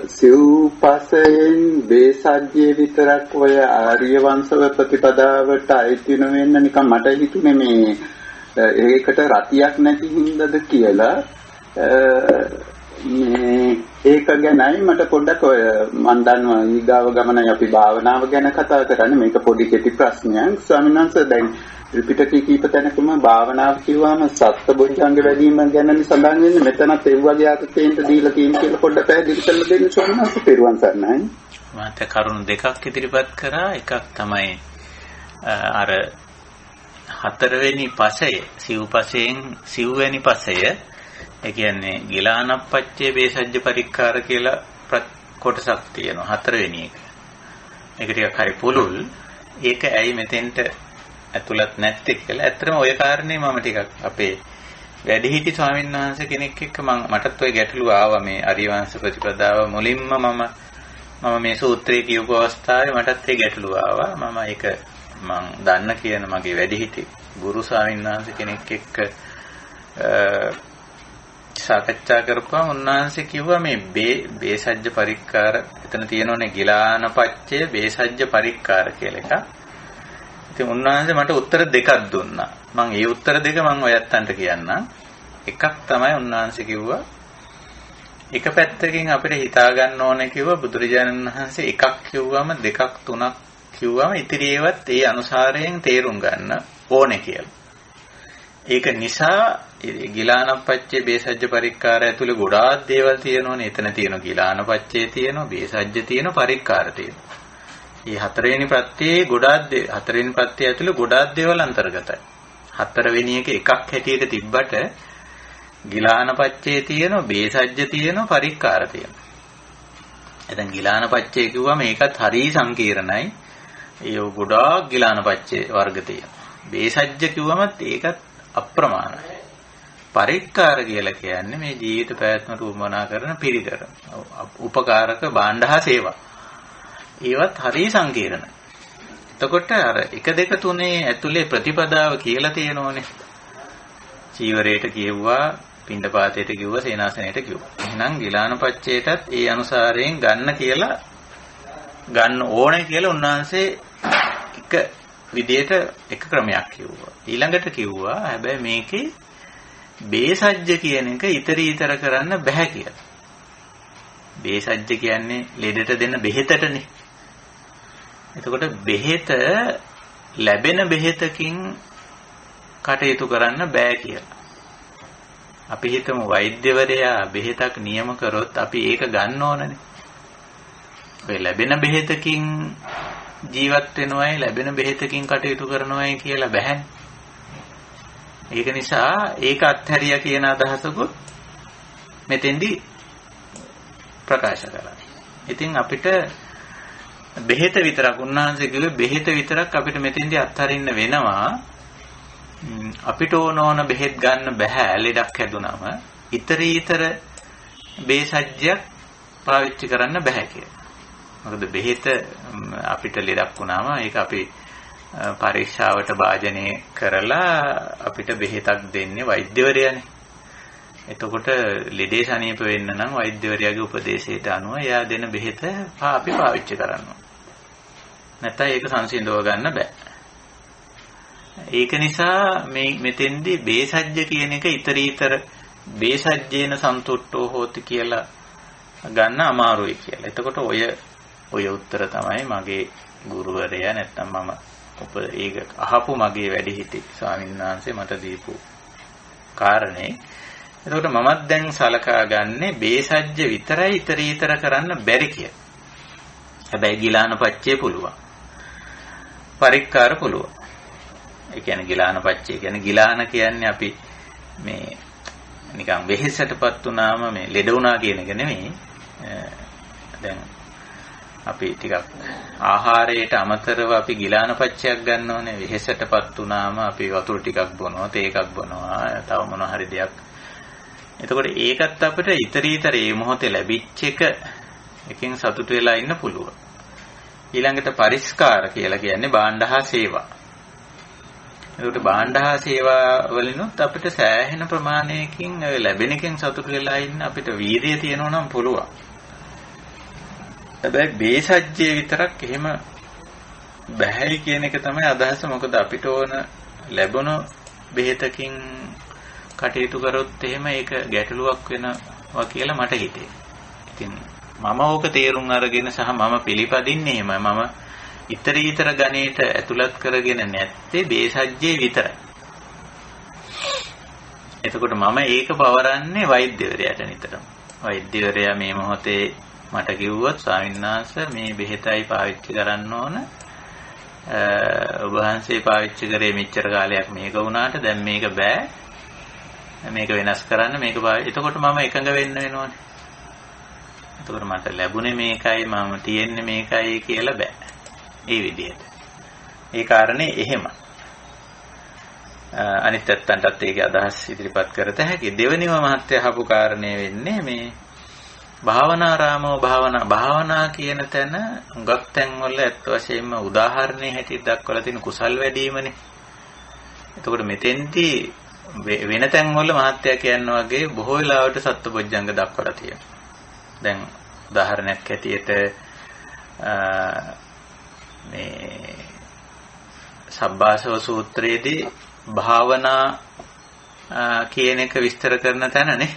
සිව්පසයෙන් බේසජ්ජේ විතරක් ඔය ආර්ය වංශව ප්‍රතිපදාවට අයිති වෙන්න නිකන් මට හිතුනේ මේ ඒකට රතියක් නැති හින්දාද කියලා. මේ ඒක ගැනයි මට පොඩ්ඩක් ඔය මන් දන්නවා ඊගාව ගමනයි අපි භාවනාව ගැන කතා කරන්නේ. මේක පොඩි කෙටි ප්‍රශ්නයක්. ස්වාමීන් වහන්සේ දැන් ත්‍රිපිටකයේ කීප තැනකම භාවනාව කිව්වම සත්බොධ්‍යංග වැඩිම ගැනනේ සඳහන් වෙන්නේ. මෙතනත් ඒ වගේ අර්ථයෙන් දීලා තියෙන කියලා පොඩ්ඩක් පැහැදිලි කරලා දෙන්න ස්වාමීන් වහන්සේ. පෙරුවන් සරණයි. මාත් කරුණු දෙකක් ඉදිරිපත් කරා. එකක් තමයි අර හතරවෙනි පසය, සිව්පසයෙන් සිව්වැනි පසය. ඒ කියන්නේ ගිලානප්පච්චේ බේසජ්ජ පරික්කාර කියලා කොටසක් තියෙනවා. හතරවෙනි එක. ඒක ටිකක් හරි පුළුල්. ඒක ඇයි මෙතෙන්ට ඇතුළත් නැත්තේ කියලා. ඇත්තටම ওই කාරණේ මම ටිකක් අපේ වැඩිහිටි ස්වාමීන් වහන්සේ කෙනෙක් එක්ක මටත් ওই ගැටලුව ආවා මේ අරියවංශ ප්‍රතිපදාව මුලින්ම මම මේ සූත්‍රයේ කියපු අවස්ථාවේ මටත් ඒ ගැටලුව ආවා. මම ඒක දන්න කියන මගේ වැඩිහිටි ගුරු ස්වාමීන් වහන්සේ කෙනෙක් එක්ක සාකච්ඡා කරපුවා. උන්වහන්සේ කිව්වා මේ බේසජ්ජ පරික්කාර එතන තියෙනෝනේ ගිලානපච්චේ බේසජ්ජ පරික්කාර කියලා එකක්. ඉතින් උන්වහන්සේ මට උත්තර දෙකක් දුන්නා. මම ඒ උත්තර දෙක මම ඔයත්තන්ට කියන්නම්. එකක් තමයි උන්වහන්සේ කිව්වා එක පැත්තකින් අපිට හිතා ගන්න ඕනේ කිව්වා බුදුරජාණන් වහන්සේ එකක් කිව්වම දෙකක් තුනක් කිව්වම ඉතිරි ඒවත් ඒ අනුසාරයෙන් තේරුම් ගන්න ඕනේ කියලා. ඒක නිසා ගිලානපච්චේ බේසජ්ජ පරික්කාර ඇතුලේ ගොඩාක් දේවල් තියෙනෝනේ. එතන තියෙන ගිලානපච්චේ තියෙනවා, බේසජ්ජ තියෙනවා, පරික්කාර තියෙනවා. මේ හතරවෙනි ප්‍රත්‍යයේ හතරවෙනි ප්‍රත්‍යය ඇතුලේ ගොඩාක් දේවල් අන්තර්ගතයි. හතරවෙනි එක එකක් හැටියට තිබ්බට ගිලානපච්චේ තියෙනවා, බේසජ්ජ තියෙනවා, පරික්කාර තියෙනවා. එතෙන් ගිලානපච්චේ කිව්වම ඒකත් හරි සංකීර්ණයි. ඒ ගොඩාක් ගිලානපච්චේ වර්ග තියෙනවා. බේසජ්ජ කිව්වමත් ඒකත් අප්‍රමාණයි. පරික්කාර කියලා කියන්නේ මේ ජීවිත පැවැත්මට උවමනා කරන පිළිකර, උපකාරක භාණ්ඩ හා සේවා. ඒවත් හරි සංකීර්ණයි. එතකොට අර 1 2 3 ඇතුලේ ප්‍රතිපදාව කියලා තියෙනෝනේ. චීවරයට කියෙව්වා, පිණ්ඩපාතයට කිව්වා, සේනාසනයට කිව්වා. එහෙනම් ගිලානපච්චේටත් ඒ අනුසාරයෙන් ගන්න කියලා ගන්න ඕනේ කියලා උන්වහන්සේ එක විදියට එක ක්‍රමයක් කිව්වා. ඊළඟට කිව්වා හැබැයි මේකේ බේසජ්ජ කියන එක ඊතරීතර කරන්න බෑ කියලා. බේසජ්ජ කියන්නේ ලෙඩට දෙන බෙහෙතටනේ. එතකොට බෙහෙත ලැබෙන බෙහෙතකින් කටයුතු කරන්න බෑ කියලා. අපි හිතමු වෛද්‍යවරයා බෙහෙතක් නියම කරොත් අපි ඒක ගන්න ඕනනේ. ඔය ලැබෙන බෙහෙතකින් ජීවත් වෙනවයි ලැබෙන බෙහෙතකින් කටයුතු කරනවයි කියලා බෑනේ. ඒක නිසා ඒක අත්හැරියා කියන අදහසකුත් මෙතෙන්දී ප්‍රකාශ කරා. ඉතින් අපිට බෙහෙත විතරක් උන්වහන්සේ කිව්වේ බෙහෙත විතරක් අපිට මෙතෙන්දී අත්හරින්න වෙනවා. අපිට ඕන බෙහෙත් ගන්න බෑ ලෙඩක් හැදුනම. ඊතරීතර බේසජ්ජයක් පාවිච්චි කරන්න බෑ කියලා. මොකද බෙහෙත අපිට ලෙඩක් වුණාම ඒක අපි පරීක්ෂාවට භාජනය කරලා අපිට බෙහෙතක් දෙන්නේ වෛද්‍යවරයානේ. එතකොට ලෙඩේ සනීප වෙන්න නම් වෛද්‍යවරයාගේ උපදේශයට අනුව එයා දෙන බෙහෙත අපි පාවිච්චි කරන්න ඕන. නැත්නම් ඒක සංසිඳව ගන්න බෑ. ඒක නිසා මේ මෙතෙන්දී බේසජ්‍ය කියන එක ඊතරීතර බේසජ්‍යේන සන්තුට්ඨෝ හෝති කියලා ගන්න අමාරුයි කියලා. එතකොට ඔය උත්තර තමයි මගේ ගුරුවරයා නැත්නම් මම ඒක අහපු මගේ වැඩිහිටි ස්වාමීන් වහන්සේ මට දීපු කාරණේ. එතකොට මමත් දැන් සලකා ගන්නේ බේසජ්‍ය විතරයි ඊතරීතර කරන්න බැරි කියලා. හැබැයි ගිලානපච්චේ පුළුවන්. පරික්කාර පුළුවන්. ඒ කියන්නේ ගිලානපච්චේ කියන්නේ ගිලාන කියන්නේ අපි මේ නිකන් වෙහෙසටපත් වුණාම මේ ලෙඩ වුණා කියන එක නෙමෙයි. දැන් අපි ටිකක් ආහාරයට අමතරව අපි ගිලානපච්චයක් ගන්න ඕනේ. වෙහෙසටපත් වුණාම අපි වතුර ටිකක් බොනවා, තේ එකක් බොනවා, තව මොන හරි දෙයක්. එතකොට ඒකත් අපිට ඊතරීතර මේ මොහොතේ ලැබිච්ච එකෙන් සතුට වෙලා ඉන්න පුළුවන්. ඊළඟට පරිස්කාර කියලා කියන්නේ භාණ්ඩ හා සේවා. එතකොට භාණ්ඩ හා සේවා වලිනුත් අපිට සෑහෙන ප්‍රමාණයකින් ලැබෙන එකෙන් සතුට වෙලා ඉන්න අපිට වීර්යය තියෙනවා නම් පුළුවන්. හැබැයි බේසජ්ජේ විතරක් එහෙම බැහැයි කියන එක තමයි අදහස. මොකද අපිට ඕන ලැබුණු බෙහෙතකින් කටයුතු කරොත් එහෙම ඒක ගැටලුවක් වෙනවා කියලා මට හිතේ. ඉතින් මම ඕක තේරුම් අරගෙන සහ මම පිළිපදින්නේ එහෙම මම ඊතරීතර ගණේට ඇතුළත් කරගෙන නැත්තේ බේසජ්ජේ විතරයි. එතකොට මම ඒක පවරන්නේ වෛද්‍යවරයාට නිතරම. වෛද්‍යවරයා මේ මොහොතේ මට කිව්වොත් ස්වාමීන් වහන්සේ මේ බෙහෙතයි පාවිච්චි කරන්න ඕන. ඔබ වහන්සේ පාවිච්චි කරේ මෙච්චර කාලයක් මේක වුණාට දැන් මේක බෑ. මේක වෙනස් කරන්න මේක එතකොට මම එකඟ වෙන්න වෙනවනේ. එතකොට මට ලැබුණේ මේකයි මම තියෙන්නේ මේකයි කියලා බෑ. ඒ විදිහට. ඒ කාරණේ එහෙම. අනිත් පැත්තටත් ඒකේ අදහස් ඉදිරිපත් කරත හැකි. දෙවෙනිව මහත්ය අහපු කාරණේ වෙන්නේ මේ භාවනාරාමෝ භාවනා කියන තැන හුඟක් තැන්වල ඇත්ත වශයෙන්ම උදාහරණේ හැටියට දක්වලා තියෙන කුසල් වැඩිමනේ. එතකොට මෙතෙන්දී වෙන තැන්වල මහත්ය කියන වගේ බොහෝ වෙලාවට සත්පුජ්ජංග දක්වලා තියෙනවා. දැන් උදාහරණයක් ඇටියට මේ සබ්බාසව සූත්‍රයේදී භාවනා කියන එක විස්තර කරන තැනනේ.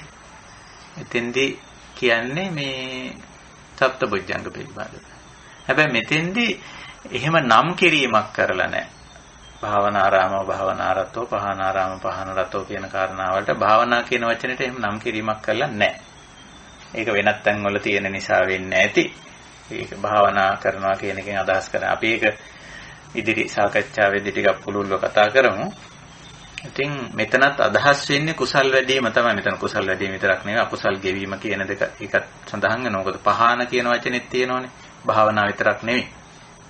එතෙන්දී කියන්නේ මේ සප්තබොජ්ජංග පිළිබඳව. හැබැයි මෙතෙන්දී එහෙම නම් කිරීමක් කරලා නැහැ. භාවනාරාමෝ භාවනාරතෝ පහනාරාම පහනරතෝ කියන කාරණාවලට භාවනා කියන වචනෙට එහෙම නම් කිරීමක් කරලා නැහැ. ඒක වෙනත් තැන්වල තියෙන නිසා වෙන්නේ නැති. ඒක භාවනා කරනවා කියන එකෙන් අදහස් කරන්නේ. අපි ඒක ඉදිරි සාකච්ඡාවේදී ටිකක් පුළුල්ව කතා කරමු. ඉතින් මෙතනත් අදහස් වෙන්නේ කුසල් වැඩිම තමයි. මෙතන කුසල් වැඩිම විතරක් නෙවෙයි අකුසල් ගෙවීම කියන දෙක එකත් සඳහන් වෙනවා. මොකද පහන කියන වචනේත් තියෙනවනේ. භාවනා විතරක් නෙවෙයි.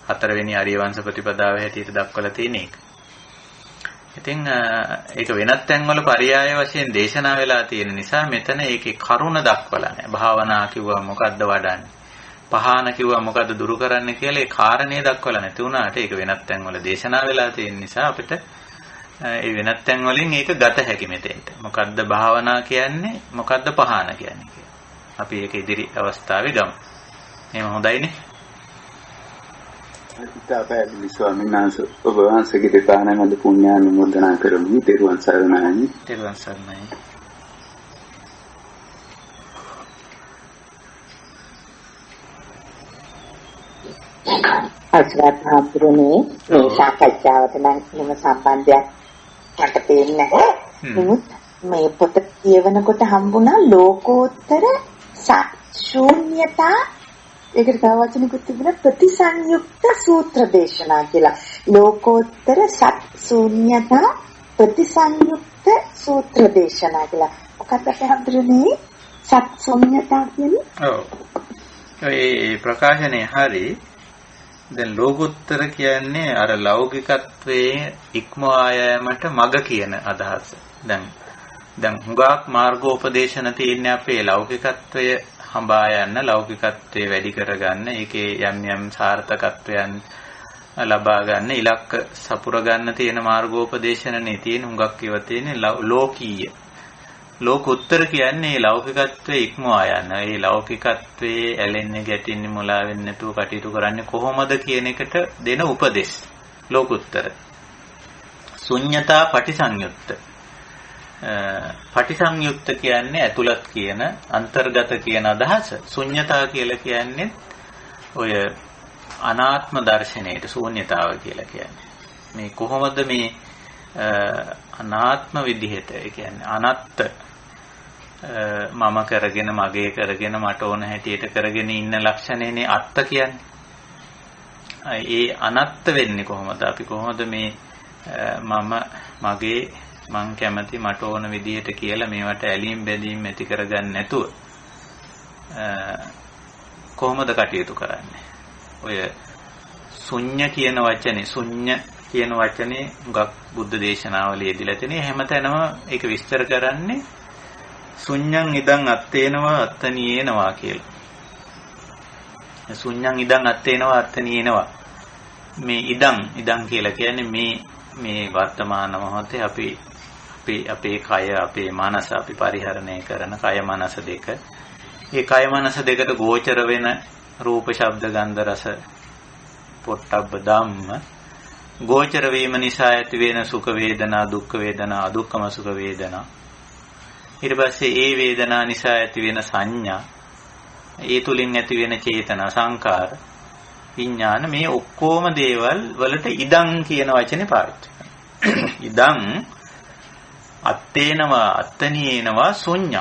හතරවෙනි ආර්ය වංශ ප්‍රතිපදාව හැටියට දක්වලා තියෙන එක. ඉතින් ඒක වෙනත් තැන්වල පරයාය වශයෙන් දේශනා වෙලා තියෙන නිසා මෙතන ඒකේ කරුණ දක්වලා නැහැ. භාවනා කිව්වා මොකද්ද වඩන්නේ? පහන කිව්වා මොකද්ද දුරු කරන්නේ කියලා ඒ කාරණේ දක්වලා නැති වුණාට ඒක වෙනත් තැන්වල දේශනා වෙලා තියෙන නිසා අපිට ඒ වෙනත් තැන් වලින් ඒක ගත හැකි මෙතෙන්ට. මොකද්ද භාවනා කියන්නේ? මොකද්ද පහන කියන්නේ කියලා. අපි ඒක ඉදිරි අවස්ථාවේ ගමු. එහෙම හොඳයිනේ. ඉතාලි ස්වාමීන් වහන්සේ ඔබ වහන්සේගේ දෙපාණන් පුණ්‍යානුමෝදනා කරමු. තෙරුවන් සරණයි. තෙරුවන් සරණයි. අස්වත්හාපුරනේ මේ සාකච්ඡාවට නම් මොන සම්බන්ධයක් මට පේන්නේ නැහැ. නමුත් මේ පොත කියවනකොට හම්බුණා ලෝකෝත්තර ශූන්‍යතා ඒකට තව වචනකුත් තිබුණා ප්‍රතිසංයුක්ත සූත්‍ර දේශනා කියලා. ලෝකෝත්තර ශූන්‍යතා ප්‍රතිසංයුක්ත සූත්‍ර දේශනා කියලා. මොකක්ද හඳුරන්නේ ශූන්‍යතා කියන්නේ? ඔව්. ඒ ප්‍රකාශනයේ හරි දැන් ලෝකෝත්තර කියන්නේ අර ලෞකිකත්වයේ ඉක්මවා යෑමට මග කියන අදහස. දැන් හුඟක් මාර්ගෝපදේශන තියෙන්නේ අපේ ලෞකිකත්වය හඹා යන්න, ලෞකිකත්වයේ වැඩි කරගන්න, ඒකේ යම් සාර්ථකත්වයන් ලබා ගන්න, ඉලක්ක සපුර ගන්න තියෙන මාර්ගෝපදේශනනේ තියෙන හුඟක් ඒවා තියෙන්නේ ලෝකීය. ලෝකුත්තර කියන්නේ ලෞකිකත්වයේ ඉක්මවා යන. ඒ ලෞකිකත්වයේ ඇලෙන්නේ ගැටෙන්නේ මුලා වෙන්නේ නැතුව කටයුතු කරන්නේ කොහොමද කියන එකට දෙන උපදෙස්. ලෝකුත්තර. ශුන්‍යතා පටිසංයුක්ත. පටිසංයුක්ත කියන්නේ ඇතුළත් කියන අන්තර්ගත කියන අදහස. ශුන්‍යතා කියලා කියන්නේ ඔය අනාත්ම දර්ශනයේට ශූන්‍යතාව කියලා කියන්නේ. මේ කොහොමද මේ අනාත්ම විදිහට ඒ කියන්නේ අනත්ත මම කරගෙන මගේ කරගෙන මට ඕන හැටියට කරගෙන ඉන්න ලක්ෂණයනේ අත්ත කියන්නේ. ඒ අනත්ත වෙන්නේ කොහොමද? අපි කොහොමද මේ මම මගේ මං කැමති මට ඕන විදිහට කියලා මේවට ඇලීම් බැඳීම් ඇති කරගන්න නැතුව කොහොමද කටයුතු කරන්නේ? ඔය ශුන්‍ය කියන වචනේ ශුන්‍ය කියන වචනේ ගක් බුද්ධ දේශනාවල යෙදিলা තියෙන හැමතැනම ඒක විස්තර කරන්නේ ශුන්‍යං ඉදං අත්තේනවා අත්තනියේනවා කියලා. ශුන්‍යං ඉදං අත්තේනවා අත්තනියේනවා. මේ ඉදං කියලා කියන්නේ මේ වර්තමාන මොහොතේ අපි අපේ කය අපේ මනස අපි පරිහරණය කරන කය මනස දෙක. මේ කය මනස දෙකට ගෝචර වෙන රූප ශබ්ද ගන්ධ රස පොට්ටබ්බ ධම්ම ගෝචර වීම නිසා ඇති වෙන සුඛ වේදනා දුක්ඛ වේදනා අදුක්ඛම සුඛ වේදනා ඊට පස්සේ ඒ වේදනා නිසා ඇති වෙන සංඥා ඒ තුලින් ඇති වෙන චේතනා සංකාර විඥාන මේ ඔක්කොම දේවල් වලට ඉදං කියන වචනේ පාවිච්චි කරනවා. ඉදං අත්තේනවා අත්තනියේනවා ශුන්‍යං.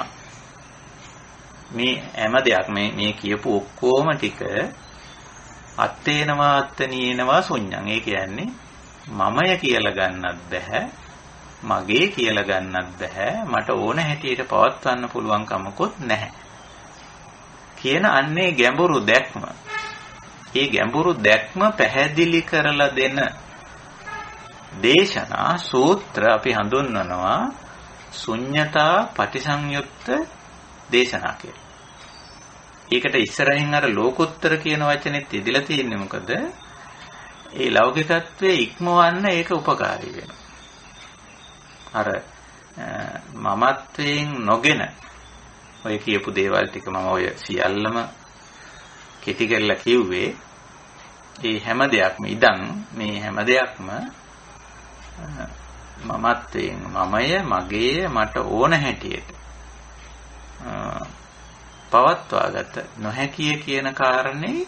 මේ හැම දෙයක් මේ කියපු ඔක්කොම ටික අත්තේනවා අත්තනියේනවා ශුන්‍යං. ඒ කියන්නේ මමය කියලා ගන්නත් බෑ මගේ කියලා ගන්නත් බෑ මට ඕන හැටියට පවත්වන්න පුළුවන් කමකුත් නැහැ කියන අන්නේ ගැඹුරු දැක්ම. ඒ ගැඹුරු දැක්ම පැහැදිලි කරලා දෙන දේශනා සූත්‍ර අපි හඳුන්වනවා ශුන්‍යතා පටිසංයුක්ත දේශනා කියලා. ඒකට ඉස්සරහින් අර ලෝකුත්තර කියන වචනේත් ඉදලා තියෙන්නේ මොකද? ඒ ලෞකිකත්වයේ ඉක්මවන්න ඒක උපකාරී වෙනවා. අර මමත්වයෙන් නොගෙන ඔය කියපු දේවල් ටික මම ඔය සියල්ලම කෙටි කරලා කිව්වේ ඒ හැම දෙයක්ම ඉදන් මේ හැම දෙයක්ම මමත්වයෙන් මමය මගේ මට ඕන හැටියට පවත්වාගත නොහැකිය කියන කාරණේ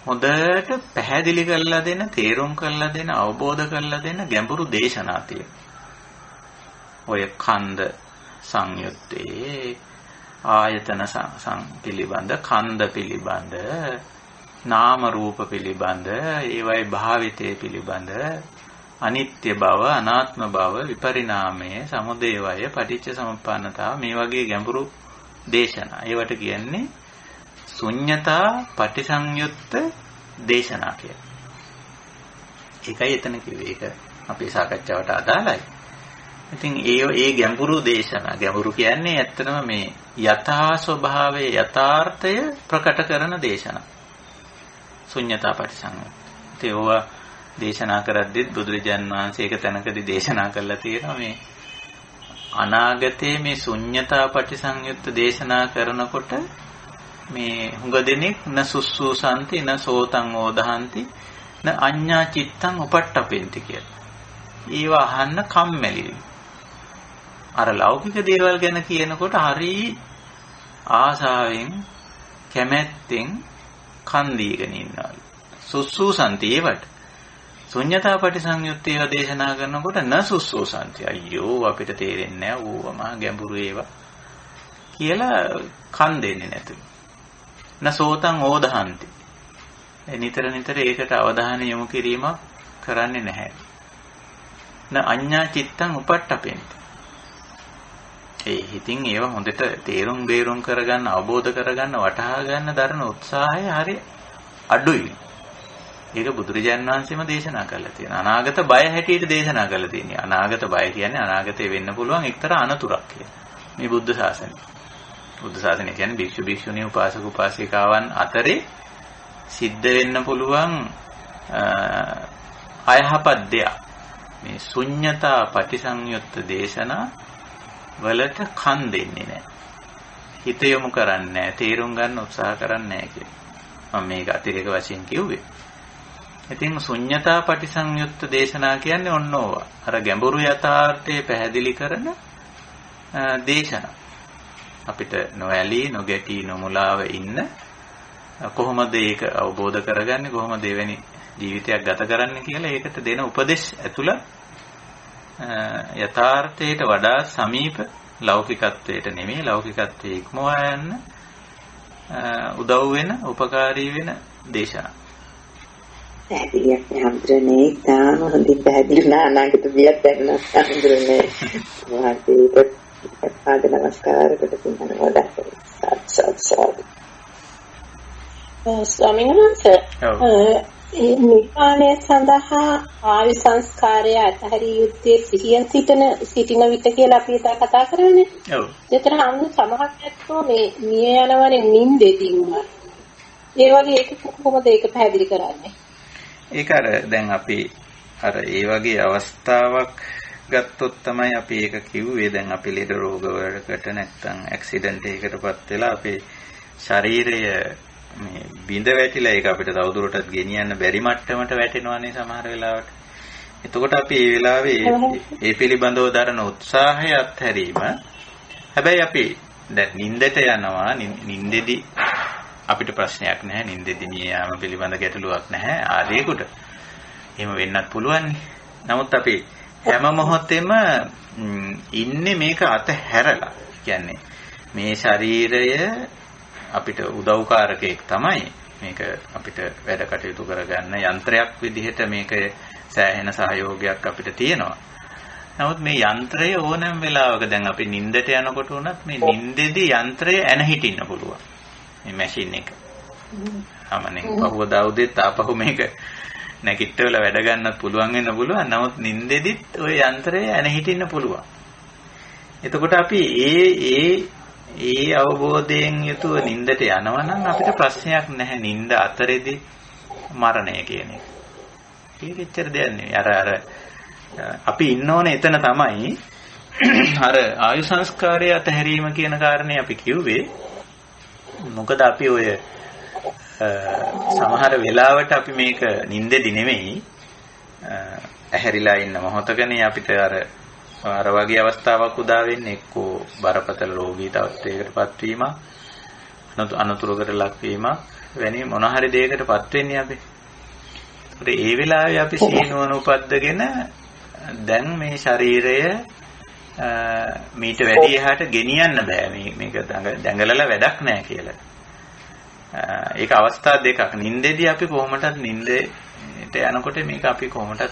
හොඳට පැහැදිලි කරලා දෙන තේරුම් කරලා දෙන අවබෝධ කරලා දෙන ගැඹුරු දේශනා තියෙනවා. ඔය කන්ද සංයුත්තේ ආයතන පිළිබඳ කන්ද පිළිබඳ නාම රූප පිළිබඳ ඒවයි භාවිතය පිළිබඳ අනිත්‍ය බව අනාත්ම බව විපරිණාමය සමුදය වය පටිච්ච සමුප්පන්නතාව මේ වගේ ගැඹුරු දේශනා. ඒවට කියන්නේ ශුන්‍යතා පටිසංයුක්ත දේශනා කියලා. ඒකයි එතන කිව්වේ. ඒක අපේ සාකච්ඡාවට අදාළයි. ඉතින් ඒ ගැඹුරු දේශනා ගැඹුරු කියන්නේ ඇත්තටම මේ යථා ස්වභාවයේ යථාර්ථය ප්‍රකට කරන දේශනා. ශුන්‍යතා පටිසංයුක්ත. ඒවා දේශනා කරද්දිත් බුදුරජාන් වහන්සේ ඒක තැනකදී දේශනා කළා තියෙනවා මේ අනාගතයේ මේ ශුන්‍යතා පටිසංයුක්ත දේශනා කරනකොට මේ හුඟ දෙනෙක් නසුස්සූසන්ති නසෝතං ඕදහන්ති න අඤ්ඤා චිත්තං උපට්ඨපෙන්ති කියලා. ඒවා අහන්න කම්මැලි. අර ලෞකික දේවල් ගැන කියනකොට හරි ආසාවෙන් කැමැත්තෙන් කන් දීගෙන ඉන්නවා. සුස්සූසන්ති ඒවට. ශුන්‍යතා පටිසංයුත්තේව දේශනා කරනකොට නසුස්සූසන්ති අයියෝ අපිට තේරෙන්නේ නැහැ ඕවම ගැඹුරු ඒවා කියලා කන් දෙන්නේ නැතුව. නසෝතං ඕදහන්ති. නිතර ඒකට අවධානය යොමු කිරීමක් කරන්නේ නැහැ. න අඤ්ඤා චිත්තං උපට්ඨපෙන්ති. ඒ හිතින් ඒවා හොඳට තේරුම් බේරුම් කරගන්න අවබෝධ කරගන්න වටහා ගන්න දරන උත්සාහය හරි අඩුයි. ඒක බුදුරජාණන් වහන්සේම දේශනා කළා තියෙනවා. අනාගත බය හැටියට දේශනා කළා තියෙනවා. අනාගත බය කියන්නේ අනාගතේ වෙන්න පුළුවන් එක්තරා අනතුරක් කියලා. මේ බුද්ධ ශාසනය. බුද්ධ ශාසනය කියන්නේ භික්ෂු භික්ෂුණී උපාසක උපාසිකාවන් අතරේ සිද්ධ වෙන්න පුළුවන් අයහපත් දෙයක්. මේ ශුන්‍යතා පටිසංයුක්ත දේශනා වලට කන් දෙන්නේ නැහැ. හිත යොමු කරන්නේ නැහැ. තේරුම් ගන්න උත්සාහ කරන්නේ නැහැ කියලා. මම මේක අතිරේක වශයෙන් කිව්වේ. ඉතින් ශුන්‍යතා පටිසංයුක්ත දේශනා කියන්නේ ඔන්න ඕවා. අර ගැඹුරු යථාර්ථය පැහැදිලි කරන දේශනා. අපිට නොඇලී නොගැටී නොමුලාව ඉන්න කොහොමද ඒක අවබෝධ කරගන්නේ, කොහොමද එවැනි ජීවිතයක් ගත කරන්නේ කියලා ඒකට දෙන උපදෙස් ඇතුළත් යථාර්ථයට වඩා සමීප ලෞකිකත්වයට නෙමෙයි ලෞකිකත්වයේ ඉක්මවා යන්න උදව් වෙන උපකාරී වෙන දේශනා. පැහැදිලියක් හඳුරන්නේ තාම හොඳින් පැහැදිලි නානාගත වියක් දැනන හඳුරන්නේ වාහේට පාද නමස්කාර කොට පින්නන වඩා සත් ස්වාමීන් වහන්සේ නිපාණය සඳහා ආයු සංස්කාරය අතහැරිය යුත්තේ සිහියෙන් සිටින විට කියලා අපි හිතා කතා කරන්නේ. ඔව්. ඒතර අන්න සමහරක් ඇත්තෝ මේ මිය යනවනේ නිින්දෙදිම. ඒ වගේ ඒක කොහොමද ඒක පැහැදිලි කරන්නේ? ඒක අර දැන් අපි අර ඒ වගේ අවස්ථාවක් ගත්තොත් තමයි අපි ඒක කිව්වේ. දැන් අපි ලෙඩ රෝග වලකට නැත්නම් ඇක්සිඩන්ට් එකකටපත් වෙලා අපේ ශරීරය මේ බිඳ වැටිලා ඒක අපිට තවදුරටත් ගෙනියන්න බැරි මට්ටමට වැටෙනවානේ සමහර වෙලාවට. එතකොට අපි මේ වෙලාවේ ඒ පිළිබඳව දරන උත්සාහය අත්හැරීම. හැබැයි අපි දැන් නිින්දට යනවා. නිින්දෙදි අපිට ප්‍රශ්නයක් නැහැ. නිින්දෙදි මිය යාම පිළිබඳ ගැටලුවක් නැහැ. ආදීකට. එහෙම වෙන්නත් පුළුවන්. නමුත් අපි හැම මොහොතෙම ඉන්නේ මේක අතහැරලා. කියන්නේ මේ ශරීරය අපිට උදව්කාරකයක් තමයි. මේක අපිට වැඩ කටයුතු කරගන්න යන්ත්‍රයක් විදිහට මේක සෑහෙන සහයෝගයක් අපිට තියෙනවා. නමුත් මේ යන්ත්‍රය ඕනෑම වෙලාවක දැන් අපි නිින්දට යනකොට උනත් මේ නිින්දෙදි යන්ත්‍රය ඇන හිටින්න පුළුවන්. මේ මැෂින් එක. ආමනේ පහුවදා උදේත් ආපහු මේක නැගිට්ටවල වැඩ ගන්නත් පුළුවන් වෙන්න පුළුවන්. නමුත් නිින්දෙදිත් ওই යන්ත්‍රය ඇන හිටින්න පුළුවන්. එතකොට අපි ඒ අවබෝධයෙන් යුතුව නිින්දට යනවා නම් අපිට ප්‍රශ්නයක් නැහැ. නිින්ද අතරේදී මරණය කියන එක. ඒක එච්චර දෙයක් නෙවෙයි. අර අපි ඉන්න ඕනේ එතන තමයි. අර ආයු සංස්කාරය අතහැරීම කියන කාරණේ අපි කිව්වේ. මොකද අපි ඔය සමහර වෙලාවට අපි මේක නිින්දෙදි නෙමෙයි ඇහැරිලා ඉන්න මොහොතකනේ අපිට අර වගේ අවස්ථාවක් උදා වෙන්නේ. එක්කෝ බරපතල රෝගී තත්ත්වයකටපත් වීම, අනතුරකට ලක් වීම වැනි මොන හරි දෙයකටපත් වෙන්නේ අපි. ඒ වෙලාවේ අපි සීනුවන උපද්දගෙන දැන් මේ ශරීරය මීට වැඩි එහාට ගෙනියන්න බෑ. මේක දඟලලා වැඩක් නැහැ කියලා. ඒක අවස්ථා දෙකක්. නිින්දෙදී අපි කොහොමදත් නිින්දට යනකොට මේක අපි කොහොමදත්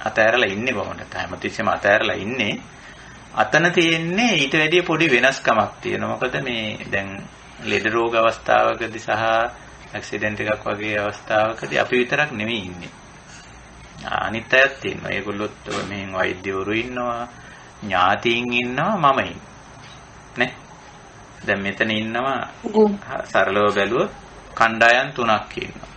අතෑරලා ඉන්නේ කොහොමද? හැමතිස්සෙම අතෑරලා ඉන්නේ. අතන තියෙන්නේ ඊට වැඩිය පොඩි වෙනස්කමක් තියෙනවා. මොකද මේ දැන් ලෙඩ රෝග අවස්ථාවකදී සහ ඇක්සිඩන්ට් එකක් වගේ අවස්ථාවකදී අපි විතරක් නෙමෙයි ඉන්නේ. අනිත් අයත් ඉන්නවා. ඒගොල්ලොත් මෙහෙන් වෛද්‍යවරු ඉන්නවා, ඥාතීන් ඉන්නවා, මම ඉන්නවා. නේ? දැන් මෙතන ඉන්නවා සරලව බැලුවොත් කණ්ඩායම් තුනක් ඉන්නවා.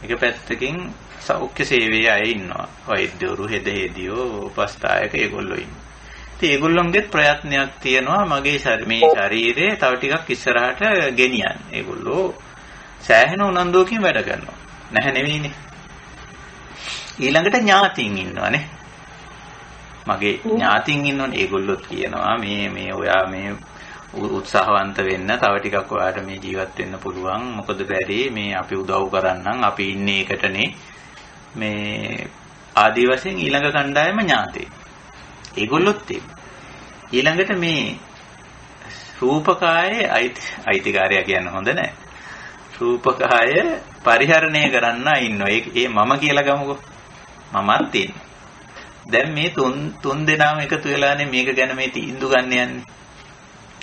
එක පැත්තකින් සෞඛ්‍ය සේවයේ අය ඉන්නවා. වෛද්‍යවරු, හෙදෙහිදියෝ, උපස්ථායක ඒගොල්ලෝ ඉන්නවා. ඉතින් ඒගොල්ලොන්ගේ ප්‍රයත්නයක් තියෙනවා මගේ මේ ශරීරය තව ටිකක් ඉස්සරහට ගෙනියන්න. ඒගොල්ලෝ සෑහෙන උනන්දුවකින් වැඩ කරනවා. නැහැ නෙවෙයිනේ. ඊළඟට ඥාතීන් ඉන්නවානේ. මගේ ඥාතීන් ඉන්නෝනේ. ඒගොල්ලොත් කියනවා මේ ඔයා මේ උත්සාහවන්ත වෙන්න, තව ටිකක් ඔයාට මේ ජීවත් වෙන්න පුළුවන්. මොකද බැරි මේ අපි උදව් කරන්නම්. අපි ඉන්නේ එකටනේ. මේ ආදී වශයෙන් ඊළඟ කණ්ඩායම ඥාතී. ඒගොල්ලොත් ඊළඟට මේ රූපකායේ අයිතිකාරය කියන්න හොඳ නැහැ. රූපකාය පරිහරණය කරන්න ඉන්නවා. ඒ මම කියලා ගමුකෝ. මමත් ඉන්නවා. දැන් මේ තුන් දෙනාම එකතු වෙලානේ මේක ගැන මේ තීන්දුව ගන්න යන්නේ.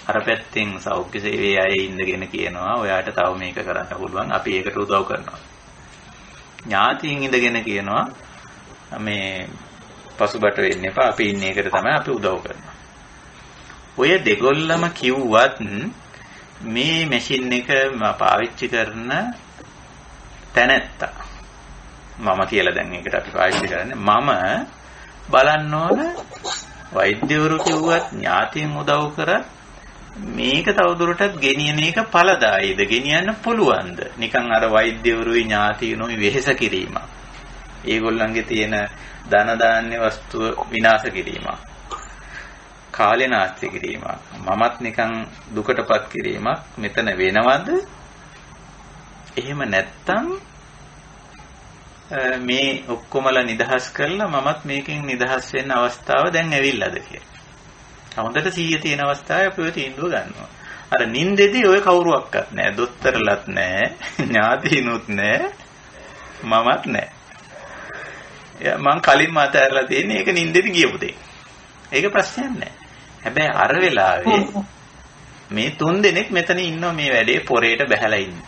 අර පැත්තෙන් සෞඛ්‍ය සේවයේ අය ඉඳගෙන කියනවා ඔයාට තව මේක කරන්න පුළුවන්. අපි ඒකට උදව් කරනවා. ඥාතීන් ඉඳගෙන කියනවා මේ පසුබට වෙන්න එපා. අපි ඉන්නේ එකට තමයි අපි උදව් කරනවා. ඔය දෙගොල්ලම කිව්වත් මේ මැෂින් එක පාවිච්චි කරන තැනැත්තා මම කියලා දැන් ඒකට අපි පාවිච්චි කරන්නේ මම බලන්න ඕන වෛද්‍යවරු කිව්වත් ඥාතින් උදව් කරත් මේක තවදුරටත් ගෙනියන එක ඵලදායීද ගෙනියන්න පුළුවන්ද? නිකන් අර වෛද්‍යවරුයි ඥාතිනුයි වෙහෙස කිරීම. ඒගොල්ලන්ගේ තියෙන ධන දාන්නේ වස්තුව විනාශ කිරීම. කාලේ නාස්ති කිරීම. මමත් නිකන් දුකටපත් කිරීමක් මෙතන වෙනවද? එහෙම නැත්තම් මේ ඔක්කොමලා නිදහස් කරලා මමත් මේකෙන් නිදහස් වෙන්න අවස්ථාව දැන් ඇවිල්ලාද කියලා. හොඳට 100 තියෙන අවස්ථාවේ අපි ඔය තීන්දුව ගන්නවා. අර නින්දෙදී ඔය කවුරුවක්වත් නැහැ. දොස්තරලත් නැහැ. ඥාතිනුත් නැහැ. මමත් නැහැ. මං කලින්ම අතහැරලා තියෙන්නේ ඒක නින්දෙදී ගියපු දෙයක්. ඒක ප්‍රශ්නයක් නැහැ. හැබැයි අර වෙලාවේ මේ 3 දෙනෙක් මෙතන ඉන්නවා මේ වැඩේ පොරේට බහැලා ඉන්නේ.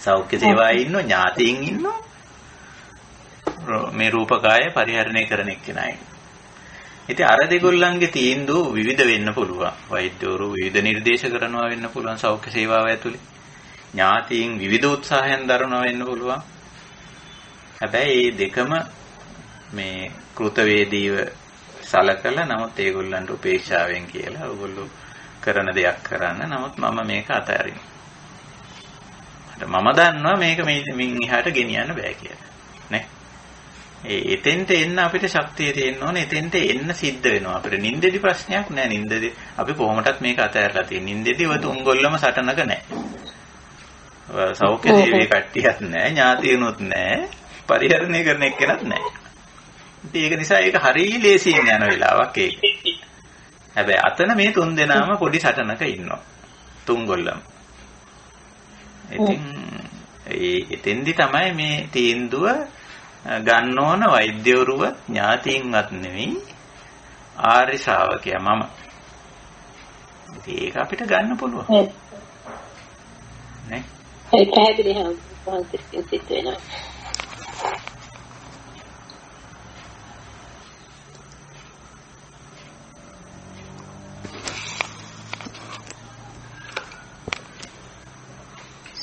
සෞඛ්‍ය සේවාවේ ඉන්නෝ ඥාතීන් ඉන්නෝ මේ රූපකාය පරිහරණය කරන එක්කෙනා ඉන්නවා. ඉතින් අර දෙගොල්ලන්ගේ තීන්දුව විවිධ වෙන්න පුළුවන්. වෛද්‍යවරු විවිධ නිර්දේශ කරනවා වෙන්න පුළුවන් සෞඛ්‍ය සේවාව ඇතුලේ. ඥාතීන් විවිධ උත්සාහයන් දරනවා වෙන්න පුළුවන්. හැබැයි මේ දෙකම මේ කෘතවේදීව සලකලා නමුත් ඒගොල්ලන්ට උපේක්ෂාවෙන් කියලා ඕගොල්ලෝ කරන දෙයක් කරන්න. නමුත් මම මේක අතහැරිනවා. මම දන්නවා මේක මින් එහාට ගෙනියන්න බෑ කියලා. නේ? එතෙන්ට එන්න අපිට ශක්තිය තියෙන්න ඕනේ. එතෙන්ට එන්න සිද්ධ වෙනවා. අපිට නින්දෙදි ප්‍රශ්නයක් නෑ. නින්දෙදි අපි කොහොමදත් මේක අතහැරලා තියෙන. නින්දෙදි ඔය තුන්ගොල්ලම සටනක නෑ. සෞඛ්‍ය සේවයේ කට්ටියක් නෑ. ඥාතියනොත් නෑ. පරිහරණය කරන එක්කෙනත් නෑ. ඉතින් ඒක නිසා ඒක හරිය ලේසියෙන් යන වෙලාවක් ඒක. හැබැයි අතන මේ 3 දෙනාම පොඩි සටනක ඉන්නවා. තුන්ගොල්ලම. ඉතින් එතෙන්දි තමයි මේ තීන්දුව ගන්න ඕන වෛද්‍යවරුව ඥාතීන්වත් නෙවෙයි ආර්ය ශ්‍රාවකයා මම. ඉතින් ඒක අපිට ගන්න පුළුවන්. නේ? ඒ පැහැදිලි හම්බුනේ සිත් වෙනවා.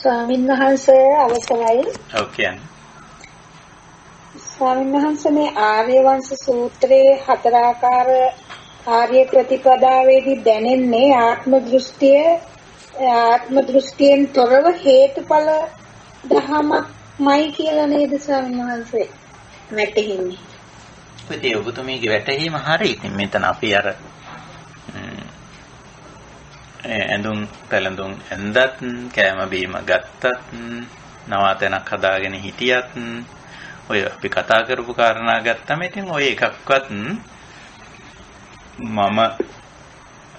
ස්වාමීන් වහන්සේ අවසරයි. ඔව් කියන්නේ. ස්වාමීන් වහන්සේ මේ ආර්ය වංශ සූත්‍රයේ 4 ආකාර ආර්ය ප්‍රතිපදාවේදී දැනෙන්නේ ආත්ම දෘෂ්ටියෙන් තොරව හේතුඵල දහමයි කියලා නේද ස්වාමීන් වහන්සේ වැටහින්නේ. ඒ ඔබතුමීගේ වැටහීම හරි. ඉතින් මෙතන අපි අර ඇඳුම් පැළඳුම් ඇඳත් කෑම බීම ගත්තත් නවාතැනක් හදාගෙන හිටියත් ඔය අපි කතා කරපු කාරණා ගත්තම ඉතින් ඔය එකක්වත්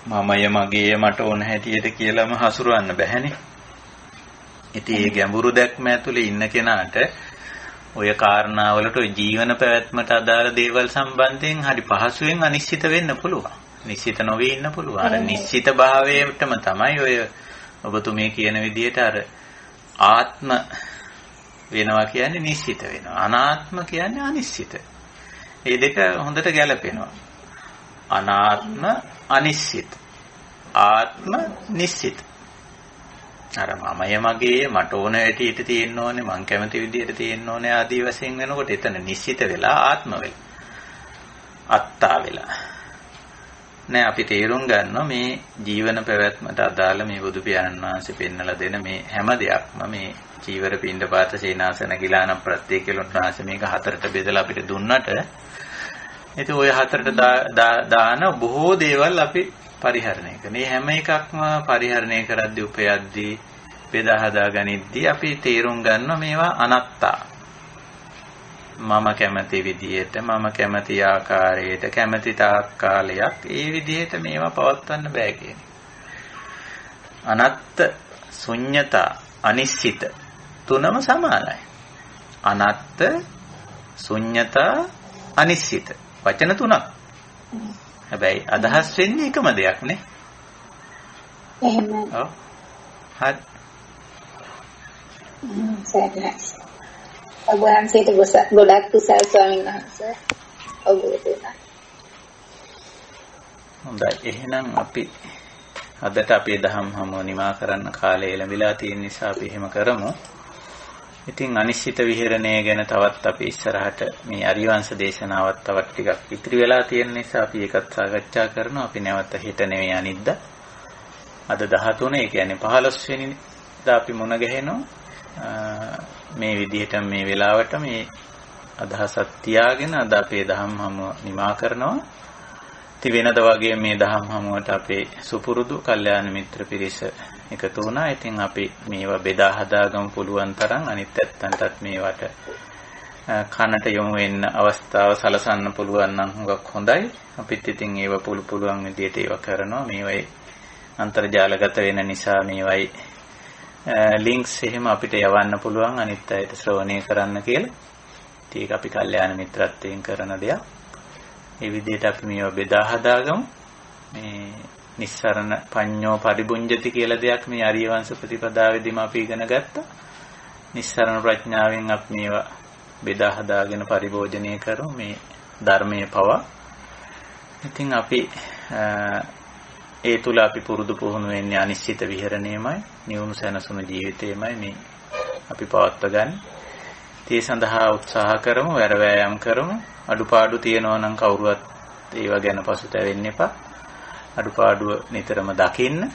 මමය මගේ මට ඕන හැටියට කියලාම හසුරවන්න බැහැනේ. ඉතින් මේ ගැඹුරු දැක්ම ඇතුලේ ඉන්න කෙනාට ඔය කාරණාවලට ඔය ජීවන පැවැත්මට අදාළ දේවල් සම්බන්ධයෙන් හරි පහසුවෙන් අනිශ්චිත වෙන්න පුළුවන්. නිශ්චිත නොවී ඉන්න පුළුවන්. අර නිශ්චිත භාවයටම තමයි ඔය ඔබතුමී කියන විදිහට අර ආත්ම වෙනවා කියන්නේ නිශ්චිත වෙනවා. අනාත්ම කියන්නේ අනිශ්චිත. මේ දෙක හොඳට ගැලපෙනවා. අනාත්ම අනිශ්චිත. ආත්ම නිශ්චිත. අර මමය මගේ මට ඕන හැටියට තියෙන්න ඕනේ මං කැමති විදිහට තියෙන්න ඕනේ ආදී වශයෙන් වෙනකොට එතන නිශ්චිත වෙලා ආත්ම වෙලා. අත්තා වෙලා. නෑ අපි තේරුම් ගන්නවා මේ ජීවන පැවැත්මට අදාළ මේ බුදු පියාණන් වහන්සේ පෙන්නලා දෙන මේ හැම දෙයක්ම මේ චීවර පිණ්ඩපාත සේනාසන ගිලාන ප්‍රත්‍ය කියලා උන්වහන්සේ මේක 4ට බෙදලා අපිට දුන්නට ඉතින් ওই 4ට දාන බොහෝ දේවල් අපි පරිහරණය කරන. මේ හැම එකක්ම පරිහරණය කරද්දී උපයද්දී බෙදා හදා ගනිද්දී අපි තේරුම් ගන්නවා මේවා අනත්තා. මම කැමති විදියට මම කැමති ආකාරයට කැමති තාක් කාලයක් ඒ විදිහට මේවා පවත්වන්න බෑ කියන්නේ. අනත්ත ශුන්‍යතා අනිශ්චිත තුනම සමානයි. අනත්ත ශුන්‍යතා අනිශ්චිත වචන තුනක්. හැබැයි අදහස් වෙන්නේ එකම දෙයක් නේ. එහෙමයි. ඔව්. හරි. සෑහෙනස්. ඔබවහන්සේට ගොඩක් කුසල් ස්වාමීන් වහන්සේ. ඔබ දෙන්නා. හොඳයි. එහෙනම් අපි අදට අපේ දහම් හමුව නිමා කරන්න කාලය ලැබිලා තියෙන නිසා අපි එහෙම කරමු. ඉතින් අනිශ්චිත විහරණය ගැන තවත් අපි ඉස්සරහට මේ අරිවංශ දේශනාවත් තවත් ටිකක් ඉතිරි වෙලා තියෙන නිසා අපි ඒකත් සාකච්ඡා කරනවා. අපි නැවත හෙට නෙවෙයි අනිද්දා. අද 13 ඒ කියන්නේ 15 වෙනිදා අපි මුණ ගැහෙනවා. මේ විදිහට මේ වෙලාවට මේ අදහසක් තියාගෙන අද අපේ දහම් හමුව නිමා කරනවා. ඉතින් වෙනද වගේ මේ දහම් හමුවට අපේ සුපුරුදු කල්යාණ මිත්‍ර පිරිස එකතු වුණා. ඉතින් අපි මේවා බෙදා හදාගමු පුළුවන් තරම් අනිත් පැත්තන්ටත් මේවට කනට යොමු වෙන්න අවස්ථාව සලසන්න පුළුවන් නම් හුඟක් හොඳයි. අපිත් ඉතින් ඒව පුළුවන් විදිහට ඒව කරනවා. මේවයි අන්තර්ජාලගත වෙන නිසා මේවයි ලින්ක්ස් එහෙම අපිට යවන්න පුළුවන් අනිත් අයට ශ්‍රවණය කරන්න කියලා. ඒක අපි කල්යාණ මිත්‍රත්වයෙන් කරන දෙයක්. ඒ විදිහට අපි මේව බෙදා හදාගමු. මේ නිස්සරණ පඤ්ඤෝ පරිබුඤ්ජති කියලා දෙයක් මේ ආර්ය වංශ ප්‍රතිපදාවේදීම අපි ඉගෙන ගත්තා. නිස්සරණ ප්‍රඥාවෙන් අපි මේවා බෙදා හදාගෙන පරිභෝජනය කරමු මේ ධර්මයේ පවා. ඉතින් අපි ඒ තුල අපි පුරුදු පුහුණු වෙන්නේ අනිශ්චිත විහරණයමයි, නිවුණු සැනසුණු ජීවිතයමයි මේ අපි පවත්ව ගන්න. ඒ සඳහා උත්සාහ කරමු, වැඩ වෑයම් කරමු. අඩුපාඩු තියෙනවා නම් කවුරුවත් ඒව ගැන පසුතැවෙන්න එපා. අඩුපාඩුව නිතරම දකින්න,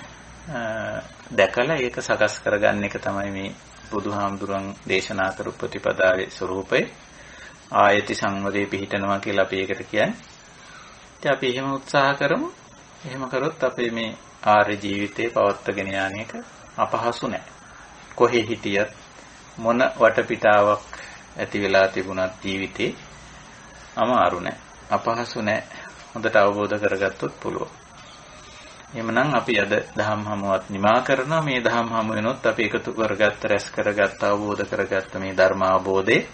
දැකලා ඒක සකස් කරගන්න එක තමයි මේ බුදුහාමුදුරන් දේශනා කරපු ප්‍රතිපදාවේ ස්වરૂපය. ආයති සංවරේ පිහිටනවා කියලා අපි ඒකට කියන්නේ. ඉතින් අපි එහෙම උත්සාහ කරමු. එහෙම කරොත් අපේ මේ ආර්ය ජීවිතේ පවත්වාගෙන යන එක අපහසු නෑ. කොහේ හිටියත් මොන වටපිටාවක් ඇති වෙලා තිබුණත් ජීවිතේ අමාරු නෑ. අපහසු නෑ. හොඳට අවබෝධ කරගත්තොත් පුළුවන්. එහෙමනම් අපි අද දහම් හමුවත් නිමා කරනවා. මේ දහම් හමු වෙනොත් අපි එකතු කරගත්ත, රැස් කරගත්ත, අවබෝධ කරගත්ත මේ ධර්ම අවබෝධේ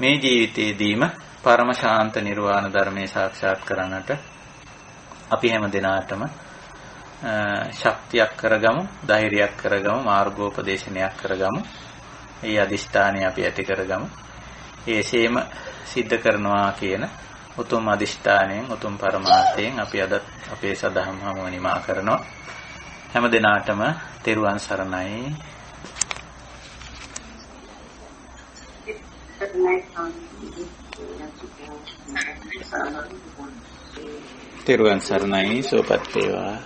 මේ ජීවිතයේදීම පරම ශාන්ත නිර්වාණ ධර්මයේ සාක්ෂාත් කරගන්නට අපි හැම දිනාටම ශක්තියක් කරගමු, ධෛර්යයක් කරගමු, මාර්ගෝපදේශනයක් කරගමු. ඒ අදිෂ්ඨානය අපි ඇති කරගමු. ඒසේම සිද්ධ කරනවා කියන උතුම් අදිෂ්ඨානයෙන්, උතුම් පරමාර්ථයෙන් අපි අද අපේ සදහම් හමුව නිමා කරනවා. හැම දිනාටම තෙරුවන් සරණයි. තෙරුවන් සරණයි. සුවපත් වේවා.